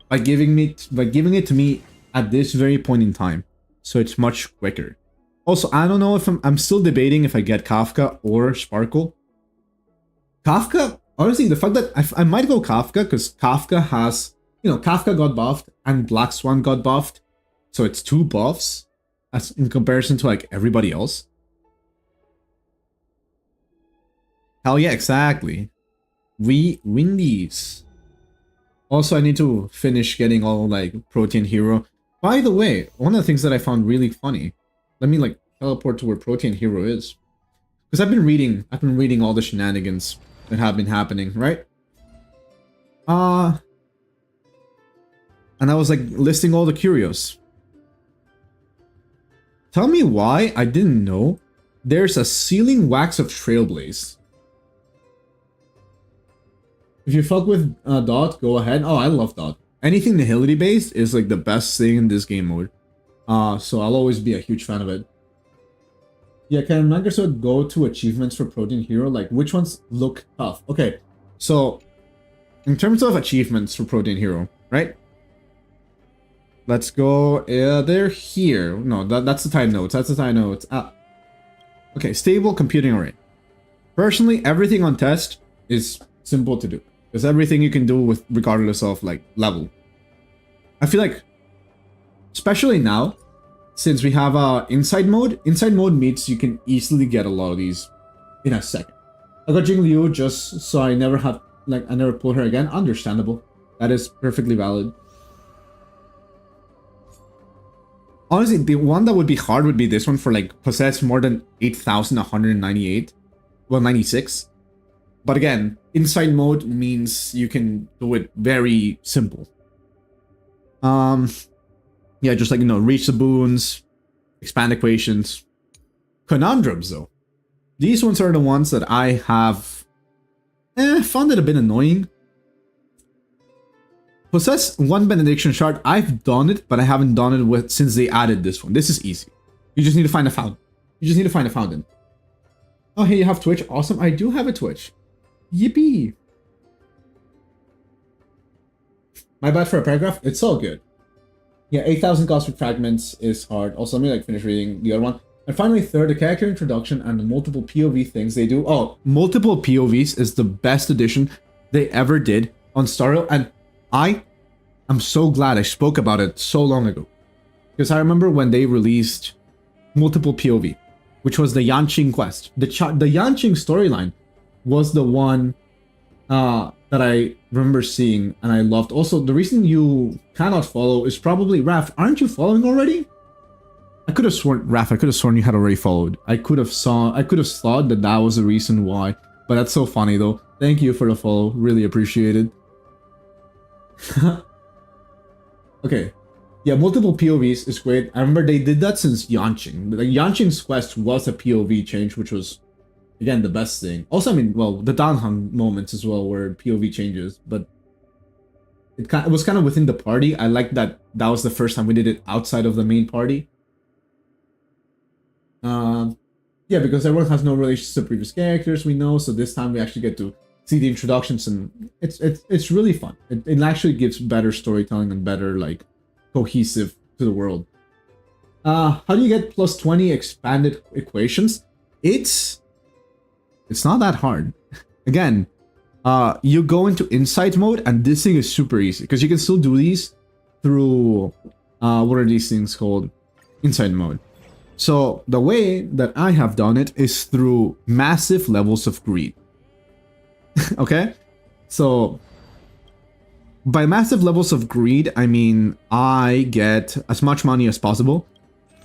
By giving it to me at this very point in time, so it's much quicker. Also, I don't know if I'm still debating if I get Kafka or Sparkle. Kafka, honestly, the fact that I might go Kafka because Kafka has, you know, Kafka got buffed and Black Swan got buffed, so it's 2 buffs as in comparison to like everybody else. Hell yeah, exactly. We win these. Also, I need to finish getting all, like, Protein Hero. By the way, one of the things that I found really funny... Let me, like, teleport to where Protein Hero is. Because I've been reading all the shenanigans that have been happening, right? And I was, like, listing all the curios. Tell me why I didn't know there's a Sealing Wax of Trailblaze. If you fuck with Dot, go ahead. Oh, I love Dot. Anything Nihility based is like the best thing in this game mode. So I'll always be a huge fan of it. Yeah, can Microsoft go to achievements for Protein Hero? Like, which ones look tough? Okay, so in terms of achievements for Protein Hero, right? Let's go. They're here. No, that's the time notes. That's the time notes. Okay, stable computing array. Personally, everything on test is simple to do. There's everything you can do with regardless of like level. I feel like, especially now, since we have inside mode means you can easily get a lot of these in a second. I got Jing Liu just so I never pull her again. Understandable. That is perfectly valid. Honestly, the one that would be hard would be this one for like possess more than 8,198. Well, 96. But again, inside mode means you can do it very simple. Yeah, just like, you know, reach the boons, expand equations. Conundrums, though. These ones are the ones that I have found it a bit annoying. Possess 1 benediction shard. I've done it, but I haven't done it since they added this one. This is easy. You just need to find a fountain. Oh, hey, you have Twitch. Awesome. I do have a Twitch. Yippee. My bad for a paragraph. It's all good. Yeah, 8,000 cosmic fragments is hard. Also, let me like finish reading the other one. And finally, third, the character introduction and the multiple POV things they do. Oh, multiple POVs is the best addition they ever did on Star Rail. And I I'm so glad I spoke about it so long ago. Because I remember when they released multiple POV, which was the Yanqing quest. The Yanqing storyline was the one that I remember seeing and I loved. Also, the reason you cannot follow is probably Raph. Aren't you following already? I could have sworn, Raph, I could have sworn you had already followed. I could have thought that that was the reason why. But that's so funny though. Thank you for the follow. Really appreciate it. Okay. Yeah, multiple POVs is great. I remember they did that since Yanqing. Like, Yanqing's quest was a POV change, which was, again, the best thing. Also, I mean, well, the Danheng moments as well, where POV changes, but it was kind of within the party. I like that that was the first time we did it outside of the main party. Yeah, because everyone has no relations to previous characters, we know, so this time we actually get to see the introductions, and it's really fun. It actually gives better storytelling and better, like, cohesive to the world. How do you get plus 20 expanded equations? It's not that hard. Again, you go into insight mode, and this thing is super easy because you can still do these through what are these things called? Insight mode. So the way that I have done it is through massive levels of greed. Okay, so by massive levels of greed, I mean I get as much money as possible.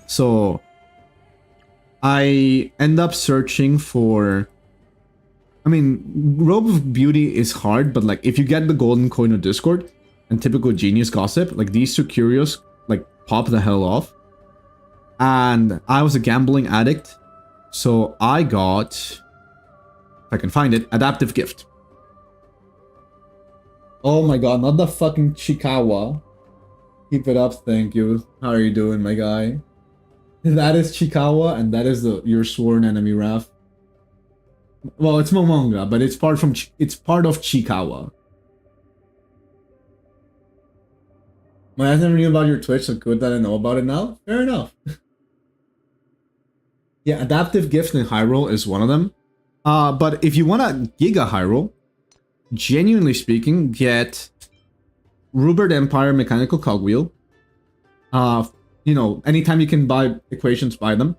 So I end up searching for, I mean, Robe of Beauty is hard, but like if you get the golden coin of Discord and typical genius gossip, like these two curios like pop the hell off. And I was a gambling addict, so I got, if I can find it, adaptive gift. Oh my god, not the fucking Chikawa. Keep it up, thank you. How are you doing, my guy? That is Chikawa, and that is your sworn enemy, Raph. Well, it's Momonga, but it's part of Chikawa. My I never knew about your Twitch, so good that I know about it now. Fair enough. Yeah, adaptive gift in Hyrule is one of them. But if you want a Giga Hyrule, genuinely speaking, get Rupert Empire Mechanical Cogwheel. You know, anytime you can buy equations, buy them.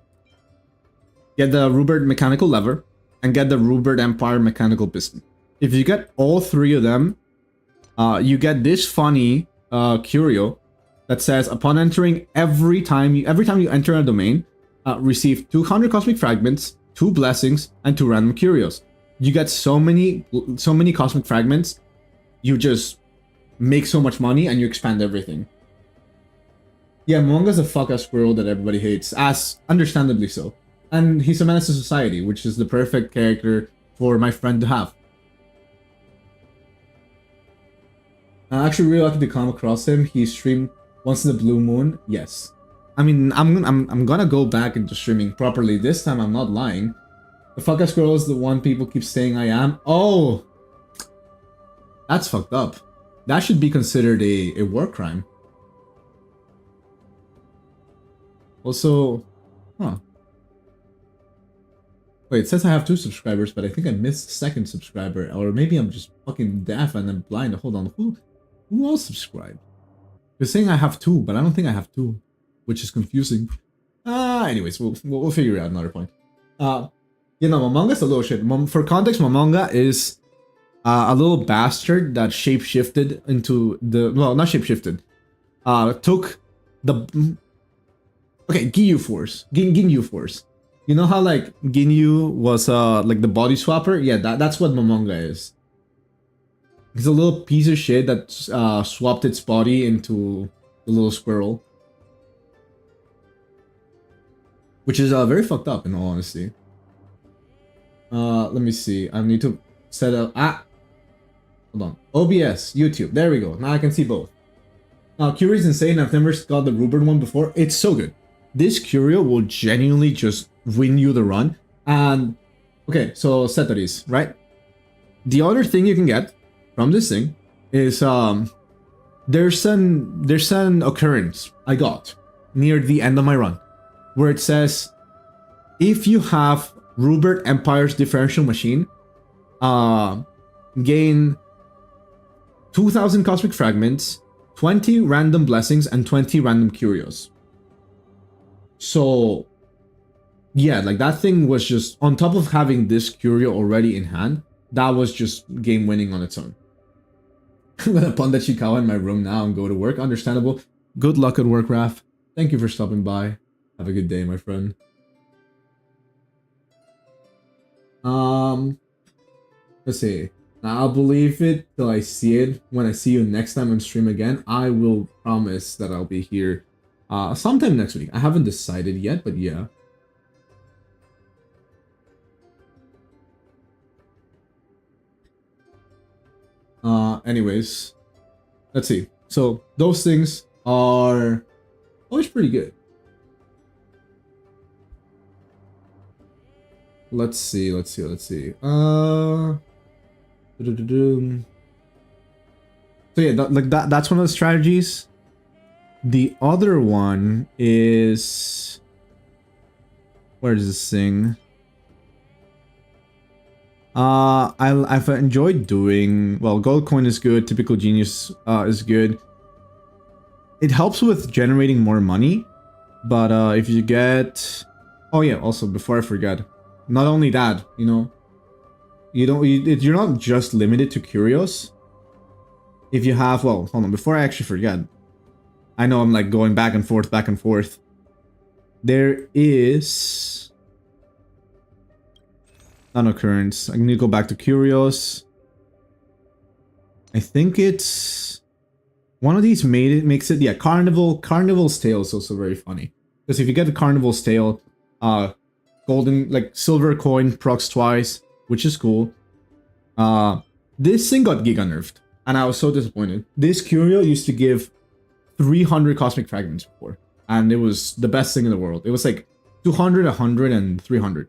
Get the Rupert Mechanical Lever, and get the Rupert Empire Mechanical Piston. If you get all three of them, you get this funny curio that says, upon entering every time you enter a domain, receive 200 cosmic fragments, 2 blessings, and 2 random curios. You get so many cosmic fragments, you just make so much money and you expand everything. Yeah, Monga's a fuck-ass squirrel that everybody hates, as understandably so. And he's a menace to society, which is the perfect character for my friend to have. I'm actually really lucky to come across him. He streamed once in the blue moon. Yes. I mean, I'm gonna go back into streaming properly. This time I'm not lying. The fuck-ass squirrel is the one people keep saying I am. Oh! That's fucked up. That should be considered a war crime. Also, huh. Wait, it says I have 2 subscribers, but I think I missed the second subscriber. Or maybe I'm just fucking deaf and I'm blind. Hold on, who else subscribed? You're saying I have 2, but I don't think I have 2. Which is confusing. Anyways, we'll figure it out another point. You know, Momonga's a little shit. For context, Momonga is a little bastard that shapeshifted into the... Well, not shapeshifted. Took the... Okay, Ginyu Force. Ginyu Force. You know how, like, Ginyu was, like, the body swapper? Yeah, that's what Momonga is. He's a little piece of shit that swapped its body into the little squirrel. Which is very fucked up, in all honesty. Let me see. I need to set up... Hold on. OBS, YouTube. There we go. Now I can see both. Now, Curio's insane. I've never got the Rupert one before. It's so good. This Curio will genuinely just win you the run. And... Okay, so Setoris, right? The other thing you can get from this thing is... There's an occurrence I got near the end of my run, where it says, if you have Rupert Empire's differential machine, gain 2,000 cosmic fragments, 20 random blessings and 20 random curios. So yeah, like that thing was just on top of having this curio already in hand, that was just game winning on its own. I'm gonna pun that Chikawa in my room now and go to work. Understandable. Good luck at work, Raph. Thank you for stopping by. Have a good day, my friend. Let's see. I'll believe it till I see it. When I see you next time on stream again, I will promise that I'll be here sometime next week. I haven't decided yet, but yeah. Anyways, let's see. So those things are always pretty good. Let's see. So yeah, that's one of the strategies. The other one is, where is this thing? I've enjoyed doing, well, gold coin is good, typical genius is good. It helps with generating more money, but if you get, oh yeah, also before I forget, not only that, you know, you're not just limited to curios. If you have, well, hold on, before I actually forget, I know I'm like going back and forth. There is non-occurrence. I need to go back to curios. I think it's one of these makes it, yeah, Carnival's Tale is also very funny. Because if you get the Carnival's Tale, golden, like silver coin procs twice, which is cool. This thing got giga nerfed, and I was so disappointed. This curio used to give 300 cosmic fragments before, and it was the best thing in the world. It was like 200, 100, and 300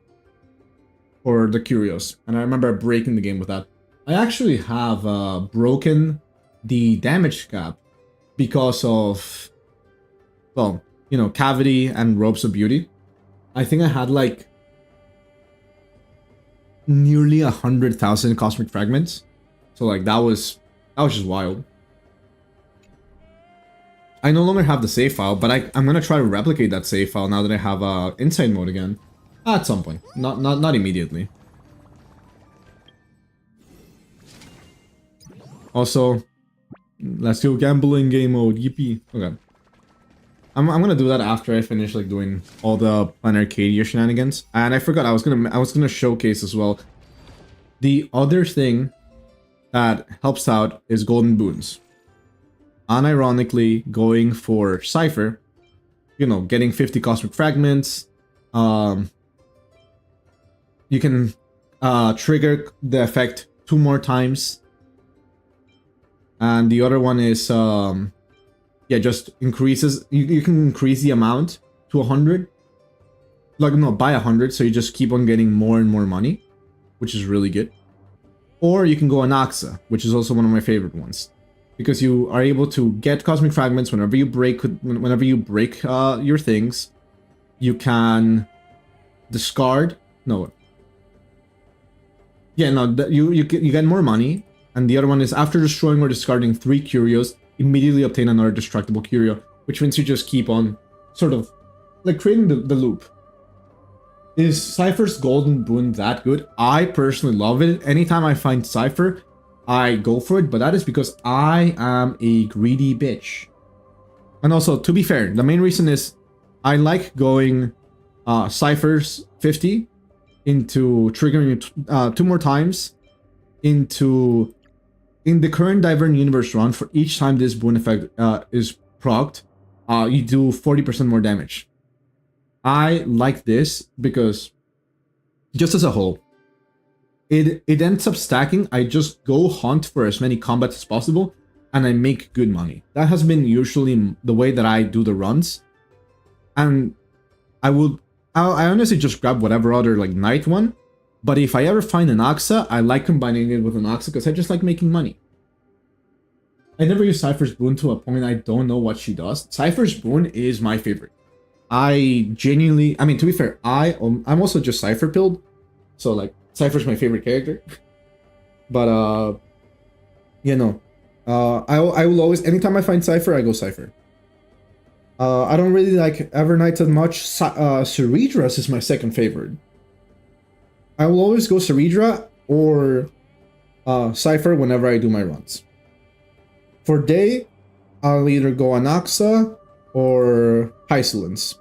for the curios, and I remember breaking the game with that. I actually have broken the damage cap because of, well, you know, Cavity and Ropes of Beauty. I think I had like nearly 100,000 cosmic fragments, so like that was just wild. I no longer have the save file, but I'm gonna try to replicate that save file now that I have inside mode again. At some point, not immediately. Also, let's do gambling game mode. Yippee! Okay, I'm gonna do that after I finish like doing all the Plan Arcadia shenanigans. And I forgot I was gonna showcase as well. The other thing that helps out is golden boons. Unironically, going for Cypher, you know, getting 50 cosmic fragments. You can trigger the effect 2 more times. And the other one is, yeah, just increases. You can increase the amount to 100. Like, no, by 100, so you just keep on getting more and more money, which is really good. Or you can go Anaxa, which is also one of my favorite ones, because you are able to get cosmic fragments whenever you break your things. You can discard. No. Yeah, no. You get more money, and the other one is after destroying or discarding 3 curios, immediately obtain another destructible curio, which means you just keep on sort of like creating the loop. Is Cypher's golden boon that good? I personally love it. Anytime I find Cypher, I go for it, but that is because I am a greedy bitch. And also, to be fair, the main reason is I like going Cypher's 50 into triggering it 2 more times in the current Divern Universe run. For each time this boon effect is procced, you do 40% more damage. I like this because, just as a whole, it ends up stacking. I just go hunt for as many combats as possible, and I make good money. That has been usually the way that I do the runs. And I honestly just grab whatever other like night one. But if I ever find an Axa, I like combining it with an Axa because I just like making money. I never use Cypher's boon to a point I don't know what she does. Cypher's boon is my favorite. I genuinely, I mean, to be fair, I'm also just Cypher pilled, so like Cypher's my favorite character. But you know, I will always, anytime I find Cypher, I go Cypher. I don't really like Evernight that much. Ceredra's is my second favorite. I will always go Ceredra or Cypher whenever I do my runs. For day, I'll either go Anaxa or Hysolence,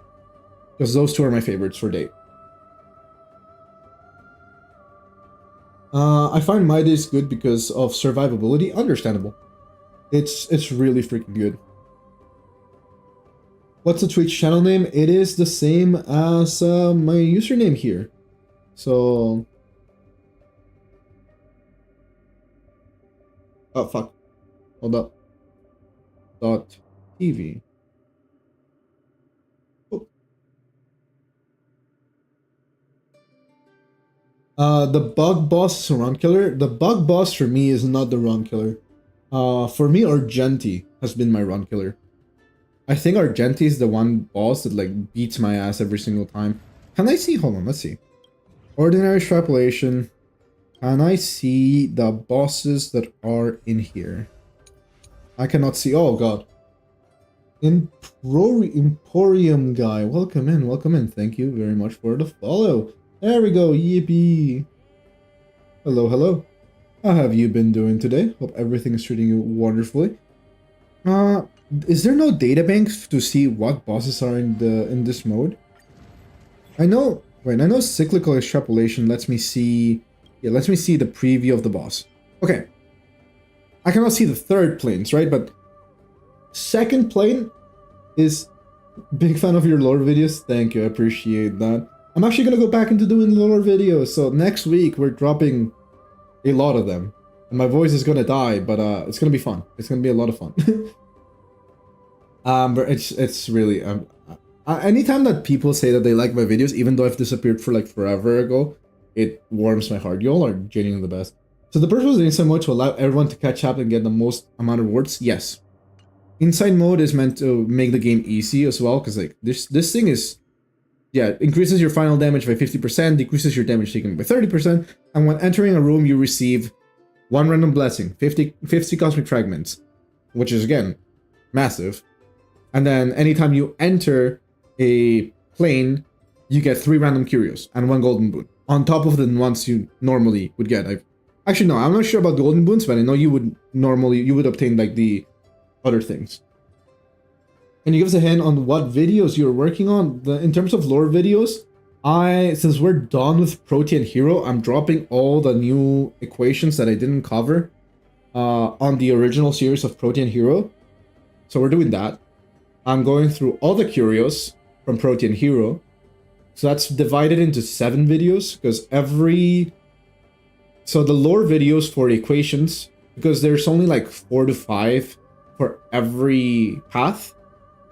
because those two are my favorites for day. I find Midas good because of survivability. Understandable. It's really freaking good. What's the Twitch channel name? It is the same as my username here. So... oh, fuck. Hold up. .tv. The bug boss is a run killer. The bug boss for me is not the run killer. For me, Argenti has been my run killer. I think Argenti is the one boss that like beats my ass every single time. Can I see? Hold on, let's see. Ordinary extrapolation. Can I see the bosses that are in here? I cannot see. Oh god. Emporium guy. Welcome in, welcome in. Thank you very much for the follow. There we go. Yippee. Hello, hello. How have you been doing today? Hope everything is treating you wonderfully. Is there no databank to see what bosses are in this mode? I know. Wait, I know cyclical extrapolation lets me see. Yeah, lets me see the preview of the boss. Okay. I cannot see the third planes, right? But second plane is big fan of your lore videos. Thank you, I appreciate that. I'm actually gonna go back into doing lore videos. So next week we're dropping a lot of them, and my voice is gonna die, but it's gonna be fun. It's gonna be a lot of fun. But it's really anytime that people say that they like my videos, even though I've disappeared for like forever ago, it warms my heart. Y'all are genuinely the best. So the purpose of the inside mode to allow everyone to catch up and get the most amount of rewards. Yes, inside mode is meant to make the game easy as well, because like this thing is, yeah, it increases your final damage by 50%, decreases your damage taken by 30%, and when entering a room you receive 1 random blessing, 50 cosmic fragments, which is again massive. And then anytime you enter a plane, you get 3 random curios and 1 golden boon on top of the ones you normally would get. Actually, no, I'm not sure about golden boons, but I know you would obtain like the other things. Can you give us a hint on what videos you're working on? In terms of lore videos, since we're done with Protean Hero, I'm dropping all the new equations that I didn't cover on the original series of Protean Hero. So we're doing that. I'm going through all the curios from Protean Hero. So that's divided into 7 videos, because so the lore videos for equations, because there's only like 4 to 5 for every path,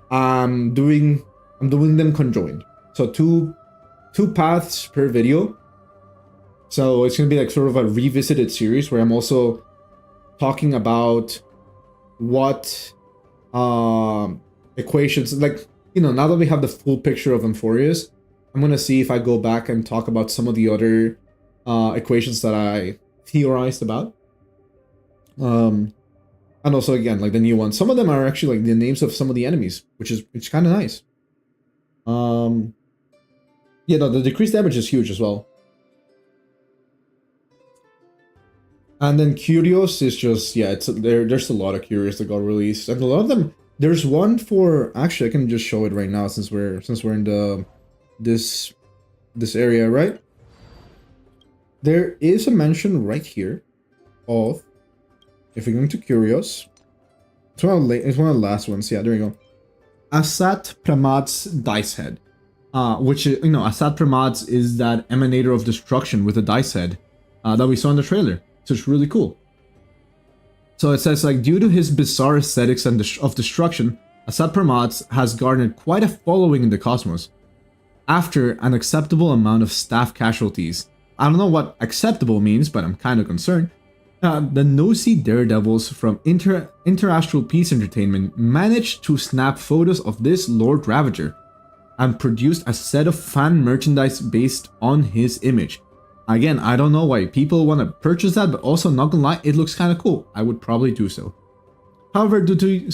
I'm doing them conjoined. So two paths per video. So it's gonna be like sort of a revisited series where I'm also talking about what equations, like, you know, now that we have the full picture of Amphorius, I'm gonna see if I go back and talk about some of the other equations that I theorized about. And also, again, like the new ones. Some of them are actually like the names of some of the enemies, which is kind of nice. Yeah, no, the decreased damage is huge as well. And then Curios is just, yeah, there's a lot of Curios that got released, and a lot of them. There's one for, actually I can just show it right now since we're in this area, right? There is a mention right here of, if we're going to Curios, it's one of the last ones. Yeah, there you go. Asat Pramad's dice head, which is, you know, Asat Pramad's is that emanator of destruction with a dice head that we saw in the trailer. So it's really cool. So it says, like, due to his bizarre aesthetics and of destruction, Asat Pramad's has garnered quite a following in the cosmos. After an acceptable amount of staff casualties. I don't know what acceptable means, but I'm kind of concerned. The nosy daredevils from Interastral Peace Entertainment managed to snap photos of this Lord Ravager and produced a set of fan merchandise based on his image. Again, I don't know why people want to purchase that, but also, not gonna lie, it looks kind of cool. I would probably do so. However, due to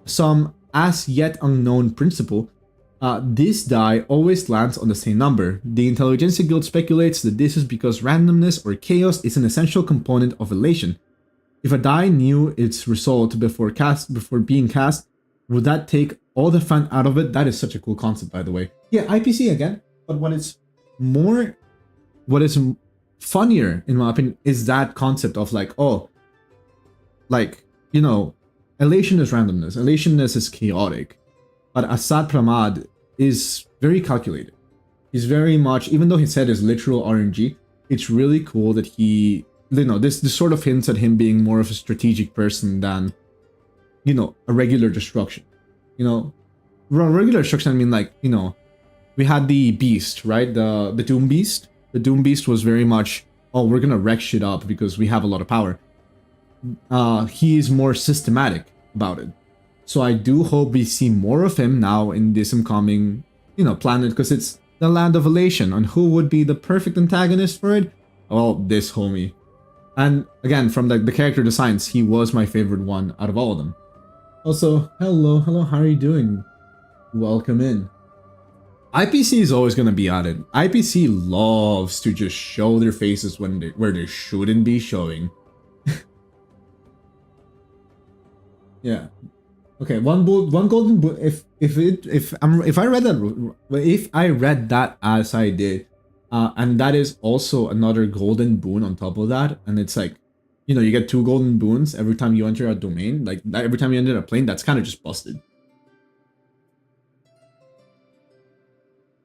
some as yet unknown principle, this die always lands on the same number. The Intelligentsia Guild speculates that this is because randomness or chaos is an essential component of elation. If a die knew its result before being cast, would that take all the fun out of it? That is such a cool concept, by the way. Yeah, IPC again, but what is funnier, in my opinion, is that concept of like, oh, like, you know, elation is randomness, elationness is chaotic, but Assad Pramad is very calculated. He's very much, even though his head is literal RNG, it's really cool that he, you know, this sort of hints at him being more of a strategic person than, you know, a regular destruction. You know, regular destruction, I mean, like, you know, we had the beast, right? The Doom Beast. The Doom Beast was very much, oh, we're gonna wreck shit up because we have a lot of power. He is more systematic about it. So I do hope we see more of him now in this incoming, you know, planet, because it's the land of elation. And who would be the perfect antagonist for it? Well, this homie. And again, from the character designs, he was my favorite one out of all of them. Also, hello, how are you doing? Welcome in. IPC is always going to be at it. IPC loves to just show their faces where they shouldn't be showing. Yeah. Okay, one golden boon. If I read that as I did, and that is also another golden boon on top of that, and it's like, you know, you get 2 golden boons every time you enter a domain. Like every time you enter a plane, that's kind of just busted.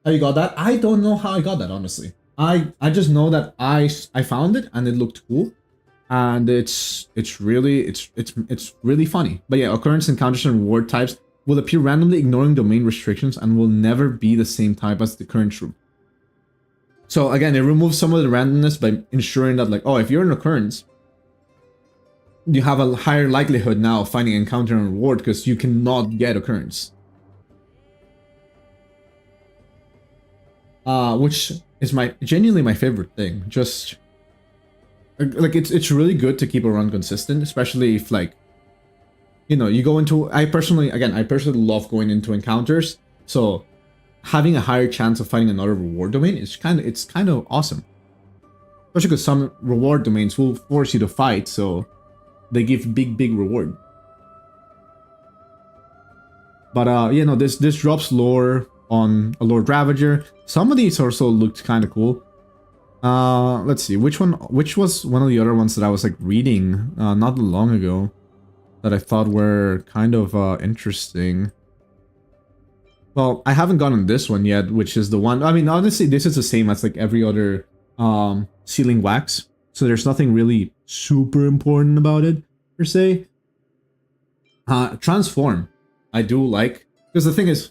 How you got that? I don't know how I got that, honestly. I just know that I found it and it looked cool, and it's really funny. But yeah, occurrence, encounters, and reward types will appear randomly, ignoring domain restrictions, and will never be the same type as the current room. So again, it removes some of the randomness by ensuring that, like, oh, if you're an occurrence, you have a higher likelihood now of finding encounter and reward because you cannot get occurrence. Which is genuinely my favorite thing. Just like it's really good to keep a run consistent, especially if, like, you know, you go into, I personally love going into encounters, so having a higher chance of finding another reward domain is kind of awesome. Especially because some reward domains will force you to fight, so they give big reward. But you know, this drops lore on a Lord Ravager. Some of these also looked kind of cool. Let's see, which was one of the other ones that I was like reading not long ago that I thought were kind of interesting. Well, I haven't gotten this one yet, which is the one, I mean, honestly, this is the same as like every other sealing wax, so there's nothing really super important about it per se. Transform, I do like, because the thing is,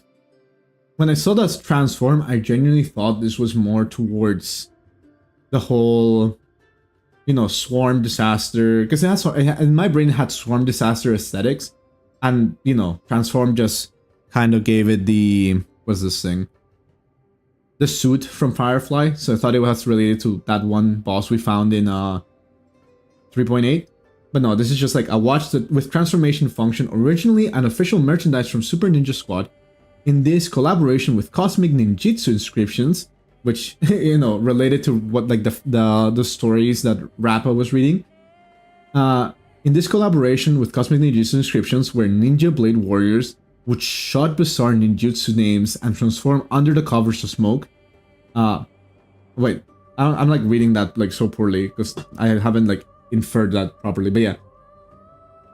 when I saw that transform, I genuinely thought this was more towards the whole, you know, swarm disaster, because that's what in my brain it had swarm disaster aesthetics, and you know, transform just kind of gave it the, what's this thing, the suit from Firefly. So I thought it was related to that one boss we found in 3.8. But no, this is just like a watch that with transformation function, originally an official merchandise from Super Ninja Squad. In this collaboration with Cosmic Ninjutsu inscriptions, which, you know, related to what, like, the stories that Rappa was reading. In this collaboration with Cosmic Ninjutsu inscriptions, where ninja blade warriors would shot bizarre ninjutsu names and transform under the covers of smoke. Wait, I'm like reading that like so poorly because I haven't like inferred that properly, but yeah.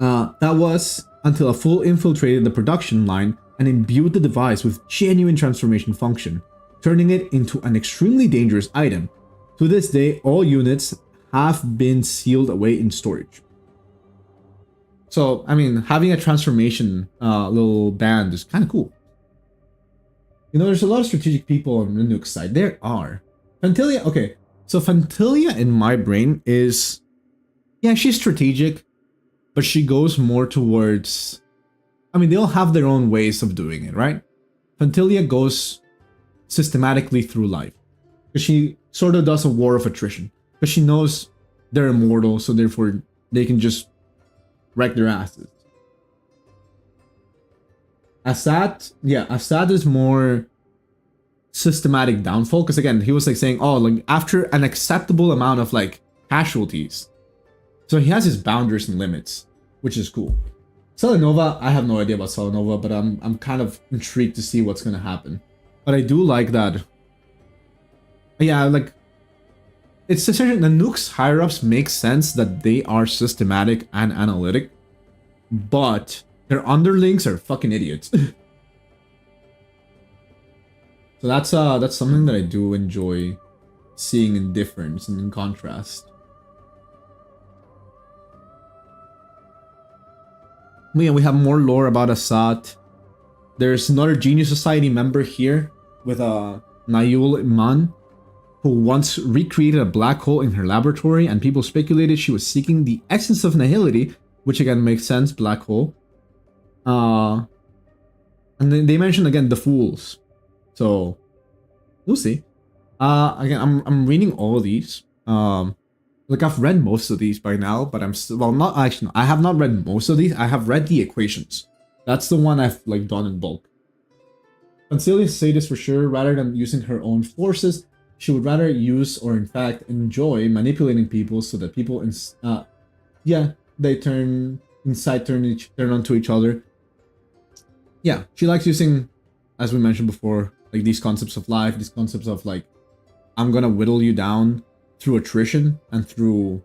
That was until a fool infiltrated the production line and imbued the device with genuine transformation function, turning it into an extremely dangerous item. To this day, all units have been sealed away in storage. So, I mean, having a transformation little band is kind of cool. You know, there's a lot of strategic people on the Nuke side. There are. Fantilia, okay. So Fantilia in my brain is, yeah, she's strategic, but she goes more towards, I mean, they all have their own ways of doing it, right? Fantilia goes systematically through life. Because she sort of does a war of attrition. Because she knows they're immortal, so therefore they can just wreck their asses. Assad, yeah, Assad is more systematic downfall, because again, he was like saying, oh, like after an acceptable amount of like casualties. So he has his boundaries and limits, which is cool. Selenova, I have no idea about Selenova, but I'm kind of intrigued to see what's gonna happen. But I do like that. Yeah, like it's essentially the nukes higher ups make sense that they are systematic and analytic, but their underlings are fucking idiots. So that's something that I do enjoy seeing in difference and in contrast. Yeah, we have more lore about Assad. There's another Genius Society member here with Nayul Iman, who once recreated a black hole in her laboratory, and people speculated she was seeking the essence of nihility, which again makes sense, black hole. And then they mentioned again the fools. So we'll see. Again, I'm reading all of these. Like I've read most of these by now, but I'm still, well, not actually, no, I have not read most of these. I have read the equations. That's the one I've like done in bulk. Concelia say this for sure. Rather than using her own forces, she would rather use or in fact enjoy manipulating people so that people they turn onto each other. Yeah, she likes using, as we mentioned before, like these concepts of life, these concepts of like, I'm gonna whittle you down through attrition and through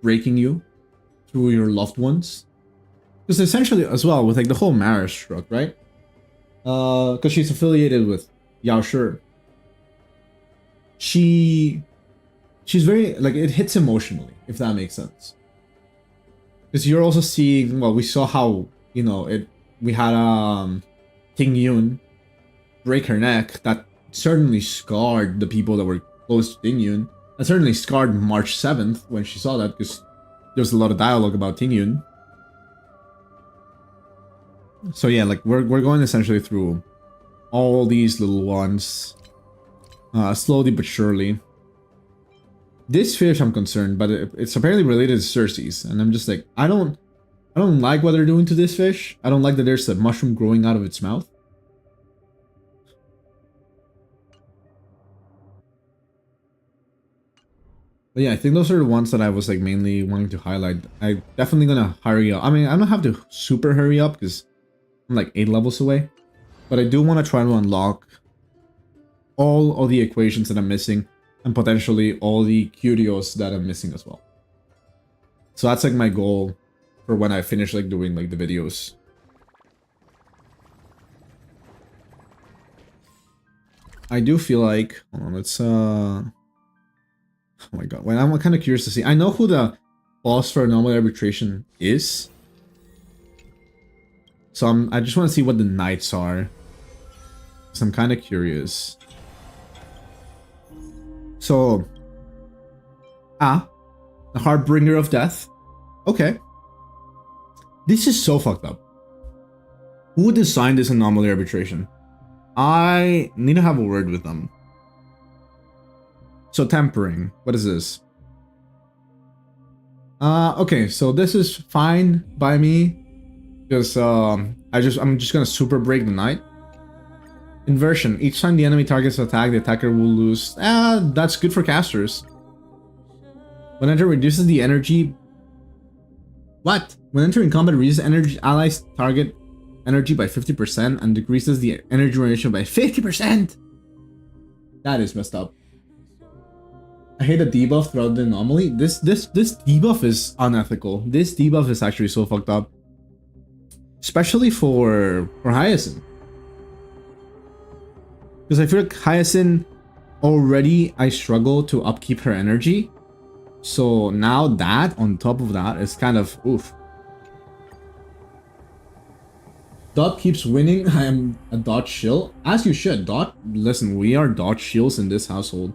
breaking you, through your loved ones. Because essentially as well with like the whole marriage struck, right? Because she's affiliated with Yao Shi. She's very, like, it hits emotionally, if that makes sense. Because you're also seeing, well, we saw how, you know, we had Ting Yun break her neck. That certainly scarred the people that were close to Ting Yun. That certainly scarred March 7th when she saw that, because there was a lot of dialogue about Ting Yun. So yeah, like we're going essentially through all these little ones, slowly but surely. This fish I'm concerned, but it's apparently related to Cersei's, and I'm just like, I don't like what they're doing to this fish. I don't like that there's a mushroom growing out of its mouth. But yeah, I think those are the ones that I was like mainly wanting to highlight. I'm definitely gonna hurry up. I mean, I don't have to super hurry up because I'm like 8 levels away. But I do want to try to unlock all of the equations that I'm missing, and potentially all the curios that I'm missing as well. So that's like my goal for when I finish like doing like the videos. I do feel like, hold on, let's oh my god, well, I'm kind of curious to see. I know who the boss for Anomaly Arbitration is. So I just want to see what the knights are. So I'm kind of curious. So, the Heartbringer of Death. Okay. This is so fucked up. Who designed this Anomaly Arbitration? I need to have a word with them. So tempering, what is this? Okay, so this is fine by me. Because I'm just gonna super break the knight. Inversion. Each time the enemy targets attack, the attacker will lose. That's good for casters. When enter reduces the energy. What? When entering combat, reduces energy allies target energy by 50% and decreases the energy generation by 50%. That is messed up. I hate the debuff throughout the anomaly. This debuff is unethical. This debuff is actually so fucked up. Especially for Hyacinth. Because I feel like Hyacinth already I struggle to upkeep her energy. So now that on top of that is kind of oof. Dot keeps winning. I am a Dot shield. As you should. Dot, listen, we are Dot shields in this household.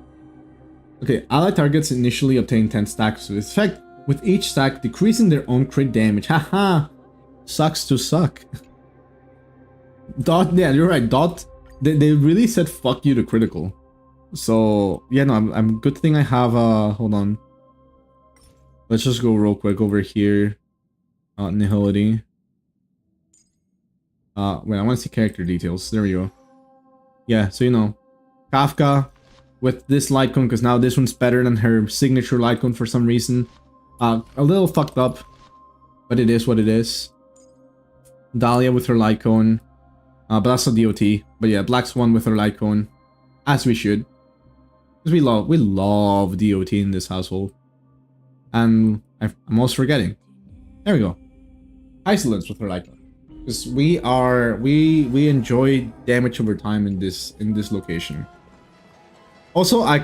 Okay, ally targets initially obtain 10 stacks with effect, with each stack decreasing their own crit damage. Haha! Sucks to suck. Dot, yeah, you're right. Dot, they really said fuck you to critical. So, yeah, no, I'm good thing I have, hold on. Let's just go real quick over here. Nihility. Wait, I want to see character details. There we go. Yeah, so you know, Kafka with this light cone, because now this one's better than her signature light cone for some reason. A little fucked up, but it is what it is. Dahlia with her light cone. But that's a DOT. But yeah, Black Swan with her light cone. As we should. Because we love DOT in this household. And I'm almost forgetting. There we go. Isolance with her light cone. Because we enjoy damage over time in this location. Also, I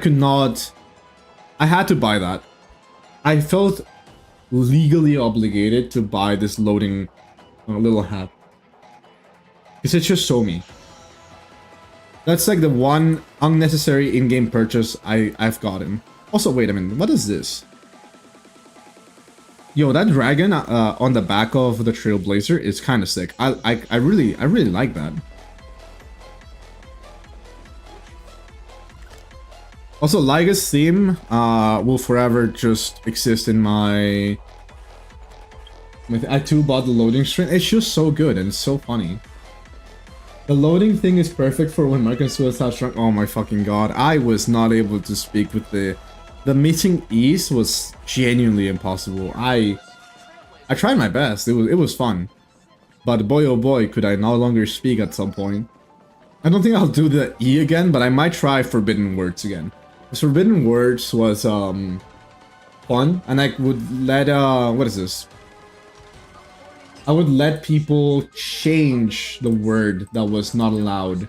had to buy that. I felt legally obligated to buy this loading little hat. Because it's just so me. That's like the one unnecessary in-game purchase I've gotten. Also, wait a minute, what is this? Yo, that dragon on the back of the Trailblazer is kind of sick. I really like that. Also, Liga's theme will forever just exist in my... I too bought the loading screen. It's just so good and it's so funny. The loading thing is perfect for when Mark and Suicide Strong. Oh my fucking god. I was not able to speak with the meeting ease was genuinely impossible. I tried my best. It was fun. But boy oh boy could I no longer speak at some point. I don't think I'll do the E again, but I might try Forbidden Words again. Because Forbidden Words was fun, and I would let what is this? I would let people change the word that was not allowed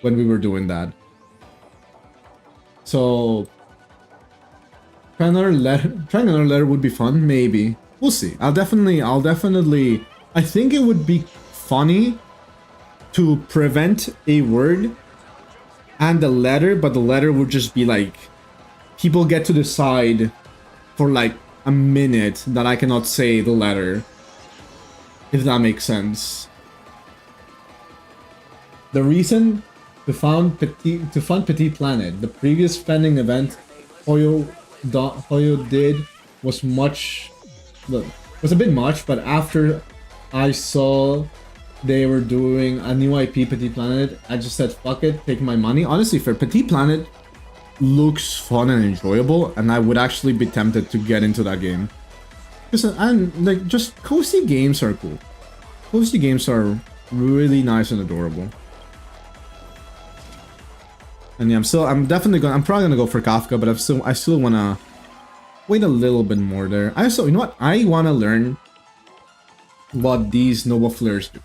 when we were doing that. So trying another letter would be fun, maybe. We'll see. I'll definitely I think it would be funny to prevent a word and the letter, but the letter would just be like people get to decide for like a minute that I cannot say the letter. If that makes sense. The reason to fund Petit Planet, the previous pending event Hoyo did was a bit much, but after I saw they were doing a new IP Petit Planet, I just said fuck it, take my money. Honestly, for Petit Planet looks fun and enjoyable, and I would actually be tempted to get into that game. And like, just cozy games are cool. Cozy games are really nice and adorable. And yeah, I'm probably gonna go for Kafka, but I still wanna wait a little bit more there. You know what? I wanna learn what these Nova Flares do.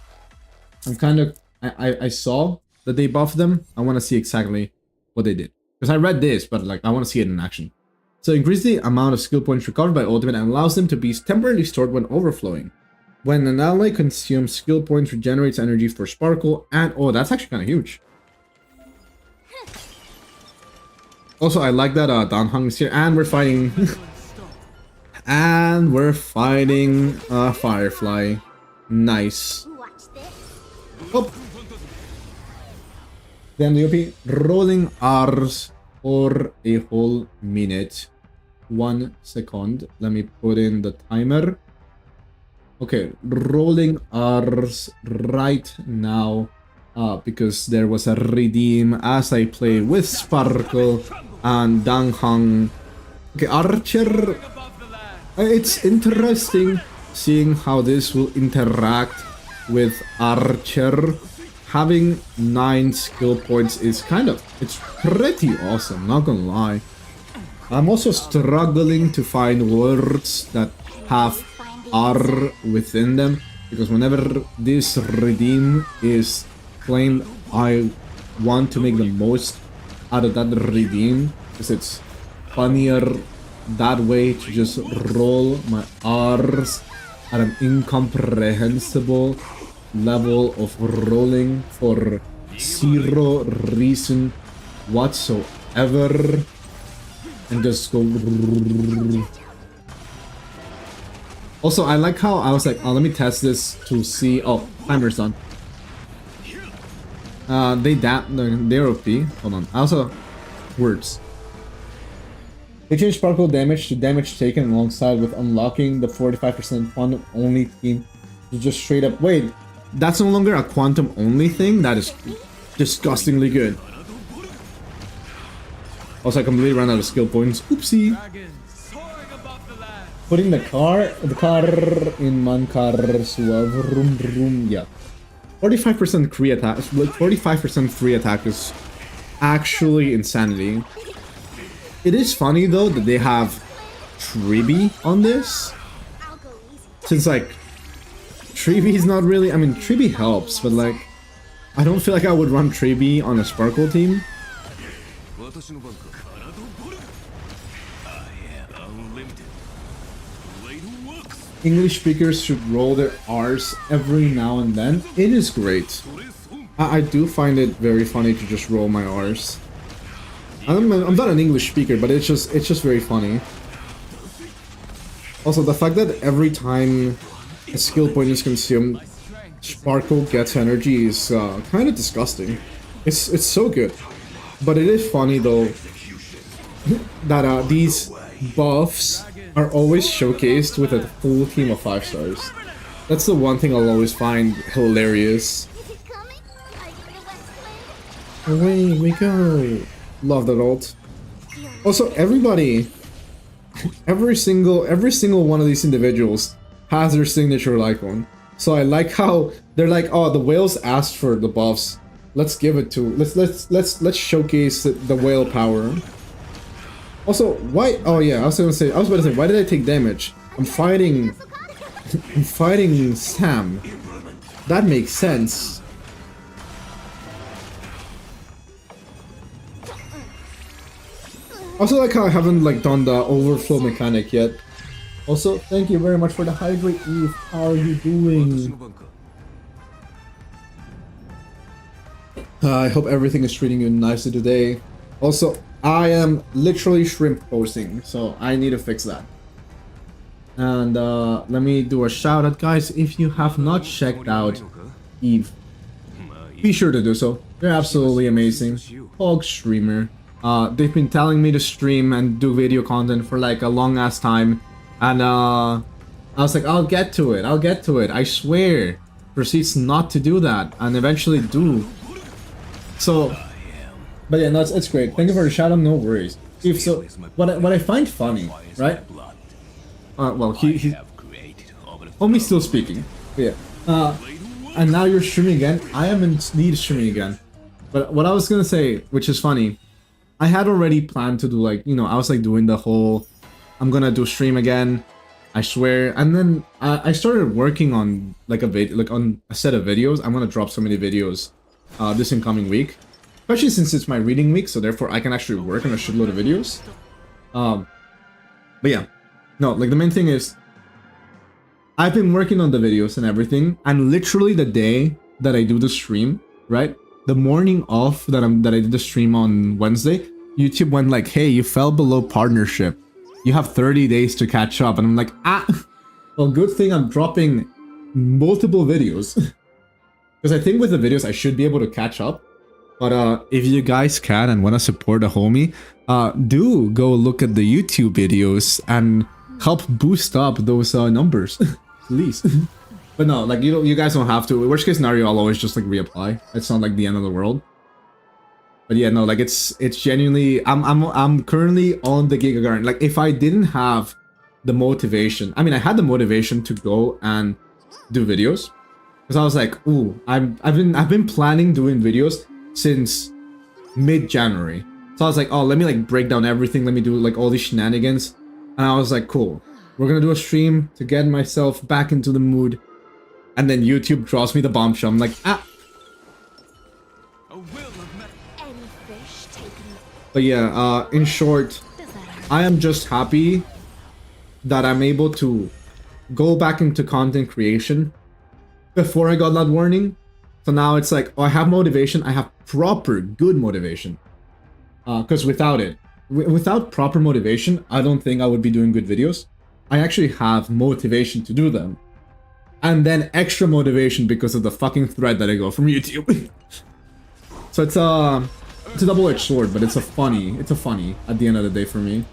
I saw that they buffed them. I wanna see exactly what they did. Because I read this, but like I wanna see it in action. So increase the amount of skill points recovered by ultimate and allows them to be temporarily stored when overflowing. When an ally consumes skill points, regenerates energy for Sparkle, and oh, that's actually kind of huge. Also, I like that Dan Hung is here, and we're fighting, Firefly. Nice. Oh. Then the OP rolling R's for a whole minute. 1 second. Let me put in the timer. Okay, rolling R's right now because there was a redeem as I play with Sparkle and Dang Hung. Okay, Archer. It's interesting seeing how this will interact with Archer. Having 9 skill points is it's pretty awesome, not gonna lie. I'm also struggling to find words that have R within them, because whenever this redeem is claimed, I want to make the most out of that redeem, because it's funnier that way to just roll my R's at an incomprehensible level of rolling for zero reason whatsoever. And just go. Also, I like how I was like, oh, let me test this to see. Oh, timer's done. They're OP. Hold on. I also words. They changed sparkle damage to damage taken alongside with unlocking the 45% quantum only team to just straight up. Wait, that's no longer a quantum only thing? That is disgustingly good. Also, I completely ran out of skill points. Oopsie. Dragons soaring above the land. Putting the car in Mankar Suave room. Yeah. 45% free attack. 45% free attack is actually insanity. It is funny though that they have Tribi on this. Since like Tribi is not really, I mean Tribi helps, but like I don't feel like I would run Tribi on a Sparkle team. English speakers should roll their R's every now and then. It is great. I do find it very funny to just roll my R's. I'm not an English speaker, but it's just very funny. Also, the fact that every time a skill point is consumed, Sparkle gets energy is kind of disgusting. It's so good, but it is funny though that these buffs are always showcased with a full team of 5 stars. That's the one thing I'll always find hilarious. Away we go. Love that ult. Also, everybody, every single one of these individuals has their signature icon. So I like how they're like, oh, the whales asked for the buffs. Let's give it to. Let's showcase the whale power. Also, why? Oh yeah, I was about to say, why did I take damage? I'm fighting Sam. That makes sense. Also, like how I haven't like done the overflow mechanic yet. Also, thank you very much for the hydrate, Eve. How are you doing? I hope everything is treating you nicely today. Also, I am literally shrimp posting, so I need to fix that. And let me do a shout out, guys. If you have not checked out Eve, be sure to do so. They're absolutely amazing. Hog streamer. They've been telling me to stream and do video content for like a long ass time. And I was like, I'll get to it. I swear. Proceeds not to do that, and eventually do. So, but yeah, no, it's great. Thank you for the shout out. No worries. If so, what I find funny, right? Well, he only still speaking. But yeah. And now you're streaming again. I am indeed streaming again. But what I was gonna say, which is funny, I had already planned to do like, you know, I was like doing the whole, I'm gonna do stream again, I swear. And then I started working on like a video, like on a set of videos. I'm gonna drop so many videos this incoming week, especially since it's my reading week, so therefore I can actually work on a shitload of videos. But yeah, no, like the main thing is I've been working on the videos and everything, and literally the day that I do the stream, right? The morning off that I did the stream on Wednesday, YouTube went like, hey, you fell below partnership. You have 30 days to catch up. And I'm like, well, good thing I'm dropping multiple videos. Because I think with the videos, I should be able to catch up. But if you guys can and want to support a homie, do go look at the YouTube videos and help boost up those numbers, please. But no, like you guys don't have to. Worst case scenario, I'll always just like reapply. It's not like the end of the world. But yeah, no, like it's genuinely. I'm currently on the Giga Garden. Like if I didn't have the motivation, I mean, I had the motivation to go and do videos, because I was like, ooh, I've been planning doing videos since mid-January. So I was like, oh, let me like break down everything. Let me do like all these shenanigans. And I was like, cool, we're gonna do a stream to get myself back into the mood. And then YouTube draws me the bombshell. I'm like, But yeah, in short, I am just happy that I'm able to go back into content creation before I got that warning. So now it's like, oh, I have motivation. I have proper good motivation. Because without it, without proper motivation, I don't think I would be doing good videos. I actually have motivation to do them. And then extra motivation because of the fucking thread that I got from YouTube. So it's a double-edged sword, but it's a funny at the end of the day for me.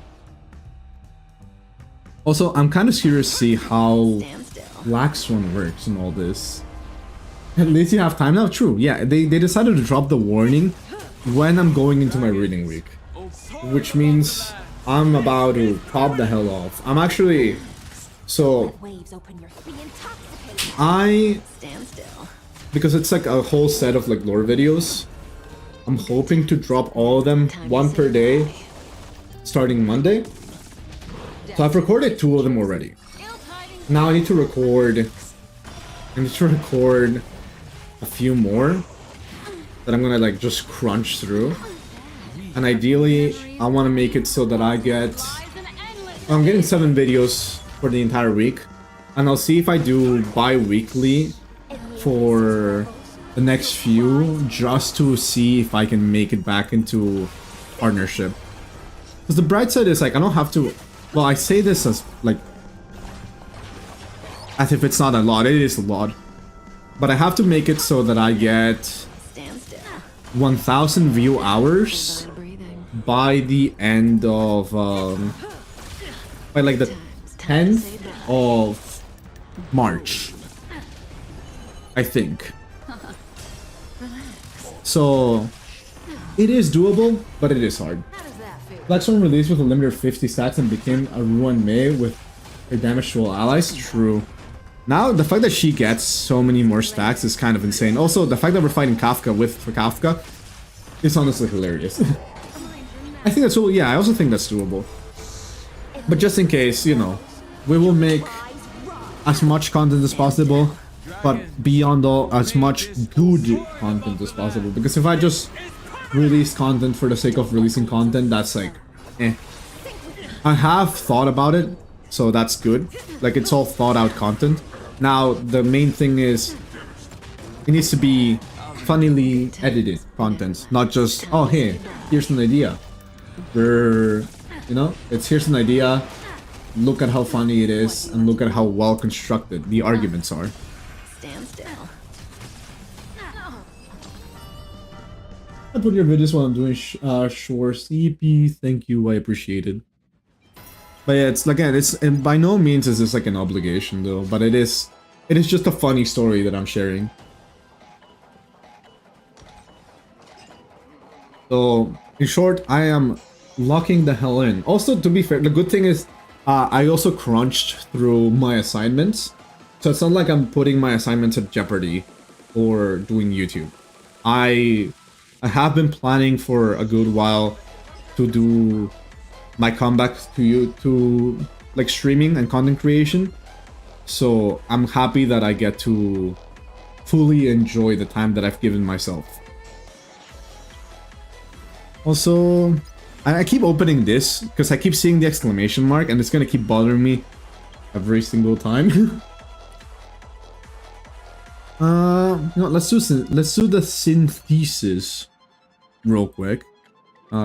Also, I'm kind of curious to see how Stand still. Black Swan works in all this. At least you have time now. True. Yeah, they decided to drop the warning when I'm going into my reading week, which means I'm about to pop the hell off. I'm actually so Waves open your be intoxicated. I Stand still. because it's like a whole set of like lore videos. I'm hoping to drop all of them one per day starting Monday. So I've recorded 2 of them already. Now I need to record a few more that I'm gonna like just crunch through. And ideally I want to make it so that I'm getting 7 videos for the entire week. And I'll see if I do bi-weekly for the next few, just to see if I can make it back into partnership. Because the bright side is like I don't have to. Well, I say this as like as if it's not a lot. It is a lot, but I have to make it so that I get Stand still. 1,000 view hours Breathing. by the end of by like the 10th of March, I think. So it is doable, but it is hard. Black Swan released with a limit of 50 stats and became a Ruan Mei with her damage to all allies. True. Now, the fact that she gets so many more stacks is kind of insane. Also, the fact that we're fighting Kafka for Kafka is honestly hilarious. I think that's all. Yeah, I also think that's doable. But just in case, you know, we will make as much content as possible, but beyond all, as much good content as possible. Because if I just release content for the sake of releasing content, that's like, eh. I have thought about it, so that's good. Like, it's all thought out content. Now, the main thing is, it needs to be funnily edited content, not just, oh hey, here's an idea. You know, it's here's an idea, look at how funny it is, and look at how well constructed the arguments are. Stand still. I put your videos while I'm doing chores. EP, thank you, I appreciate it. But yeah, it's again, and by no means is this like an obligation though, but it is just a funny story that I'm sharing. So, in short, I am locking the hell in. Also, to be fair, the good thing is, I also crunched through my assignments. So it's not like I'm putting my assignments at jeopardy or doing YouTube. I have been planning for a good while to do my comeback to like streaming and content creation. So I'm happy that I get to fully enjoy the time that I've given myself. Also, I keep opening this because I keep seeing the exclamation mark and it's gonna keep bothering me every single time. No, let's do the synthesis real quick.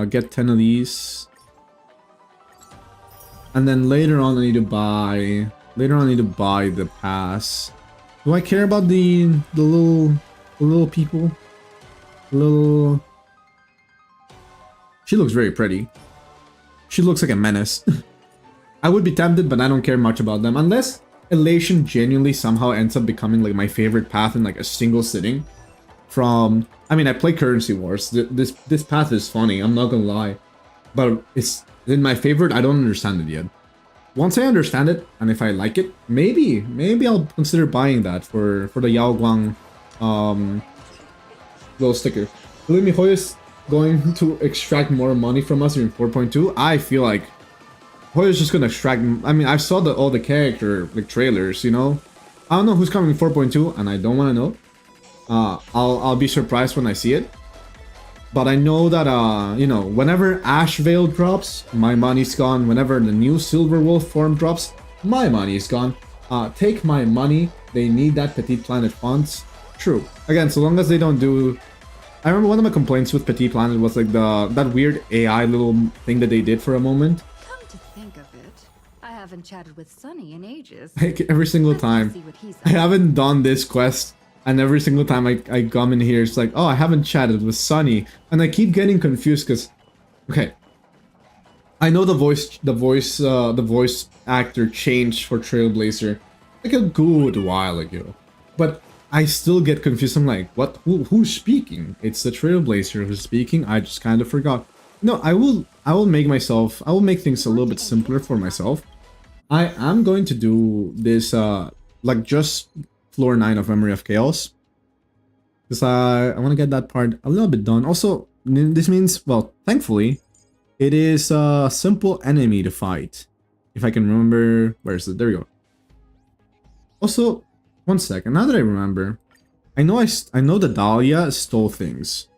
Get 10 of these. And then later on I need to buy the pass. Do I care about the little people? She looks very pretty. She looks like a menace. I would be tempted, but I don't care much about them unless Elation genuinely somehow ends up becoming like my favorite path in like a single sitting. From, I mean, I play Currency Wars. This path is funny, I'm not gonna lie, but it's in my favorite. I don't understand it yet. Once I understand it, and if I like it, maybe I'll consider buying that for the Yao Guang little sticker. Believe me, Hoya's going to extract more money from us in 4.2. I feel like Hoya's just gonna extract. I mean, I saw all the character like trailers, you know. I don't know who's coming in 4.2, and I don't want to know. I'll be surprised when I see it. But I know that you know, whenever Ash Veil drops, my money's gone. Whenever the new Silver Wolf form drops, my money is gone. Take my money. They need that Petite Planet fonts. True. Again, so long as they don't do. I remember one of my complaints with Petite Planet was like that weird AI little thing that they did for a moment. Come to think of it, I haven't chatted with Sunny in ages. Like every single time. See what he's I haven't done this quest, and every single time I come in here, it's like, oh, I haven't chatted with Sunny, and I keep getting confused because, okay, I know the voice actor changed for Trailblazer like a good while ago, but I still get confused. I'm like, what? Who's speaking? It's the Trailblazer who's speaking. I just kind of forgot. No, I will make things a little bit simpler for myself. I am going to do this like just floor 9 of Memory of Chaos, because I want to get that part a little bit done. Also, this means, well, thankfully, it is a simple enemy to fight. If I can remember, where is it? There we go. Also, one second. Now that I remember, I know that Dahlia stole things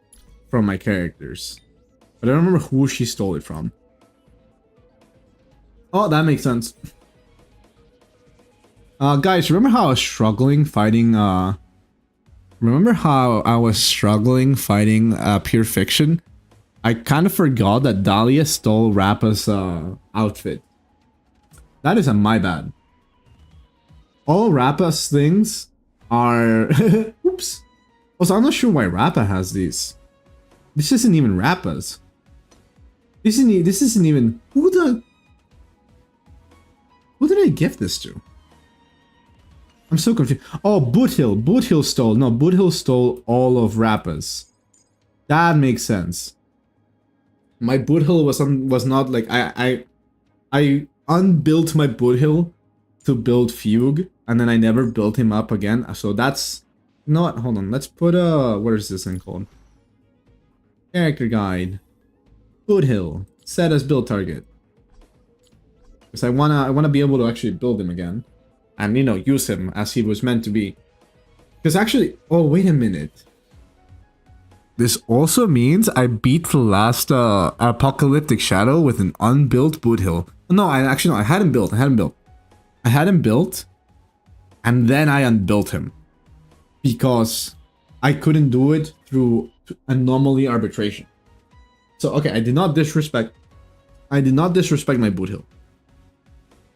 from my characters, but I don't remember who she stole it from. Oh, that makes sense. Guys, remember how I was struggling fighting? Remember how I was struggling fighting Pure Fiction? I kind of forgot that Dahlia stole Rappa's outfit. That is my bad. All Rappa's things are... Oops. Also, I'm not sure why Rappa has these. This isn't even Rappa's. This isn't even... Who did I give this to? I'm so confused. Oh, Boothill. Boothill stole... No, Boothill stole all of Rappa's. That makes sense. My Boothill was not like... I unbuilt my Boothill to build Fugue, and then I never built him up again. So that's... You know what? Hold on. Let's put what is this thing called? Character guide. Boothill. Set as build target. Because I wanna be able to actually build him again. And, you know, use him as he was meant to be. Because actually... Oh, wait a minute. This also means I beat the last Apocalyptic Shadow with an unbuilt Boothill. No, I had him built. I had him built, and then I unbuilt him. Because I couldn't do it through anomaly arbitration. So, okay, I did not disrespect my Boothill.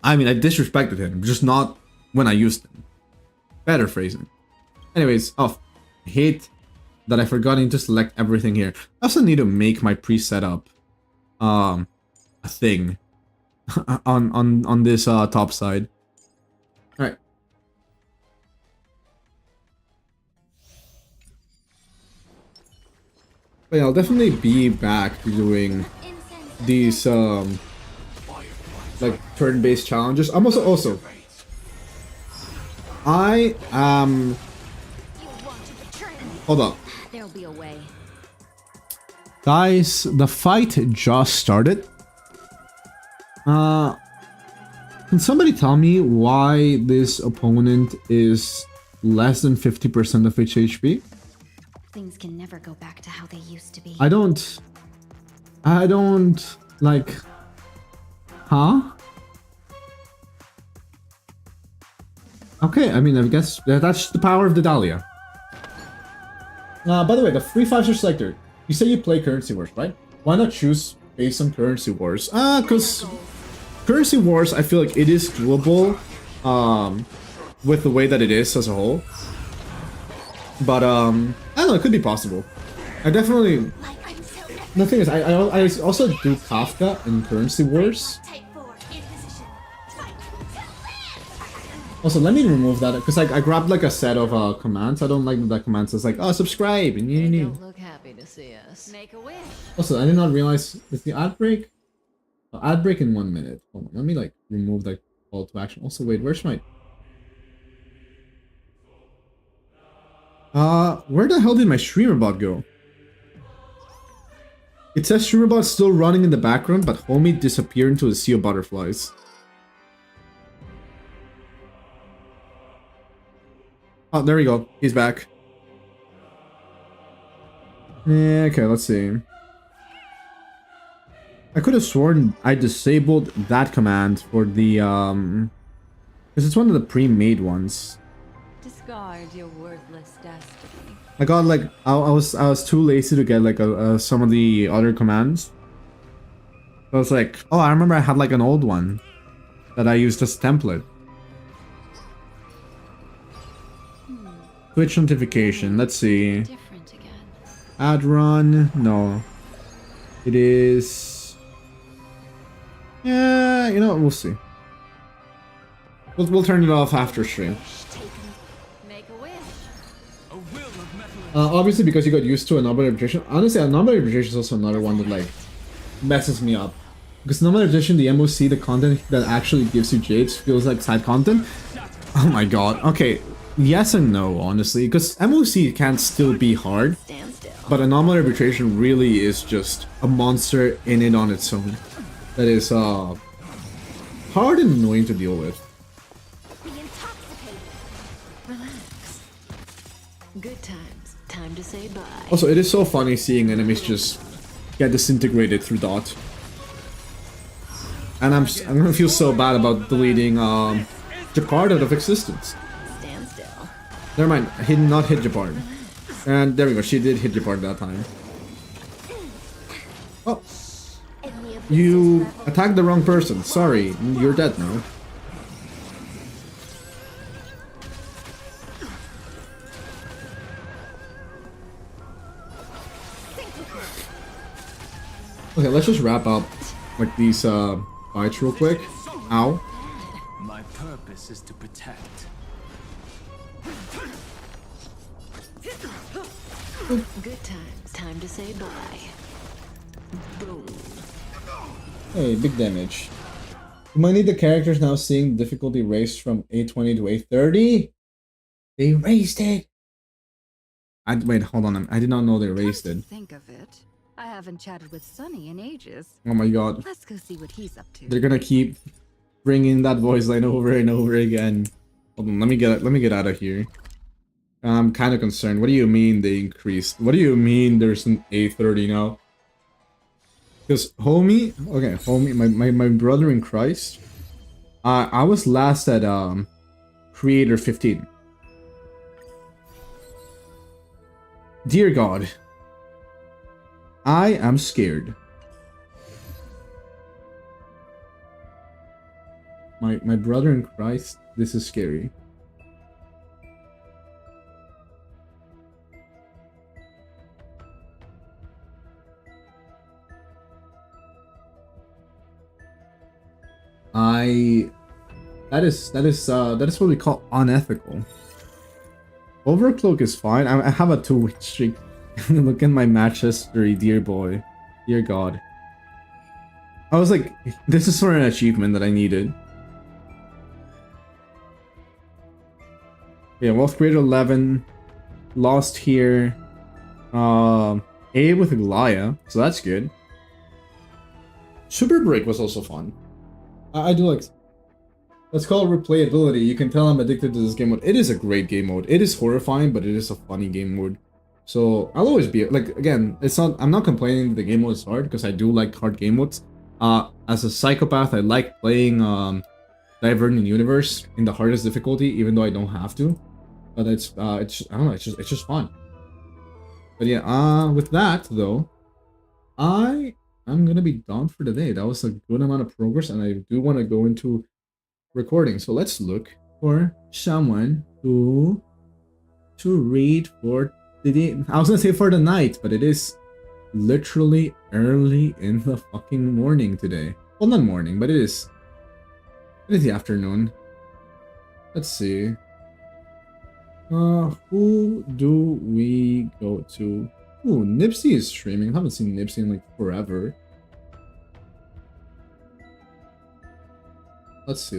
I mean, I disrespected him, just not when I used him. Better phrasing. Anyways, I hate that I forgot to select everything here. I also need to make my pre-setup a thing on this top side. Alright. But yeah, I'll definitely be back to doing these like turn-based challenges. I'm also I am hold up. There'll be a way. Guys, the fight just started. Can somebody tell me why this opponent is less than 50% of its HP? Things can never go back to how they used to be. I don't like... Huh? Okay, I mean, I guess that's the power of the Dahlia. By the way, the free 5-star selector. You say you play Currency Wars, right? Why not choose based on Currency Wars? Because Currency Wars, I feel like it is doable with the way that it is as a whole. But, I don't know, it could be possible. I definitely... The thing is, I also do Kafka in Currency Wars. Also, let me remove that, because I grabbed like a set of commands. I don't like that command says like, oh, subscribe, and you Don't look happy to see us. Make a wish. Also, I did not realize, is the ad break? Ad break in 1 minute. Hold on, let me like remove that call to action. Also, wait, where's my... where the hell did my streamer bot go? It says streamer bot still running in the background, but homie disappeared into the sea of butterflies. Oh, there we go. He's back. Yeah, okay, let's see. I could have sworn I disabled that command for the, because it's one of the pre-made ones. Discard your worthless destiny. I got like, I was too lazy to get like some of the other commands. I was like, oh, I remember I had like an old one that I used as template. Twitch notification, let's see. Different again. Ad run, no. It is... Yeah, you know what? We'll see. We'll turn it off after stream. Make a wish. A will of metal. Obviously, because you got used to anomaly reputation. Honestly, anomaly reputation is also another one that like messes me up. Because anomaly reputation, the MOC, the content that actually gives you jades feels like side content. Oh my god. Okay, yes and no, honestly, because MOC can still be hard, Stand still. but anomaly arbitration really is just a monster in it on its own. That is hard and annoying to deal with. Be intoxicated. Relax. Good times. Time to say bye. Also, it is so funny seeing enemies just get disintegrated through dot. And I'm gonna feel so bad about deleting Japard out of existence. Stand still. Never mind, I did not hit Japard. And there we go, she did hit Japard that time. Oh, Enemy of you attacked the wrong person. Sorry, you're dead now. Okay, let's just wrap up like these fights real quick. Ow. My purpose is to protect. Good times. Time to say bye. Boom. Hey, big damage. You might need the characters now seeing difficulty raised from 820 to 830. They raised it. Wait, hold on. I did not know they raised it. Think of it. I haven't chatted with Sonny in ages. Oh my god. Let's go see what he's up to. They're gonna keep bringing that voice line over and over again. Hold on, let me get out of here. I'm kind of concerned. What do you mean they increased? What do you mean there's an 830 now? Because homie, my brother in Christ, I was last at Creator 15. Dear God, I am scared. My brother in Christ, this is scary. That is what we call unethical. Overcloak is fine. I have a 2-week streak. Look at my match history, dear boy. Dear God. I was like, this is for an achievement that I needed. Yeah, Wealth Grade 11. Lost here. A with Glaya, so that's good. Super Break was also fun. I do like... Let's call it replayability. You can tell I'm addicted to this game mode. It is a great game mode. It is horrifying, but it is a funny game mode. So I'll always be like, again, it's not. I'm not complaining that the game mode is hard because I do like hard game modes. As a psychopath, I like playing Divergent Universe in the hardest difficulty, even though I don't have to. But it's I don't know. It's just fun. But yeah, with that though, I'm gonna be done for the day. That was a good amount of progress, and I do want to go into recording. So let's look for someone to read for the day. I was gonna say for the night, but it is literally early in the fucking morning today. Well, not morning, but it is the afternoon. Let's see. Who do we go to? Ooh, Nipsey is streaming. I haven't seen Nipsey in like forever. Let's see.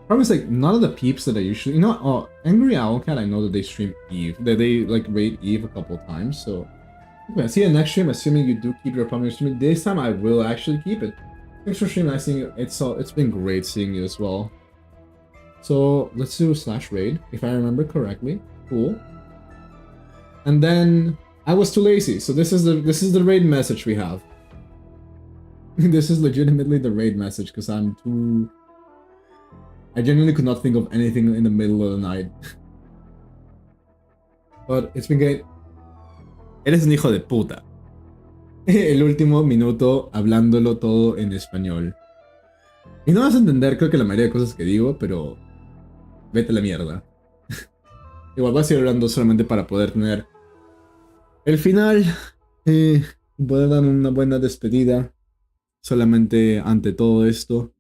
Probably it's like none of the peeps that I usually, you know, oh, Angry Owlcat, I know that they stream Eve. They like raid Eve a couple times, so. Okay, see you next stream, assuming you do keep your promise stream. This time I will actually keep it. Thanks for streaming, nice seeing you. It's been great seeing you as well. So let's do /raid, if I remember correctly. Cool. And then I was too lazy, so this is the raid message we have. This is legitimately the raid message because I genuinely could not think of anything in the middle of the night. But it's been great. Eres un hijo de puta. El último minuto hablándolo todo en español. Y no vas a entender, creo que la mayoría de cosas que digo, pero vete a la mierda. Igual vas a ir hablando solamente para poder tener el final Poder dar una buena despedida solamente ante todo esto.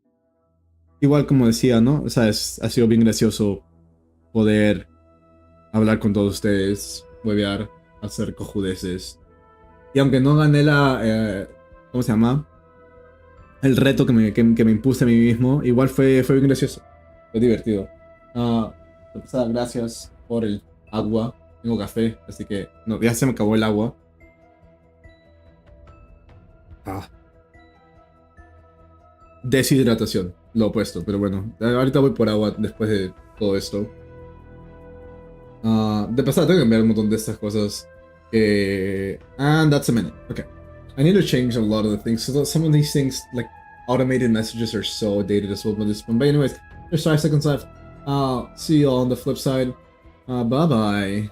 Igual como decía, ¿no? O sea, ha sido bien gracioso poder hablar con todos ustedes, huevear, hacer cojudeces. Y aunque no gané ¿cómo se llama? El reto que me impuse a mí mismo, igual fue bien gracioso. Fue divertido. Gracias por el agua. Tengo café, así que no, ya se me acabó el agua. Deshidratación, lo opuesto, pero bueno, ahorita voy por agua después de todo esto. De pasada, tengo que cambiar un montón de estas cosas. And that's a minute. Okay. I need to change a lot of the things. So some of these things, like automated messages, are so dated as well by this one. But anyways, there's 5 seconds left. See you all on the flip side. Bye bye.